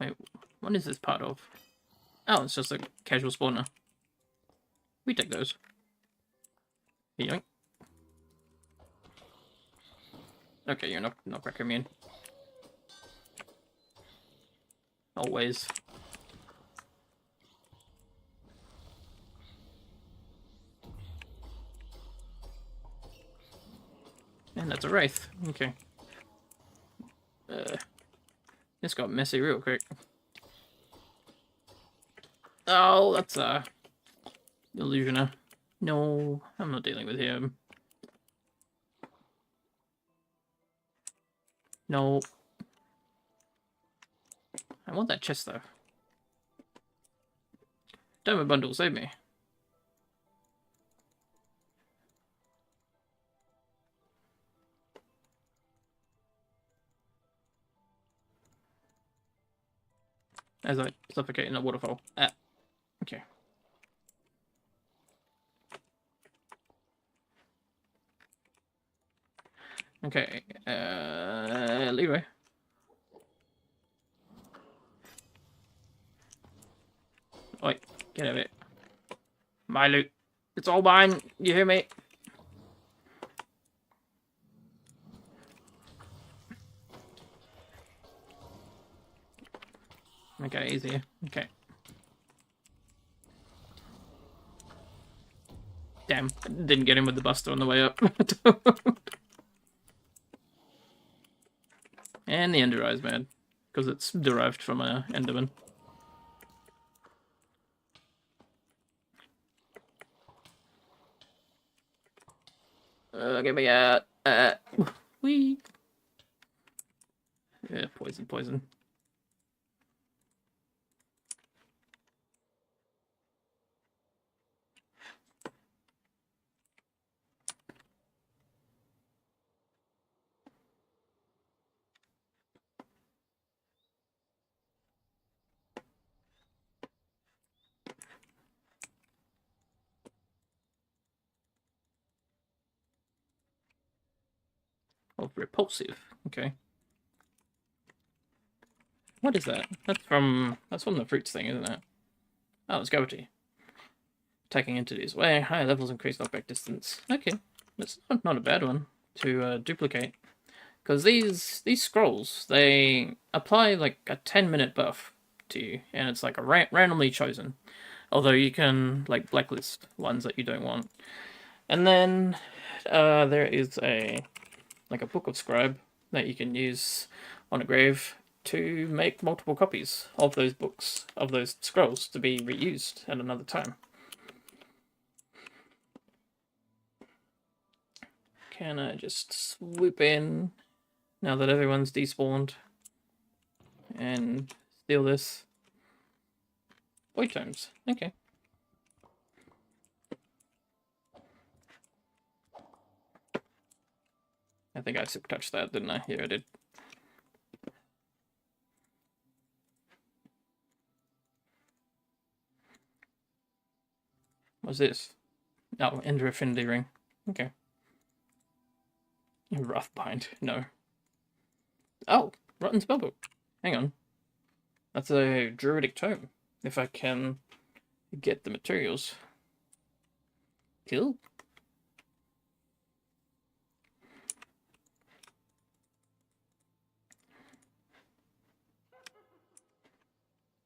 Wait, what is this part of? Oh, it's just a casual spawner. We take those. Yoink. Okay, you're not cracker immune. Always. And that's a wraith. Okay. This got messy real quick. Oh, that's a illusioner. No, I'm not dealing with him. No. I want that chest though. Diamond bundle, save me. as I suffocate in a waterfall. Ah, okay. Okay, Leroy. Oi, get out of it. My loot. It's all mine. You hear me? Okay, easier. Okay. Damn, didn't get him with the buster on the way up. And the Ender Eye's mad, because it's derived from a Enderman. Get me out. Wee. Yeah, poison, poison. Oh, repulsive. Okay. What is that? That's from the fruits thing, isn't it? Oh, it's gravity. Attacking entities. Way higher levels increase knockback distance. Okay, that's not a bad one to duplicate. Because these scrolls, they apply like a 10-minute buff to you, and it's like a randomly chosen. Although you can like blacklist ones that you don't want. And then there is a book of scribe that you can use on a grave to make multiple copies of those books, of those scrolls, to be reused at another time. Can I just swoop in now that everyone's despawned and steal this? Void tomes. Okay. I think I touched that, didn't I? Yeah, I did. What's this? Oh, Ender Affinity Ring. Okay. Wrathbind. No. Oh, Rotten Spellbook. Hang on. That's a Druidic Tome. If I can get the materials. Cool.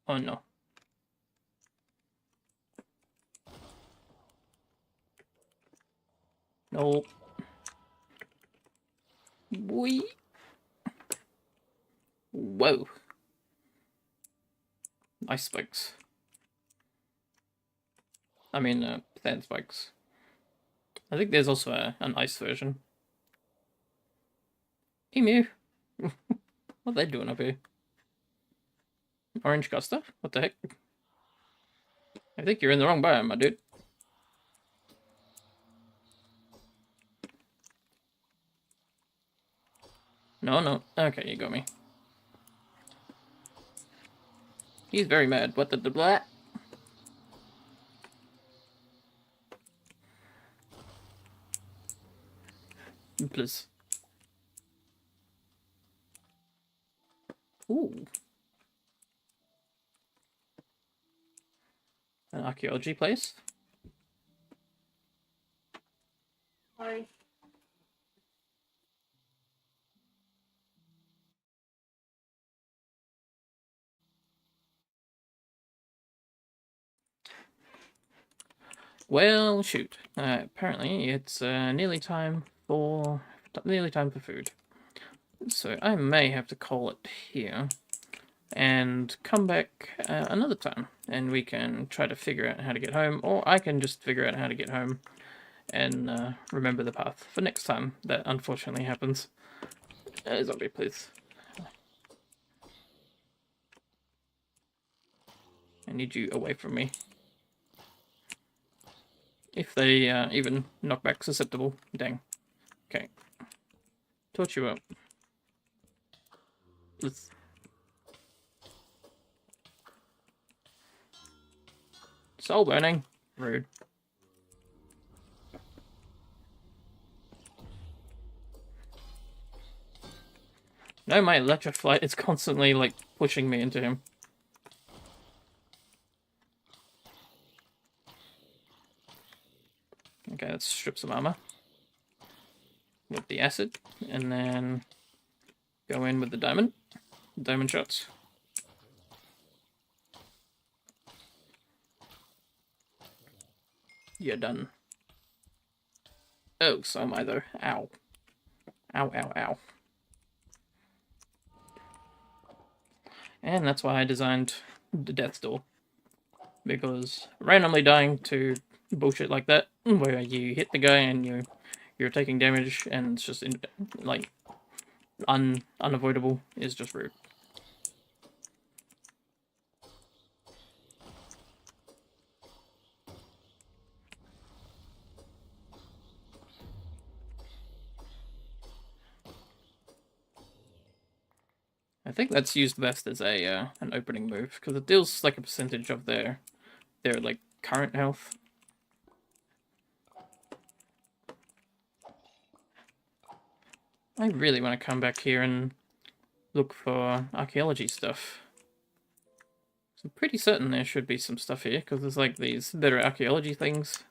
Oh no. No. Boy. Whoa. Ice spikes. I mean, sand spikes. I think there's also an ice version. Emu. What are they doing up here? Orange Gusta? What the heck? I think you're in the wrong biome, my dude. No, no. Okay, you got me. He's very mad. What the blah? Please. Ooh. An archaeology place? Hi. Well, shoot. Apparently, it's nearly time for food. So I may have to call it here and come back another time, and we can try to figure out how to get home, or I can just figure out how to get home and remember the path for next time that unfortunately happens. Zombie, please. I need you away from me. If they even knockback susceptible. Dang. Okay. Torch you up. Let's... Soul burning. Rude. No, my electroflight is constantly, like, pushing me into him. Okay, let's strip some armor. With the acid. And then go in with the diamond. Diamond shots. You're done. Oh, so am I though. Ow. Ow, ow, ow. And that's why I designed the death door. Because randomly dying to bullshit like that, where you hit the guy and you're taking damage and it's just like unavoidable, is just rude. I think that's used best as a an opening move because it deals like a percentage of their like current health. I really want to come back here and look for archaeology stuff. I'm pretty certain there should be some stuff here because there's like these better archaeology things.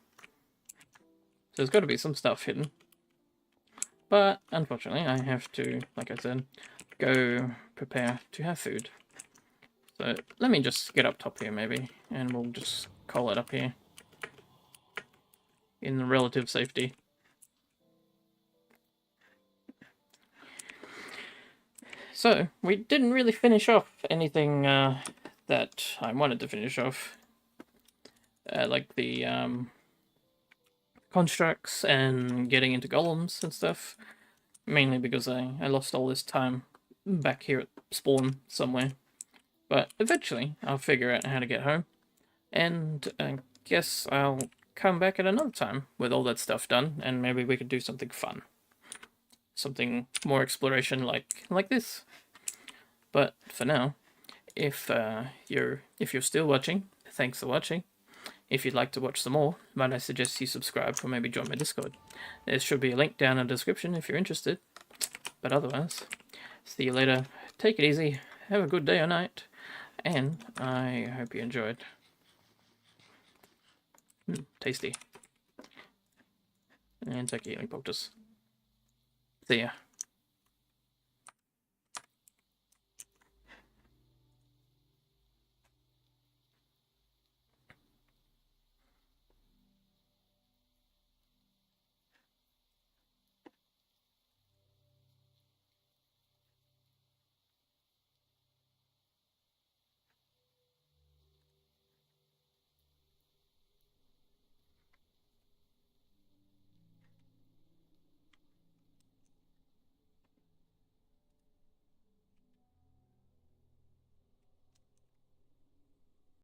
So there's got to be some stuff hidden. But unfortunately, I have to, like I said, go prepare to have food. So let me just get up top here maybe, and we'll just call it up here in relative safety. So we didn't really finish off anything that I wanted to finish off, like the constructs and getting into golems and stuff. Mainly because I lost all this time back here at spawn somewhere. But eventually I'll figure out how to get home. And I guess I'll come back at another time with all that stuff done, and maybe we could do something fun. Something more exploration like this. But for now, if you're still watching, thanks for watching. If you'd like to watch some more, might I suggest you subscribe or maybe join my Discord. There should be a link down in the description if you're interested. But otherwise, see you later. Take it easy. Have a good day or night. And I hope you enjoyed. Tasty. And take a healing poultice. See ya.